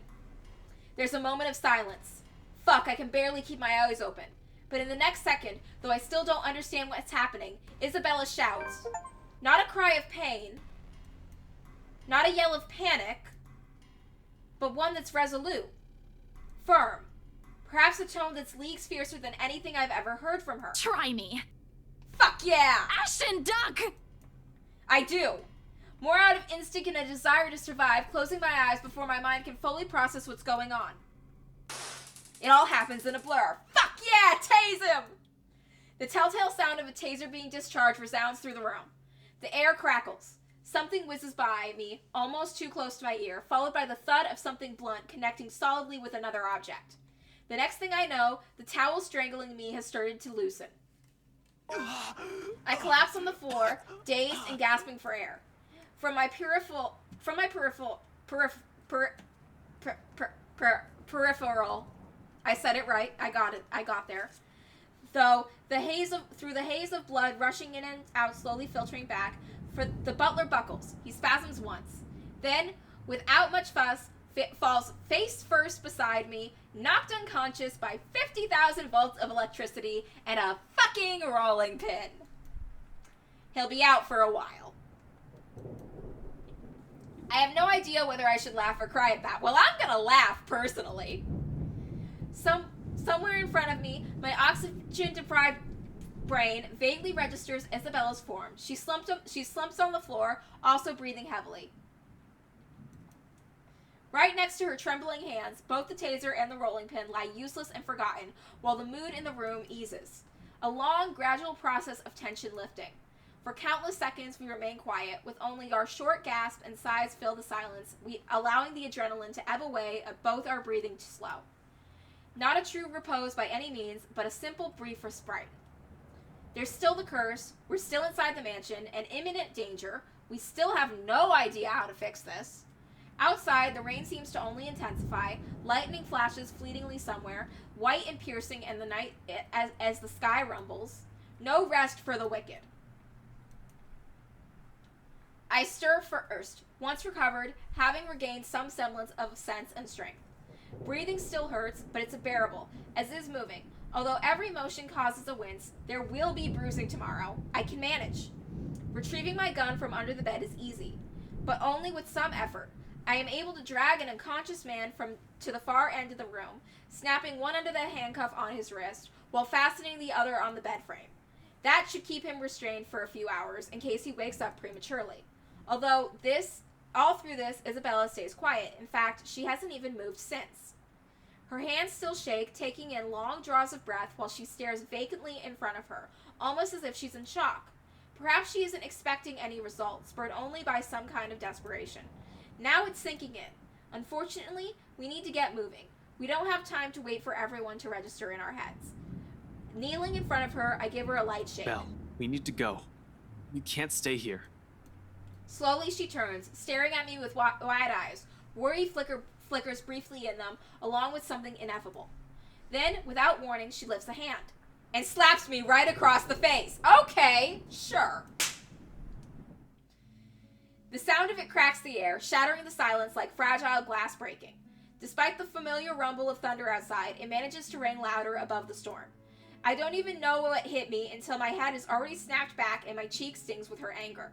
There's a moment of silence. Fuck, I can barely keep my eyes open. But in the next second, though I still don't understand what's happening, Isabella shouts. Not a cry of pain, not a yell of panic, but one that's resolute, firm, perhaps a tone that's leagues fiercer than anything I've ever heard from her.
Try me.
Fuck yeah!
Ashton, duck!
I do. More out of instinct and a desire to survive, closing my eyes before my mind can fully process what's going on. It all happens in a blur. Fuck yeah! Tase him! The telltale sound of a taser being discharged resounds through the room. The air crackles. Something whizzes by me, almost too close to my ear, followed by the thud of something blunt connecting solidly with another object. The next thing I know, the towel strangling me has started to loosen. I collapse on the floor, dazed and gasping for air. From my peripheral, I said it right. I got there. Though through the haze of blood rushing in and out, slowly filtering back, for the butler buckles. He spasms once. Then, without much fuss, falls face first beside me, knocked unconscious by 50,000 volts of electricity and a fucking rolling pin. He'll be out for a while. I have no idea whether I should laugh or cry at that. Well, I'm gonna laugh, personally. Somewhere in front of me, my oxygen-deprived brain vaguely registers Isabella's form. She slumps on the floor, also breathing heavily. Right next to her trembling hands, both the taser and the rolling pin lie useless and forgotten, while the mood in the room eases. A long, gradual process of tension lifting. For countless seconds, we remain quiet, with only our short gasps and sighs fill the silence, allowing the adrenaline to ebb away at both our breathing to slow. Not a true repose by any means, but a simple, brief respite. There's still the curse, we're still inside the mansion, and imminent danger. We still have no idea how to fix this. Outside, the rain seems to only intensify, lightning flashes fleetingly somewhere, white and piercing in the night as the sky rumbles. No rest for the wicked. I stir first, once recovered, having regained some semblance of sense and strength. Breathing still hurts, but it's bearable, as is moving. Although every motion causes a wince, there will be bruising tomorrow. I can manage. Retrieving my gun from under the bed is easy, but only with some effort. I am able to drag an unconscious man to the far end of the room, snapping one end of the handcuff on his wrist, while fastening the other on the bed frame. That should keep him restrained for a few hours in case he wakes up prematurely. Although all through this, Isabella stays quiet. In fact, she hasn't even moved since. Her hands still shake, taking in long draws of breath while she stares vacantly in front of her, almost as if she's in shock. Perhaps she isn't expecting any results, spurred only by some kind of desperation. Now it's sinking in. Unfortunately, we need to get moving. We don't have time to wait for everyone to register in our heads. Kneeling in front of her, I give her a light shake.
Belle, we need to go. We can't stay here.
Slowly she turns, staring at me with wide eyes. Worry flickers briefly in them, along with something ineffable. Then, without warning, she lifts a hand and slaps me right across the face. Okay, sure. The sound of it cracks the air, shattering the silence like fragile glass breaking. Despite the familiar rumble of thunder outside, it manages to ring louder above the storm. I don't even know what hit me until my head is already snapped back and my cheek stings with her anger.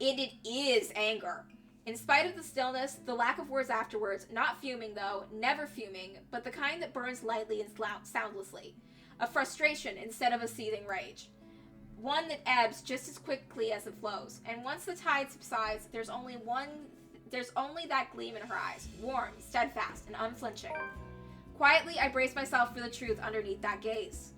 It is anger. In spite of the stillness, the lack of words afterwards, not fuming though, never fuming, but the kind that burns lightly and soundlessly. A frustration instead of a seething rage. One that ebbs just as quickly as it flows, and once the tide subsides, there's only that gleam in her eyes, warm, steadfast, and unflinching. Quietly, I brace myself for the truth underneath that gaze.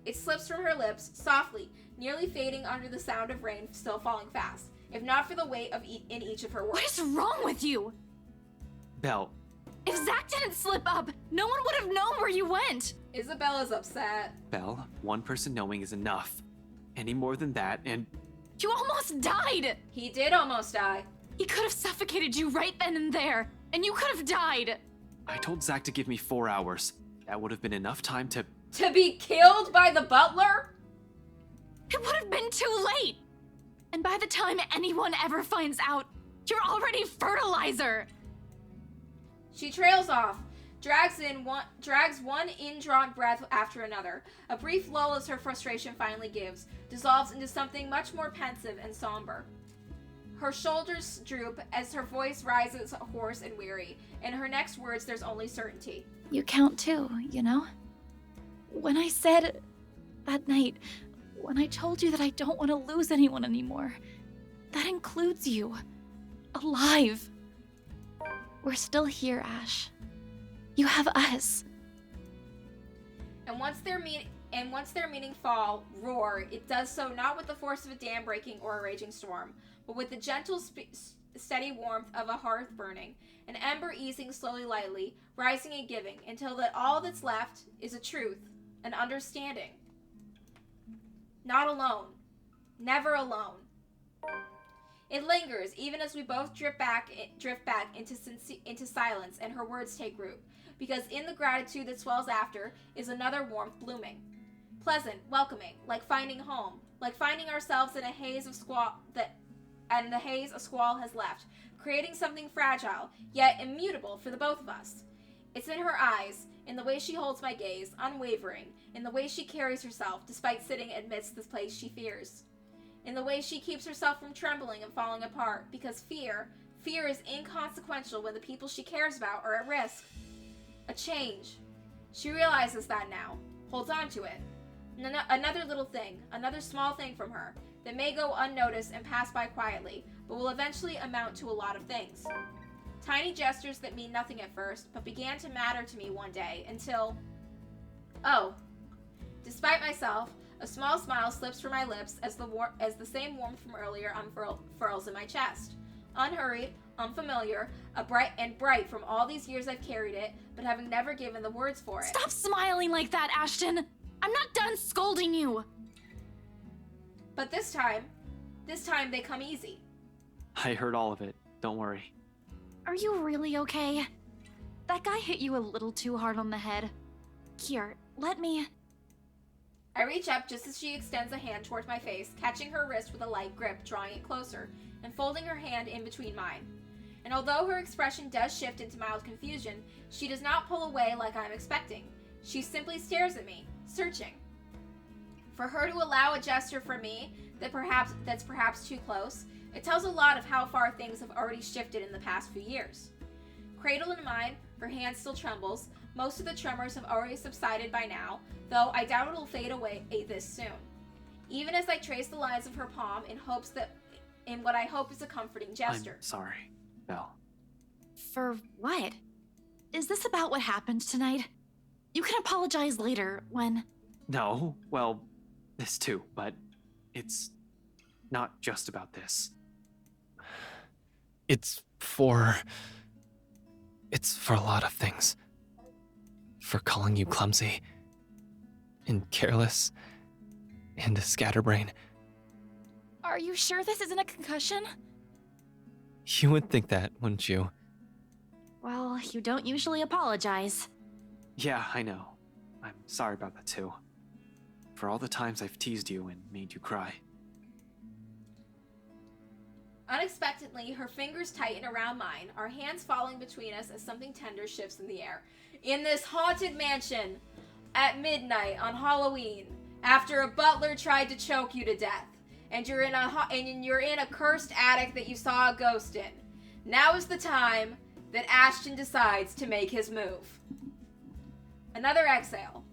It slips from her lips, softly, nearly fading under the sound of rain still falling fast, if not for the weight in each of her words.
What is wrong with you?
Belle.
If Zach didn't slip up, no one would have known where you went.
Isabella's upset.
Belle, one person knowing is enough. Any more than that, and...
You almost died!
He did almost die.
He could have suffocated you right then and there, and you could have died.
I told Zach to give me 4 hours. That would have been enough time to...
To be killed by the butler?
It would have been too late. And by the time anyone ever finds out, you're already fertilizer.
She trails off, drags one indrawn breath after another. A brief lull as her frustration finally gives, dissolves into something much more pensive and somber. Her shoulders droop as her voice rises hoarse and weary. In her next words, there's only certainty.
You count too, you know? When I said that night, when I told you that I don't want to lose anyone anymore, that includes you. Alive. We're still here, Ash. You have us.
And once their meaning fall, roar, it does so not with the force of a dam breaking or a raging storm, but with the gentle, steady warmth of a hearth burning, an ember easing slowly lightly, rising and giving, until that all that's left is a truth, an understanding. Not alone. Never alone. It lingers, even as we both drift back into silence, and her words take root, because in the gratitude that swells after is another warmth blooming. Pleasant, welcoming, like finding home, like finding ourselves in a haze of the haze a squall has left, creating something fragile, yet immutable for the both of us. It's in her eyes, in the way she holds my gaze, unwavering, in the way she carries herself, despite sitting amidst this place she fears. In the way she keeps herself from trembling and falling apart, because fear is inconsequential when the people she cares about are at risk. A change. She realizes that now, holds on to it. Another little thing, another small thing from her, that may go unnoticed and pass by quietly, but will eventually amount to a lot of things. Tiny gestures that mean nothing at first, but began to matter to me one day, until... Oh. Despite myself, a small smile slips from my lips as the same warmth from earlier unfurls in my chest. Unhurried, unfamiliar, bright from all these years I've carried it, but having never given the words for it.
Stop smiling like that, Ashton! I'm not done scolding you!
But this time they come easy.
I heard all of it. Don't worry.
Are you really okay? That guy hit you a little too hard on the head. Here, let me...
I reach up just as she extends a hand towards my face, catching her wrist with a light grip, drawing it closer, and folding her hand in between mine. And although her expression does shift into mild confusion, she does not pull away like I'm expecting. She simply stares at me, searching. For her to allow a gesture from me that's perhaps too close, it tells a lot of how far things have already shifted in the past few years. Cradled in mine, her hand still trembles. Most of the tremors have already subsided by now, though I doubt it'll fade away this soon. Even as I trace the lines of her palm in what I hope is a comforting gesture.
I'm sorry, Belle.
For what? Is this about what happened tonight? You can apologize later when...
No, well, this too, but it's not just about this.
It's for a lot of things. For calling you clumsy, and careless, and a scatterbrain.
Are you sure this isn't a concussion?
You would think that, wouldn't you?
Well, you don't usually apologize.
Yeah, I know. I'm sorry about that too. For all the times I've teased you and made you cry.
Unexpectedly, her fingers tighten around mine, our hands falling between us as something tender shifts in the air. In this haunted mansion, at midnight on Halloween, after a butler tried to choke you to death, and you're in a cursed attic that you saw a ghost in. Now is the time that Ashton decides to make his move. Another exhale.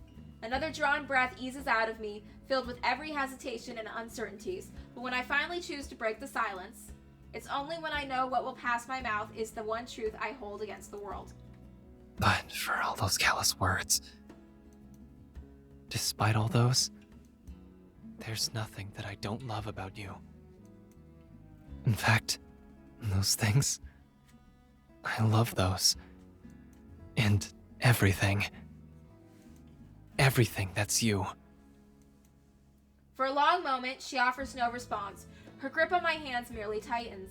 Another drawn breath eases out of me, filled with every hesitation and uncertainties. But when I finally choose to break the silence, it's only when I know what will pass my mouth is the one truth I hold against the world.
But for all those callous words, despite all those, there's nothing that I don't love about you. In fact, those things, I love those. And everything. Everything that's you.
For a long moment, she offers no response. Her grip on my hands merely tightens.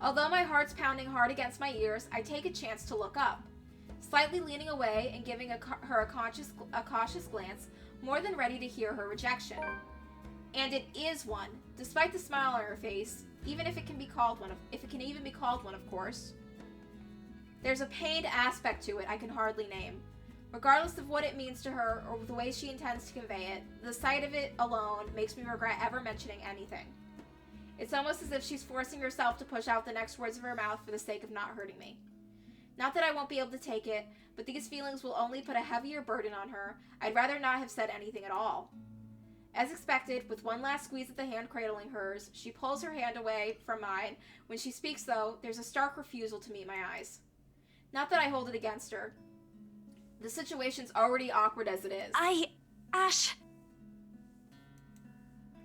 Although my heart's pounding hard against my ears, I take a chance to look up. Slightly leaning away and giving her a cautious glance, more than ready to hear her rejection. And it is one, despite the smile on her face, even if it can even be called one, of course. There's a pained aspect to it I can hardly name. Regardless of what it means to her or the way she intends to convey it, the sight of it alone makes me regret ever mentioning anything. It's almost as if she's forcing herself to push out the next words of her mouth for the sake of not hurting me. Not that I won't be able to take it, but these feelings will only put a heavier burden on her. I'd rather not have said anything at all. As expected, with one last squeeze at the hand cradling hers, she pulls her hand away from mine. When she speaks, though, there's a stark refusal to meet my eyes. Not that I hold it against her. The situation's already awkward as it is.
Ash...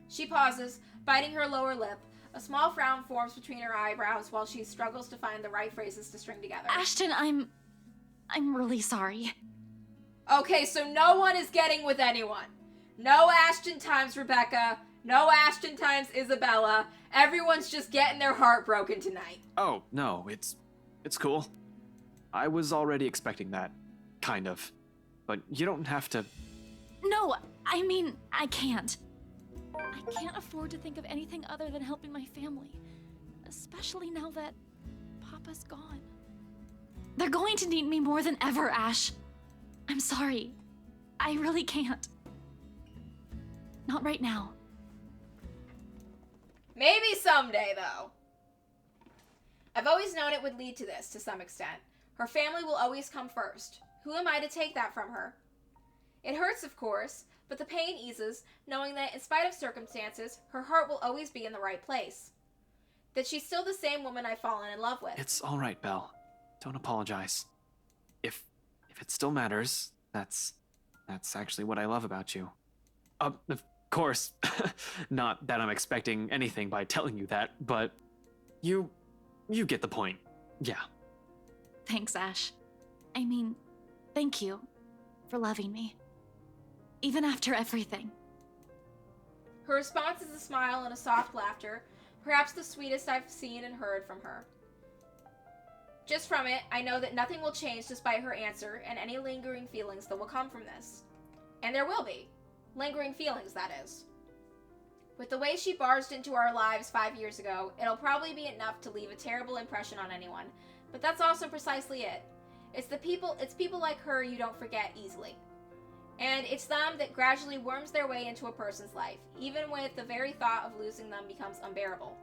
She pauses, biting her lower lip. A small frown forms between her eyebrows while she struggles to find the right phrases to string together.
Ashton, I'm really sorry.
Okay, so no one is getting with anyone. No Ashton times Rebecca. No Ashton times Isabella. Everyone's just getting their heart broken tonight.
Oh, no, it's cool. I was already expecting that. Kind of. But you don't have to...
No, I mean, I can't. I can't afford to think of anything other than helping my family. Especially now that Papa's gone. They're going to need me more than ever, Ash. I'm sorry. I really can't. Not right now.
Maybe someday, though. I've always known it would lead to this, to some extent. Her family will always come first. Who am I to take that from her? It hurts, of course, but the pain eases, knowing that in spite of circumstances, her heart will always be in the right place. That she's still the same woman I've fallen in love with.
It's all right, Belle. Don't apologize. If it still matters, that's actually what I love about you. Of course, not that I'm expecting anything by telling you that, but you get the point. Yeah.
Thanks, Ash. I mean, thank you for loving me. Even after everything.
Her response is a smile and a soft laughter, perhaps the sweetest I've seen and heard from her. Just from it, I know that nothing will change despite her answer and any lingering feelings that will come from this. And there will be. Lingering feelings, that is. With the way she barged into our lives 5 years ago, it'll probably be enough to leave a terrible impression on anyone. But that's also precisely it. It's people like her you don't forget easily. And it's them that gradually worms their way into a person's life, even when the very thought of losing them becomes unbearable.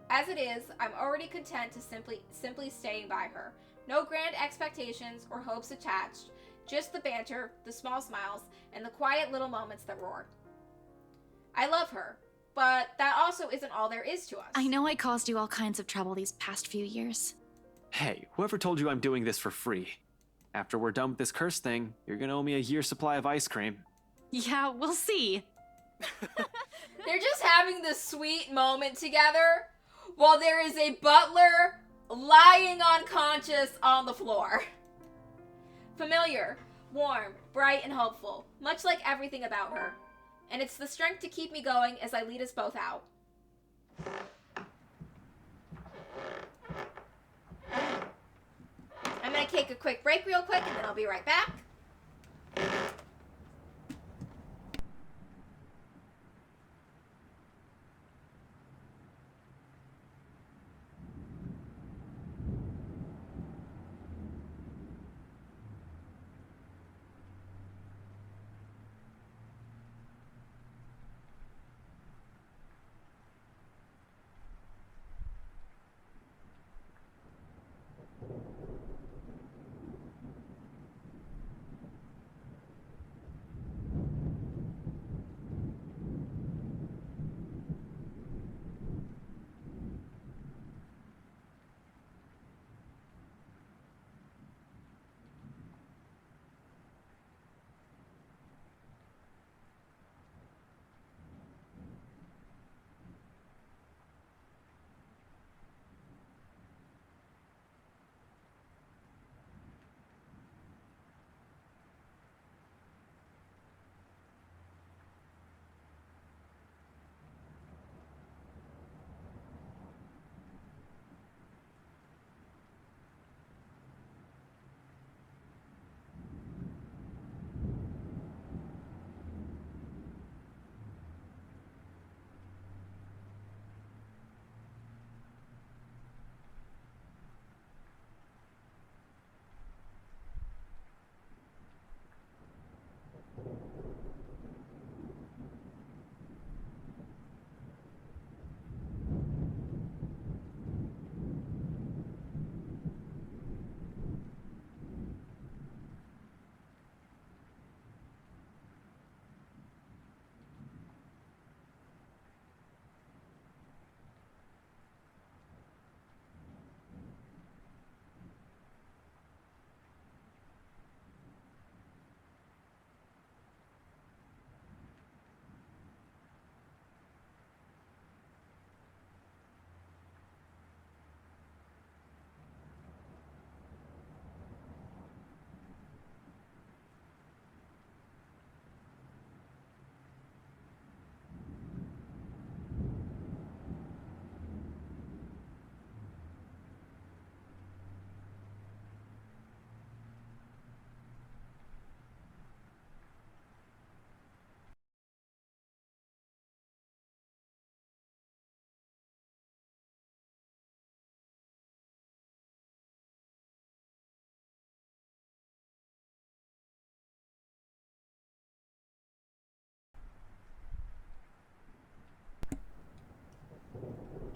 As it is, I'm already content to simply staying by her. No grand expectations or hopes attached, just the banter, the small smiles, and the quiet little moments that roar. I love her, but that also isn't all there is to us.
I know I caused you all kinds of trouble these past few years.
Hey, whoever told you I'm doing this for free? After we're done with this curse thing, you're gonna owe me a year's supply of ice cream.
Yeah, we'll see.
They're just having this sweet moment together while there is a butler lying unconscious on the floor. Familiar, warm, bright, and hopeful, much like everything about her. And it's the strength to keep me going as I lead us both out. I'm gonna take a quick break real quick and then I'll be right back.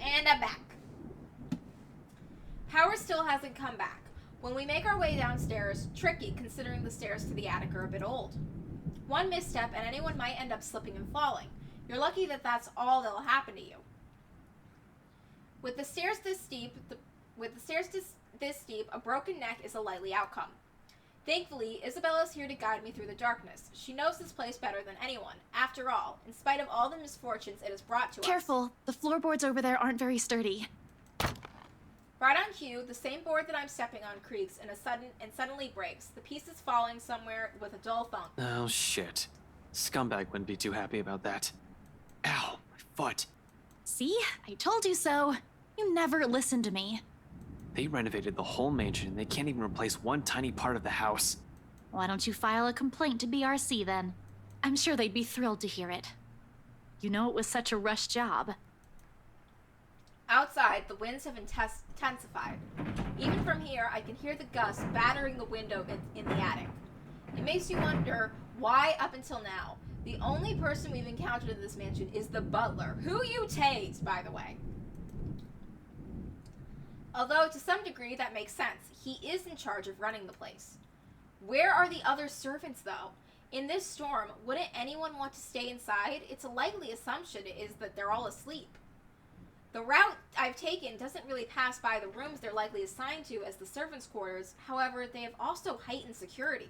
And I'm back. Power still hasn't come back. When we make our way downstairs, tricky considering the stairs to the attic are a bit old. One misstep and anyone might end up slipping and falling. You're lucky that that's all that'll happen to you. With the stairs this steep, a broken neck is a likely outcome. Thankfully, Isabella's here to guide me through the darkness. She knows this place better than anyone. After all, in spite of all the misfortunes it has brought to us.
Careful, the floorboards over there aren't very sturdy.
Right on cue, the same board that I'm stepping on creaks and suddenly breaks, the pieces falling somewhere with a dull thunk.
Oh shit. Scumbag wouldn't be too happy about that. Ow, my foot.
See? I told you so. You never listen to me.
They renovated the whole mansion and they can't even replace one tiny part of the house.
Why don't you file a complaint to BRC then? I'm sure they'd be thrilled to hear it. You know, it was such a rush job.
Outside, the winds have intensified. Even from here, I can hear the gusts battering the window in the attic. It makes you wonder why, up until now, the only person we've encountered in this mansion is the butler, who you tased, by the way. Although, to some degree, that makes sense. He is in charge of running the place. Where are the other servants, though? In this storm, wouldn't anyone want to stay inside? It's a likely assumption is that they're all asleep. The route I've taken doesn't really pass by the rooms they're likely assigned to as the servants' quarters. However, they have also heightened security.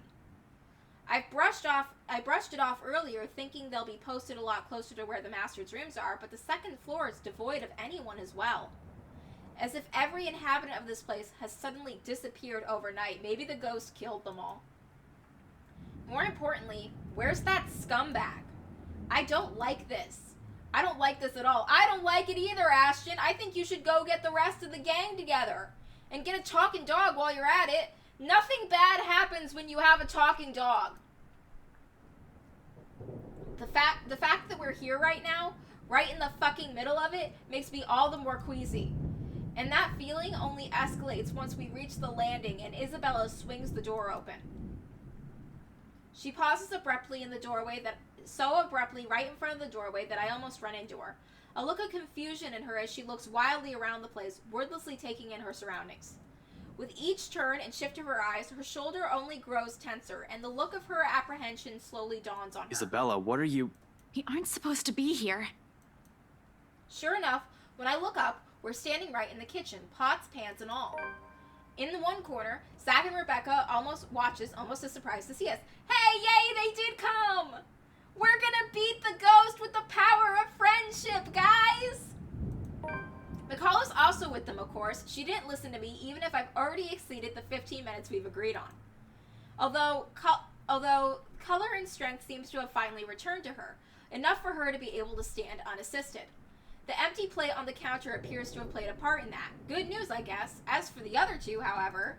I brushed it off earlier, thinking they'll be posted a lot closer to where the master's rooms are, but the second floor is devoid of anyone as well. As if every inhabitant of this place has suddenly disappeared overnight. Maybe the ghost killed them all. More importantly, where's that scumbag? I don't like this. I don't like this at all. I don't like it either, Ashton. I think you should go get the rest of the gang together and get a talking dog while you're at it. Nothing bad happens when you have a talking dog. The fact that we're here right now, right in the fucking middle of it, makes me all the more queasy. And that feeling only escalates once we reach the landing and Isabella swings the door open. She pauses abruptly in the doorway, so abruptly right in front of the doorway that I almost run into her. A look of confusion in her as she looks wildly around the place, wordlessly taking in her surroundings. With each turn and shift of her eyes, her shoulder only grows tenser, and the look of her apprehension slowly dawns on her.
Isabella, what are you...
We aren't supposed to be here.
Sure enough, when I look up, we're standing right in the kitchen, pots, pans, and all. In the one corner, Zach and Rebecca almost as surprised to see us. Hey, yay, they did come! We're gonna beat the ghost with the power of friendship, guys! McCall is also with them, of course. She didn't listen to me, even if I've already exceeded the 15 minutes we've agreed on. Although color and strength seems to have finally returned to her, enough for her to be able to stand unassisted. The empty plate on the counter appears to have played a part in that. Good news, I guess. As for the other two, however,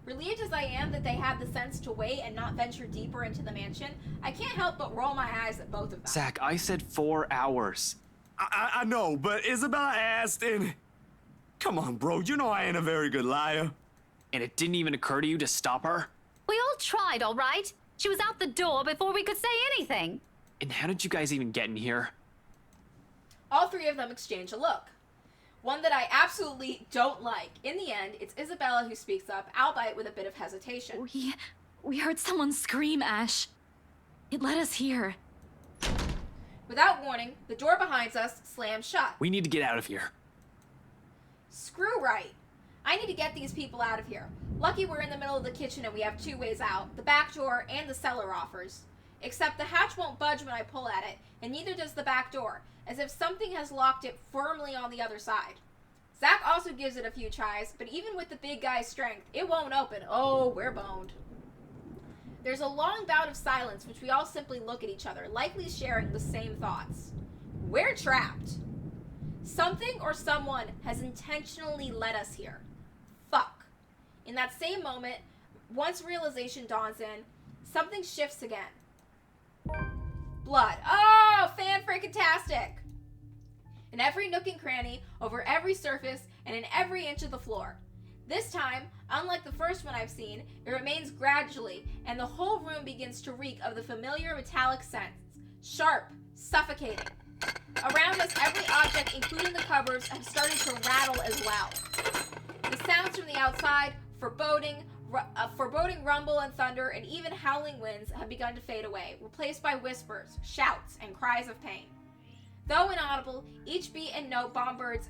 relieved as I am that they had the sense to wait and not venture deeper into the mansion, I can't help but roll my eyes at both of them.
Zach, I said 4 hours.
I know, but Isabella asked and... Come on, bro, you know I ain't a very good liar.
And it didn't even occur to you to stop her?
We all tried, all right? She was out the door before we could say anything.
And how did you guys even get in here?
All three of them exchange a look. One that I absolutely don't like. In the end, it's Isabella who speaks up, albeit with a bit of hesitation.
We heard someone scream, Ash. It led us here.
Without warning, the door behind us slams shut.
We need to get out of here.
Screw right. I need to get these people out of here. Lucky we're in the middle of the kitchen and we have 2 ways out, the back door and the cellar offers. Except the hatch won't budge when I pull at it, and neither does the back door, as if something has locked it firmly on the other side. Zach also gives it a few tries, but even with the big guy's strength, it won't open. Oh, we're boned. There's a long bout of silence, which we all simply look at each other, likely sharing the same thoughts. We're trapped. Something or someone has intentionally led us here. Fuck. In that same moment, once realization dawns in, something shifts again. Blood. Oh, fan-freaking-tastic! In every nook and cranny, over every surface, and in every inch of the floor. This time, unlike the first one I've seen, it remains gradually, and the whole room begins to reek of the familiar metallic scents. Sharp, suffocating. Around us, every object, including the cupboards, have started to rattle as well. The sounds from the outside, foreboding rumble and thunder, and even howling winds have begun to fade away, replaced by whispers, shouts, and cries of pain. Though inaudible, each beat and note bombards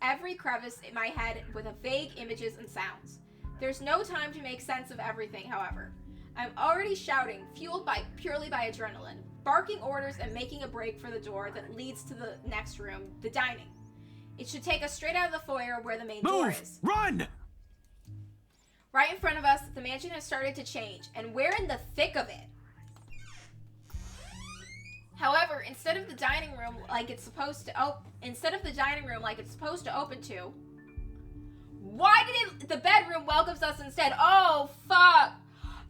every crevice in my head with vague images and sounds. There's no time to make sense of everything, however. I'm already shouting, fueled purely by adrenaline, barking orders and making a break for the door that leads to the next room, the dining. It should take us straight out of the foyer where the main door is.
Run!
Right in front of us, the mansion has started to change, and we're in the thick of it. However, instead of the dining room like it's supposed to open to, why did the bedroom welcomes us instead? Oh, fuck.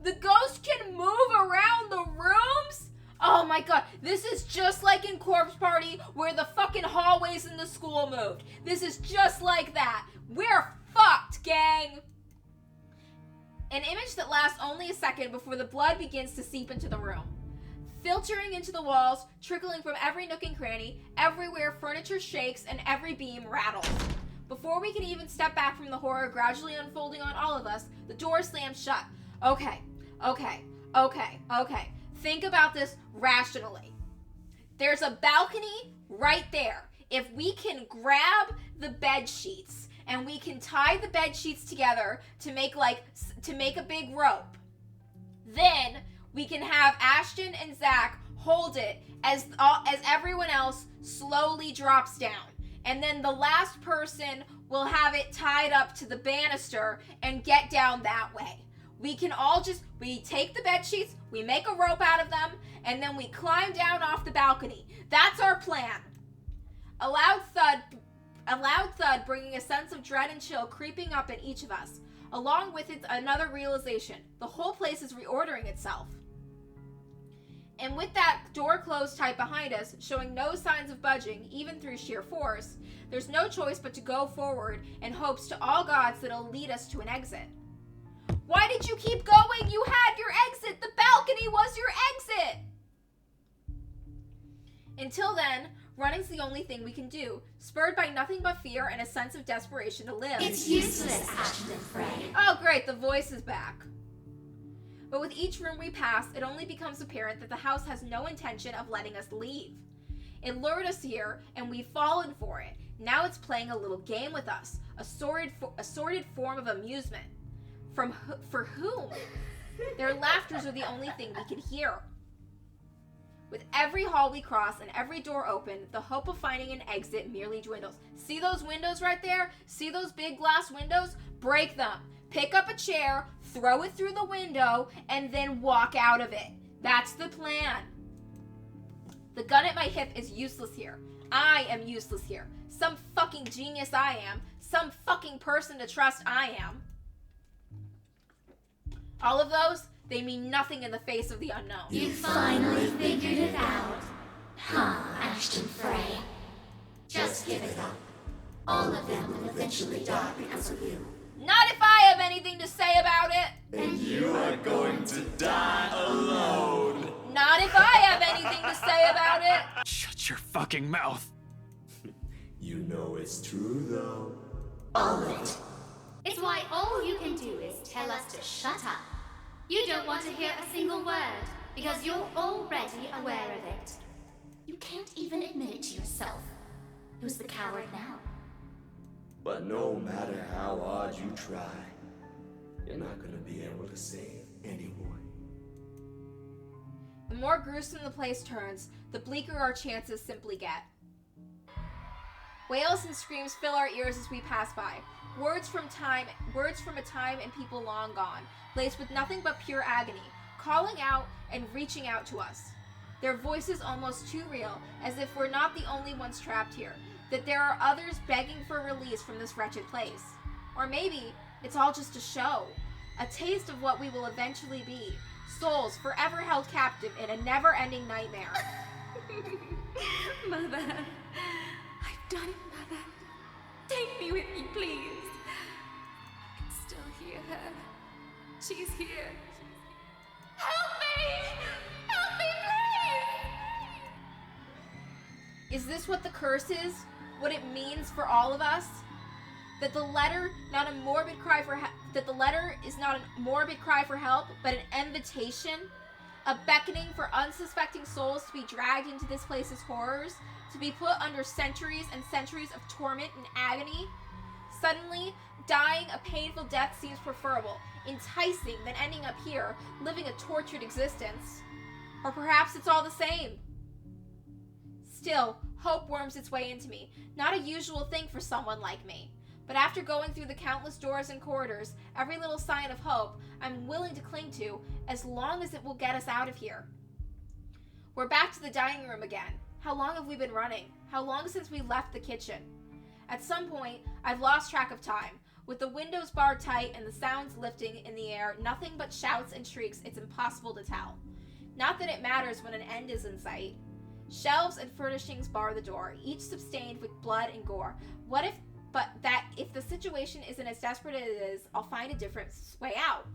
The ghost can move around the rooms? Oh my god, this is just like in Corpse Party where the fucking hallways in the school moved. This is just like that. We're fucked, gang. An image that lasts only a second before the blood begins to seep into the room. Filtering into the walls, trickling from every nook and cranny, everywhere furniture shakes and every beam rattles. Before we can even step back from the horror gradually unfolding on all of us, the door slams shut. Okay. Think about this rationally. There's a balcony right there. If we can grab the bed sheets and we can tie the bed sheets together to make a big rope, then we can have Ashton and Zach hold it as everyone else slowly drops down. And then the last person will have it tied up to the banister and get down that way. We can all we take the bed sheets, we make a rope out of them, and then we climb down off the balcony. That's our plan. A loud thud bringing a sense of dread and chill creeping up in each of us. Along with it, another realization. The whole place is reordering itself. And with that door closed tight behind us, showing no signs of budging, even through sheer force, there's no choice but to go forward in hopes to all gods that it'll lead us to an exit. Why did you keep going? You had your exit! The balcony was your exit! Until then, running's the only thing we can do, spurred by nothing but fear and a sense of desperation to live.
It's useless, Ashton and Frey.
Oh great, the voice is back. But with each room we pass, it only becomes apparent that the house has no intention of letting us leave. It lured us here, and we've fallen for it. Now it's playing a little game with us, a sordid form of amusement. For whom? Their laughters are the only thing we can hear. With every hall we cross and every door open, the hope of finding an exit merely dwindles. See those windows right there? See those big glass windows? Break them. Pick up a chair, throw it through the window, and then walk out of it. That's the plan. The gun at my hip is useless here. I am useless here. Some fucking genius I am. Some fucking person to trust I am. All of those, they mean nothing in the face of the unknown.
You finally figured it out. Huh, Ashton Frey. Just give it up. All of them will eventually die because of you.
Not if I have anything to say about it.
And you are going to die alone.
Not if I have anything to say about it.
Shut your fucking mouth.
You know it's true, though.
All of it. It's why all you can do is tell us to shut up. You don't want to hear a single word, because you're already aware of it. You can't even admit it to yourself. Who's the coward now?
But no matter how hard you try, you're not gonna be able to save anyone.
The more gruesome the place turns, the bleaker our chances simply get. Wails and screams fill our ears as we pass by. Words from a time and people long gone, laced with nothing but pure agony, calling out and reaching out to us. Their voices almost too real, as if we're not the only ones trapped here, that there are others begging for release from this wretched place. Or maybe it's all just a show, a taste of what we will eventually be, souls forever held captive in a never-ending nightmare.
Mother, I've done it, Mother. Take me with you, please. I can still hear her. She's here. Help me! Help me, please!
Is this what the curse is? What it means for all of us? That the letter is not a morbid cry for help, but an invitation, a beckoning for unsuspecting souls to be dragged into this place's horrors, to be put under centuries and centuries of torment and agony. Suddenly, dying a painful death seems preferable, enticing than ending up here, living a tortured existence. Or perhaps it's all the same. Still, hope worms its way into me, not a usual thing for someone like me. But after going through the countless doors and corridors, every little sign of hope I'm willing to cling to, as long as it will get us out of here. We're back to the dining room again. How long have we been running? How long since we left the kitchen? At some point, I've lost track of time. With the windows barred tight and the sounds lifting in the air, nothing but shouts and shrieks, it's impossible to tell. Not that it matters when an end is in sight. Shelves and furnishings bar the door, each substained with blood and gore. If the situation isn't as desperate as it is, I'll find a different way out.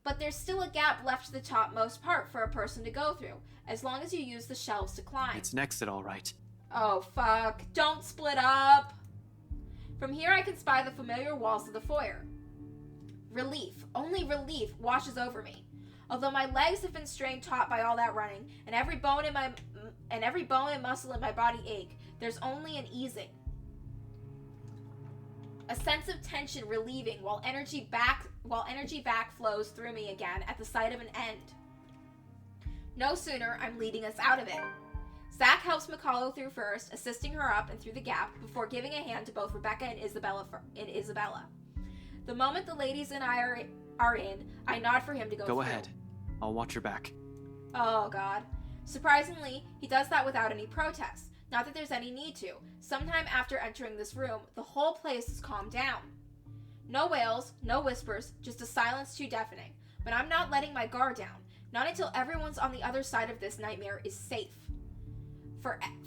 But there's still a gap left to the topmost part for a person to go through, as long as you use the shelves to climb.
It's next it all right.
Oh, fuck. Don't split up! From here I can spy the familiar walls of the foyer. Relief, only relief, washes over me. Although my legs have been strained taut by all that running, and every bone and muscle in my body ache, there's only an easing. A sense of tension relieving while energy back flows through me again at the sight of an end. No sooner I'm leading us out of it. Zach helps McCullough through first, assisting her up and through the gap before giving a hand to both Rebecca and Isabella. The moment the ladies and I are in, I nod for him to go through.
Go ahead. I'll watch your back.
Oh, God. Surprisingly, he does that without any protest. Not that there's any need to. Sometime after entering this room, the whole place has calmed down. No wails, no whispers, just a silence too deafening. But I'm not letting my guard down. Not until everyone's on the other side of this nightmare is safe.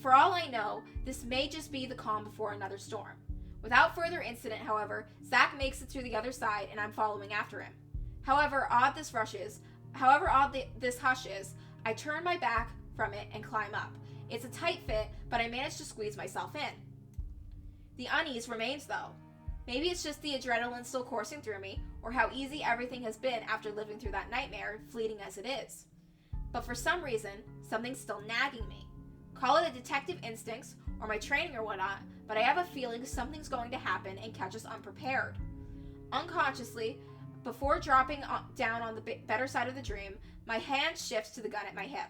For all I know, this may just be the calm before another storm. Without further incident, however, Zach makes it through the other side and I'm following after him. However odd this hush is, I turn my back from it and climb up. It's a tight fit, but I manage to squeeze myself in. The unease remains though. Maybe it's just the adrenaline still coursing through me, or how easy everything has been after living through that nightmare, fleeting as it is. But for some reason, something's still nagging me. Call it a detective instincts, or my training or whatnot, but I have a feeling something's going to happen and catch us unprepared. Unconsciously, before dropping down on the better side of the dream, my hand shifts to the gun at my hip.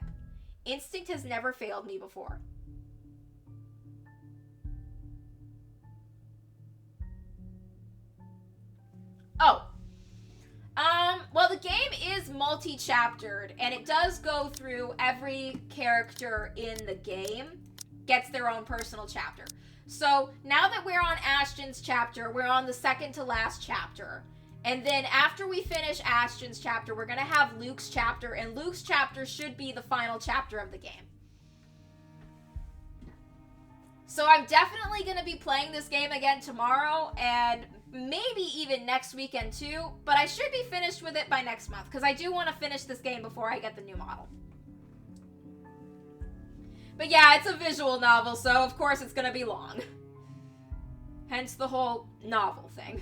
Instinct has never failed me before. Oh. Well, the game is multi-chaptered, and it does go through every character in the game gets their own personal chapter. So, now that we're on Ashton's chapter, we're on the second to last chapter. And then after we finish Ashton's chapter, we're going to have Luke's chapter, and Luke's chapter should be the final chapter of the game. So I'm definitely going to be playing this game again tomorrow, and maybe even next weekend too, but I should be finished with it by next month, because I do want to finish this game before I get the new model. But yeah, it's a visual novel, so of course it's going to be long. Hence the whole novel thing.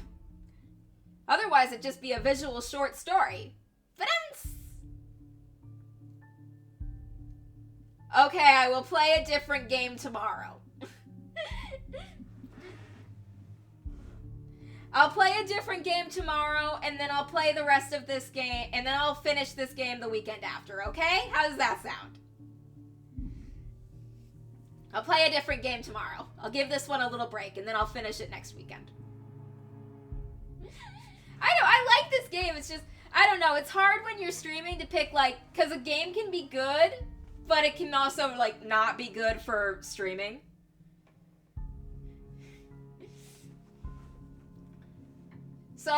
Otherwise, it'd just be a visual short story. Okay, I will play a different game tomorrow. I'll play a different game tomorrow, and then I'll play the rest of this game, and then I'll finish this game the weekend after, okay? How does that sound? I'll play a different game tomorrow. I'll give this one a little break, and then I'll finish it next weekend. I like this game. It's just, I don't know. It's hard when you're streaming to pick, like, because a game can be good, but it can also, like, not be good for streaming. So,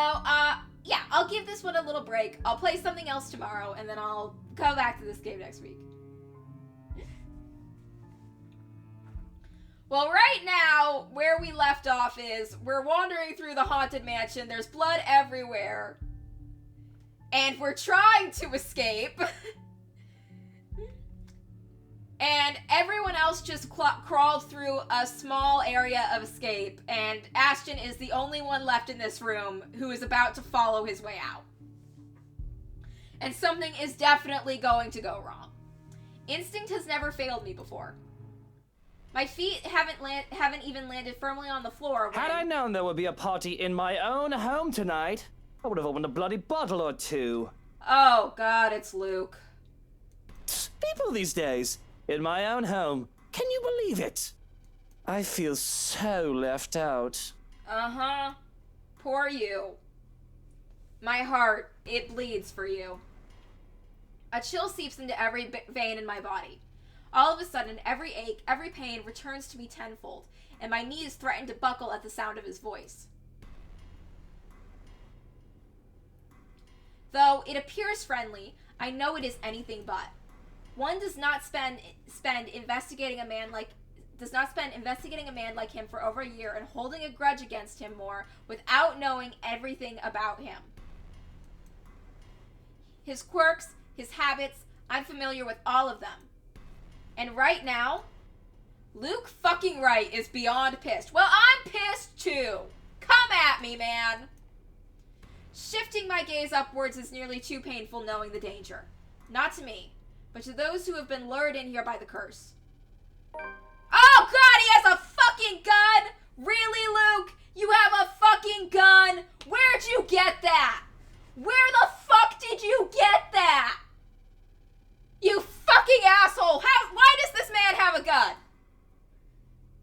yeah, I'll give this one a little break. I'll play something else tomorrow, and then I'll go back to this game next week. Well, right now, where we left off is, we're wandering through the haunted mansion, there's blood everywhere, and we're trying to escape, and everyone else just crawled through a small area of escape, and Ashton is the only one left in this room who is about to follow his way out. And something is definitely going to go wrong. Instinct has never failed me before. My feet haven't even landed firmly on the floor when...
Had I known there would be a party in my own home tonight, I would have opened a bloody bottle or two.
Oh, God, it's Luke.
People these days, in my own home. Can you believe it? I feel so left out.
Uh-huh. Poor you. My heart, it bleeds for you. A chill seeps into every vein in my body. All of a sudden, every ache, every pain returns to me tenfold, and my knees threaten to buckle at the sound of his voice. Though it appears friendly, I know it is anything but. One does not spend investigating a man like him for over a year and holding a grudge against him more without knowing everything about him. His quirks, his habits, I'm familiar with all of them. And right now, Luke fucking Wright is beyond pissed. Well, I'm pissed too. Come at me, man. Shifting my gaze upwards is nearly too painful knowing the danger. Not to me, but to those who have been lured in here by the curse. Oh god, he has a fucking gun! Really, Luke? You have a fucking gun? Where'd you get that? Where the fuck did you get that? You fucking asshole! Why does this man have a gun?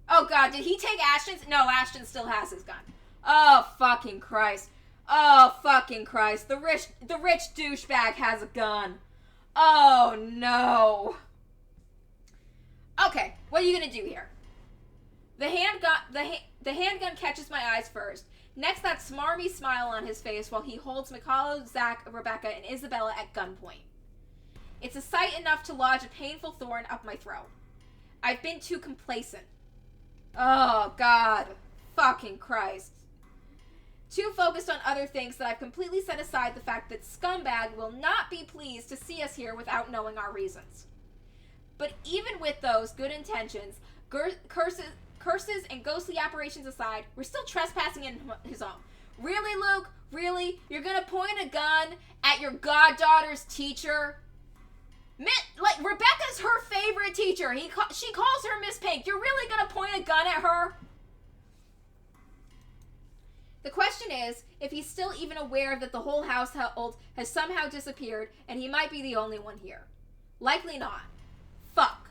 Oh god, did he take Ashton's? No, Ashton still has his gun. Oh fucking Christ. Oh fucking Christ. The rich douchebag has a gun. Oh no. Okay, what are you gonna do here? The handgun catches my eyes first. Next, that smarmy smile on his face while he holds Mikalo, Zach, Rebecca, and Isabella at gunpoint. It's a sight enough to lodge a painful thorn up my throat. I've been too complacent. Oh, God. Fucking Christ. Too focused on other things that I've completely set aside the fact that Scumbag will not be pleased to see us here without knowing our reasons. But even with those good intentions, curses and ghostly apparitions aside, we're still trespassing in his home. Really, Luke? Really? You're gonna point a gun at your goddaughter's teacher? Like, Rebecca's her favorite teacher. She calls her Miss Pink. You're really gonna point a gun at her? The question is, if he's still even aware that the whole household has somehow disappeared and he might be the only one here. Likely not. Fuck.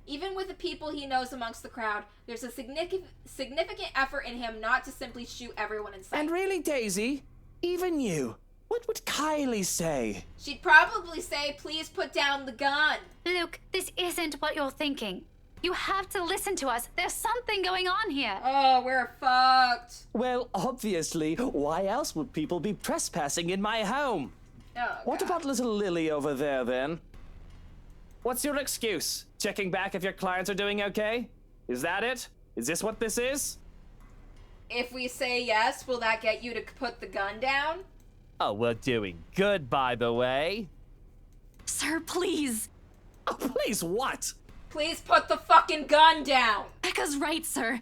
Even with the people he knows amongst the crowd, there's a significant effort in him not to simply shoot everyone in sight.
And really, Daisy, even you, what would Kylie say?
She'd probably say, please put down the gun.
Luke, this isn't what you're thinking. You have to listen to us. There's something going on here.
Oh, we're fucked.
Well, obviously, why else would people be trespassing in my home?
Oh,
what
God.
about little Lily over there, then? What's your excuse? Checking back if your clients are doing okay? Is that it? Is this what this is?
If we say yes, will that get you to put the gun down?
Oh, we're doing good, by the way.
Sir, please.
Oh, please what?
Please put the fucking gun down.
Becca's right, sir.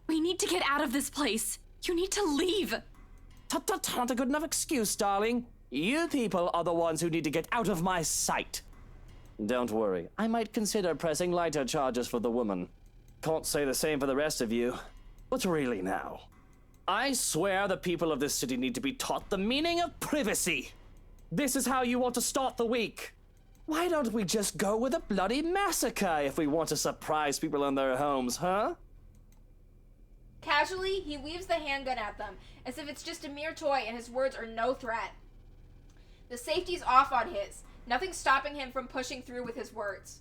We need to get out of this place. You need to leave.
Not a good enough excuse, darling. You people are the ones who need to get out of my sight. Don't worry, I might consider pressing lighter charges for the woman. Can't say the same for the rest of you. But really now, I swear the people of this city need to be taught the meaning of privacy. This is how you want to start the week. Why don't we just go with a bloody massacre if we want to surprise people in their homes, huh?
Casually, he weaves the handgun at them, as if it's just a mere toy and his words are no threat. The safety's off on his, nothing stopping him from pushing through with his words.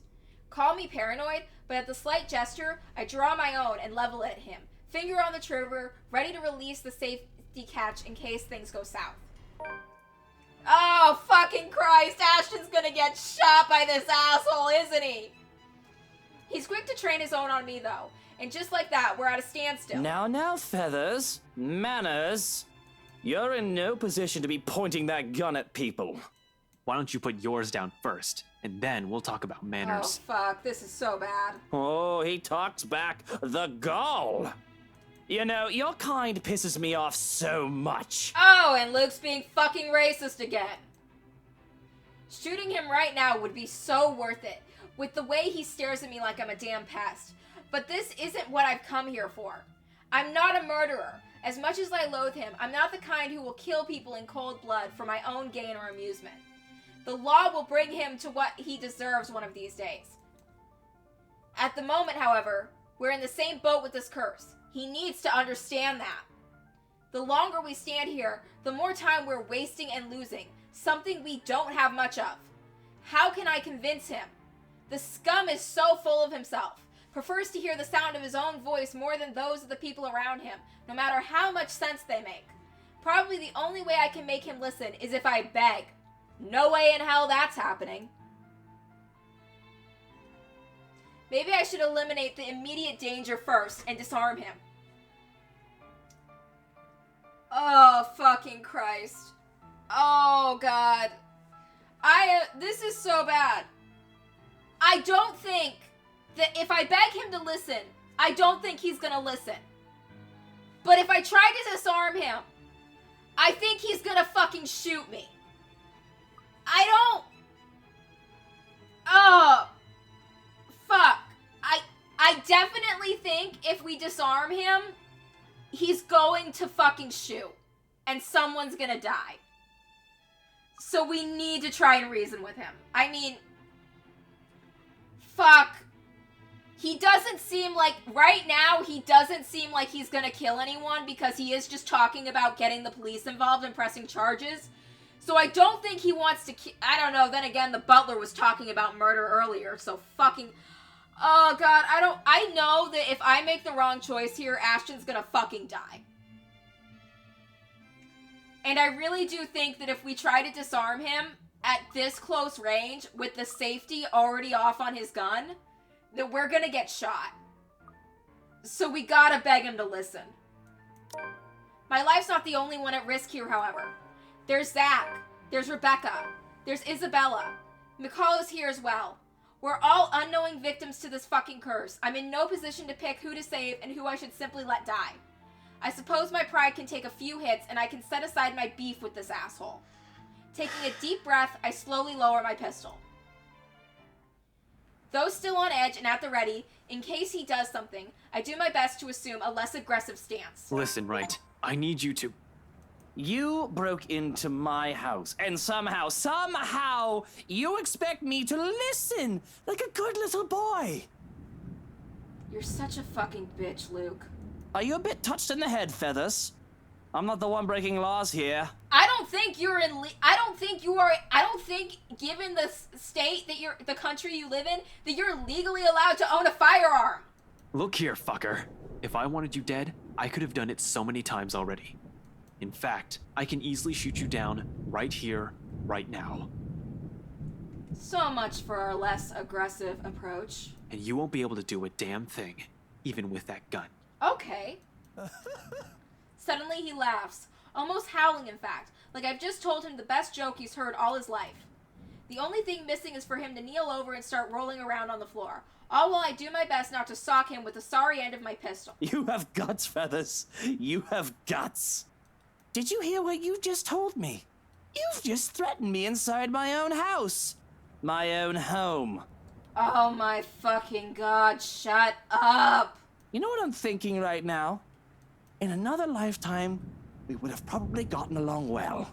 Call me paranoid, but at the slight gesture, I draw my own and level it at him, finger on the trigger, ready to release the safety catch in case things go south. Oh, fucking Christ, Ashton's gonna get shot by this asshole, isn't he? He's quick to train his own on me, though, and just like that, we're at a standstill.
Now, Feathers. Manners. You're in no position to be pointing that gun at people.
Why don't you put yours down first, and then we'll talk about manners.
Oh, fuck, this is so bad.
Oh, he talks back. The gall. You know, your kind pisses me off so much.
Oh, and Luke's being fucking racist again. Shooting him right now would be so worth it, with the way he stares at me like I'm a damn pest. But this isn't what I've come here for. I'm not a murderer. As much as I loathe him, I'm not the kind who will kill people in cold blood for my own gain or amusement. The law will bring him to what he deserves one of these days. At the moment, however, we're in the same boat with this curse. He needs to understand that. The longer we stand here, the more time we're wasting and losing, something we don't have much of. How can I convince him? The scum is so full of himself, prefers to hear the sound of his own voice more than those of the people around him, no matter how much sense they make. Probably the only way I can make him listen is if I beg. No way in hell that's happening. Maybe I should eliminate the immediate danger first and disarm him. Oh, fucking Christ. Oh, God. This is so bad. I don't think that if I beg him to listen, I don't think he's gonna listen. But if I try to disarm him, I think he's gonna fucking shoot me. I don't... Oh. Fuck. I definitely think if we disarm him, he's going to fucking shoot. And someone's gonna die. So we need to try and reason with him. I mean... Fuck. He doesn't seem like... Right now, he doesn't seem like he's gonna kill anyone because he is just talking about getting the police involved and pressing charges. So I don't think he wants to... I don't know. Then again, the butler was talking about murder earlier. So fucking... Oh, God. I know that if I make the wrong choice here, Ashton's gonna fucking die. And I really do think that if we try to disarm him at this close range with the safety already off on his gun, that we're gonna get shot. So we gotta beg him to listen. My life's not the only one at risk here, however. There's Zach. There's Rebecca. There's Isabella. McCall is here as well. We're all unknowing victims to this fucking curse. I'm in no position to pick who to save and who I should simply let die. I suppose my pride can take a few hits and I can set aside my beef with this asshole. Taking a deep breath, I slowly lower my pistol. Though still on edge and at the ready, in case he does something, I do my best to assume a less aggressive stance.
Listen, Wright. I need you to...
You broke into my house, and somehow, you expect me to listen like a good little boy.
You're such a fucking bitch, Luke.
Are you a bit touched in the head, Feathers? I'm not the one breaking laws here.
I don't think you're in... I don't think, given the state that the country you live in, that you're legally allowed to own a firearm.
Look here, fucker. If I wanted you dead, I could have done it so many times already. In fact, I can easily shoot you down right here, right now.
So much for our less aggressive approach.
And you won't be able to do a damn thing, even with that gun.
Okay. Suddenly he laughs, almost howling in fact, like I've just told him the best joke he's heard all his life. The only thing missing is for him to kneel over and start rolling around on the floor, all while I do my best not to sock him with the sorry end of my pistol.
You have guts, Feathers. You have guts. Did you hear what you just told me? You've just threatened me inside my own house. My own home.
Oh my fucking God, shut up.
You know what I'm thinking right now? In another lifetime, we would have probably gotten along well.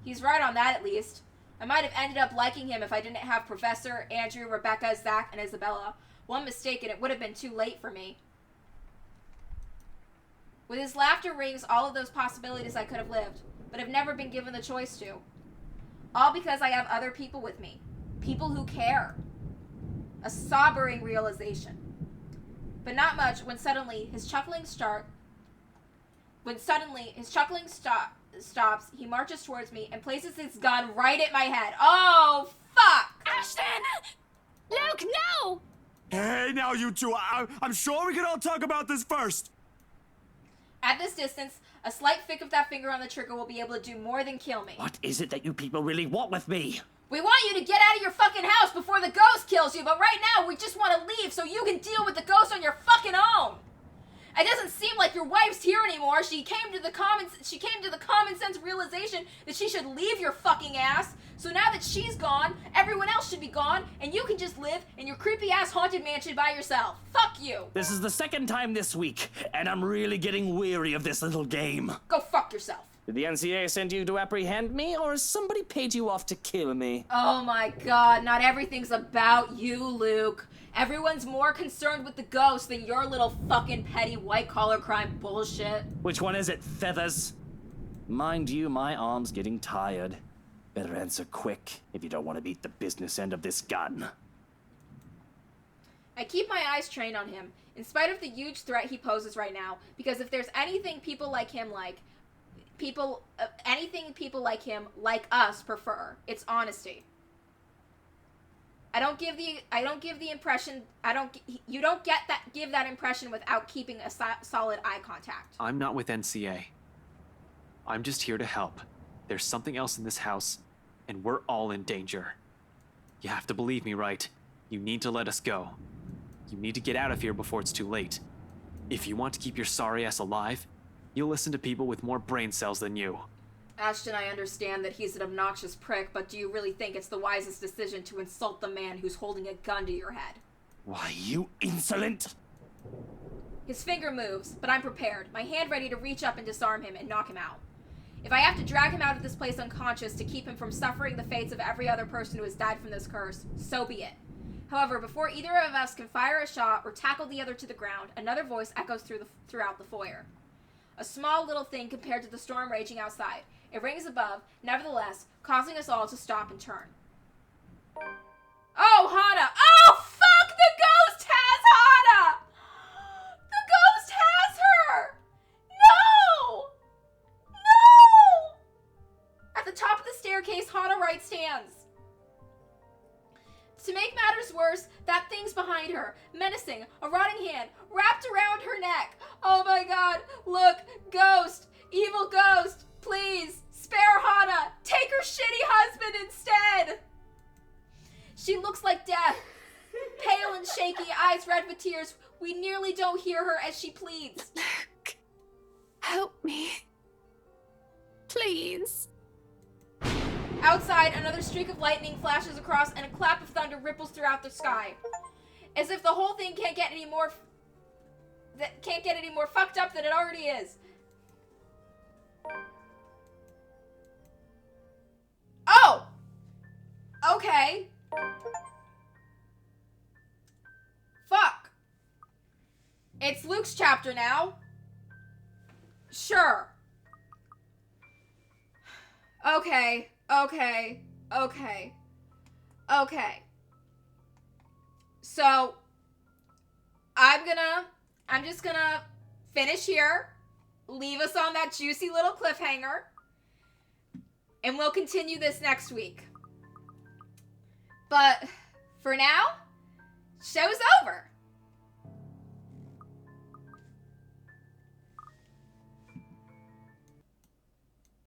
He's right on that, at least. I might have ended up liking him if I didn't have Professor, Andrew, Rebecca, Zach, and Isabella. One mistake and it would have been too late for me. With his laughter rings all of those possibilities I could have lived, but have never been given the choice to. All because I have other people with me. People who care. A sobering realization. But not much when suddenly his chuckling stops, he marches towards me and places his gun right at my head. Oh, fuck!
Ashton! Luke, no!
Hey, now you two, I'm sure we can all talk about this first.
At this distance, a slight flick of that finger on the trigger will be able to do more than kill me.
What is it that you people really want with me?
We want you to get out of your fucking house before the ghost kills you, but right now we just want to leave so you can deal with the ghost on your fucking own. It doesn't seem like your wife's here anymore. She came to the common sense realization that she should leave your fucking ass. So now that she's gone, everyone else should be gone, and you can just live in your creepy ass haunted mansion by yourself. Fuck you.
This is the second time this week, and I'm really getting weary of this little game.
Go fuck yourself.
Did the NCA send you to apprehend me, or has somebody paid you off to kill me?
Oh my God, not everything's about you, Luke. Everyone's more concerned with the ghost than your little fucking petty white-collar crime bullshit.
Which one is it, Feathers? Mind you, my arm's getting tired. Better answer quick if you don't want to beat the business end of this gun.
I keep my eyes trained on him, in spite of the huge threat he poses right now, because if there's anything people like him like us prefer, it's honesty. I don't give the impression. You don't give that impression without keeping a solid eye contact.
I'm not with NCA. I'm just here to help. There's something else in this house, and we're all in danger. You have to believe me, right? You need to let us go. You need to get out of here before it's too late. If you want to keep your sorry ass alive, you'll listen to people with more brain cells than you.
Ashton, I understand that he's an obnoxious prick, but do you really think it's the wisest decision to insult the man who's holding a gun to your head?
Why, you insolent!
His finger moves, but I'm prepared, my hand ready to reach up and disarm him and knock him out. If I have to drag him out of this place unconscious to keep him from suffering the fates of every other person who has died from this curse, so be it. However, before either of us can fire a shot or tackle the other to the ground, another voice echoes throughout the foyer. A small little thing compared to the storm raging outside. It rings above, nevertheless, causing us all to stop and turn. Oh, Hana! Oh, fuck! The ghost has Hana! The ghost has her! No! No! At the top of the staircase, Hana right stands. To make matters worse, that thing's behind her, menacing, a rotting hand, wrapped around her neck. Oh my god, look, ghost, evil ghost, please, spare Hana, take her shitty husband instead. She looks like death, pale and shaky, eyes red with tears. We nearly don't hear her as she pleads.
Help me. Please.
Outside, another streak of lightning flashes across and a clap of thunder ripples throughout the sky. As if the whole thing can't get any more fucked up than it already is. Oh! Okay. Fuck. It's Luke's chapter now. Sure. Okay. So, I'm just gonna finish here, leave us on that juicy little cliffhanger, and we'll continue this next week. But, for now, show's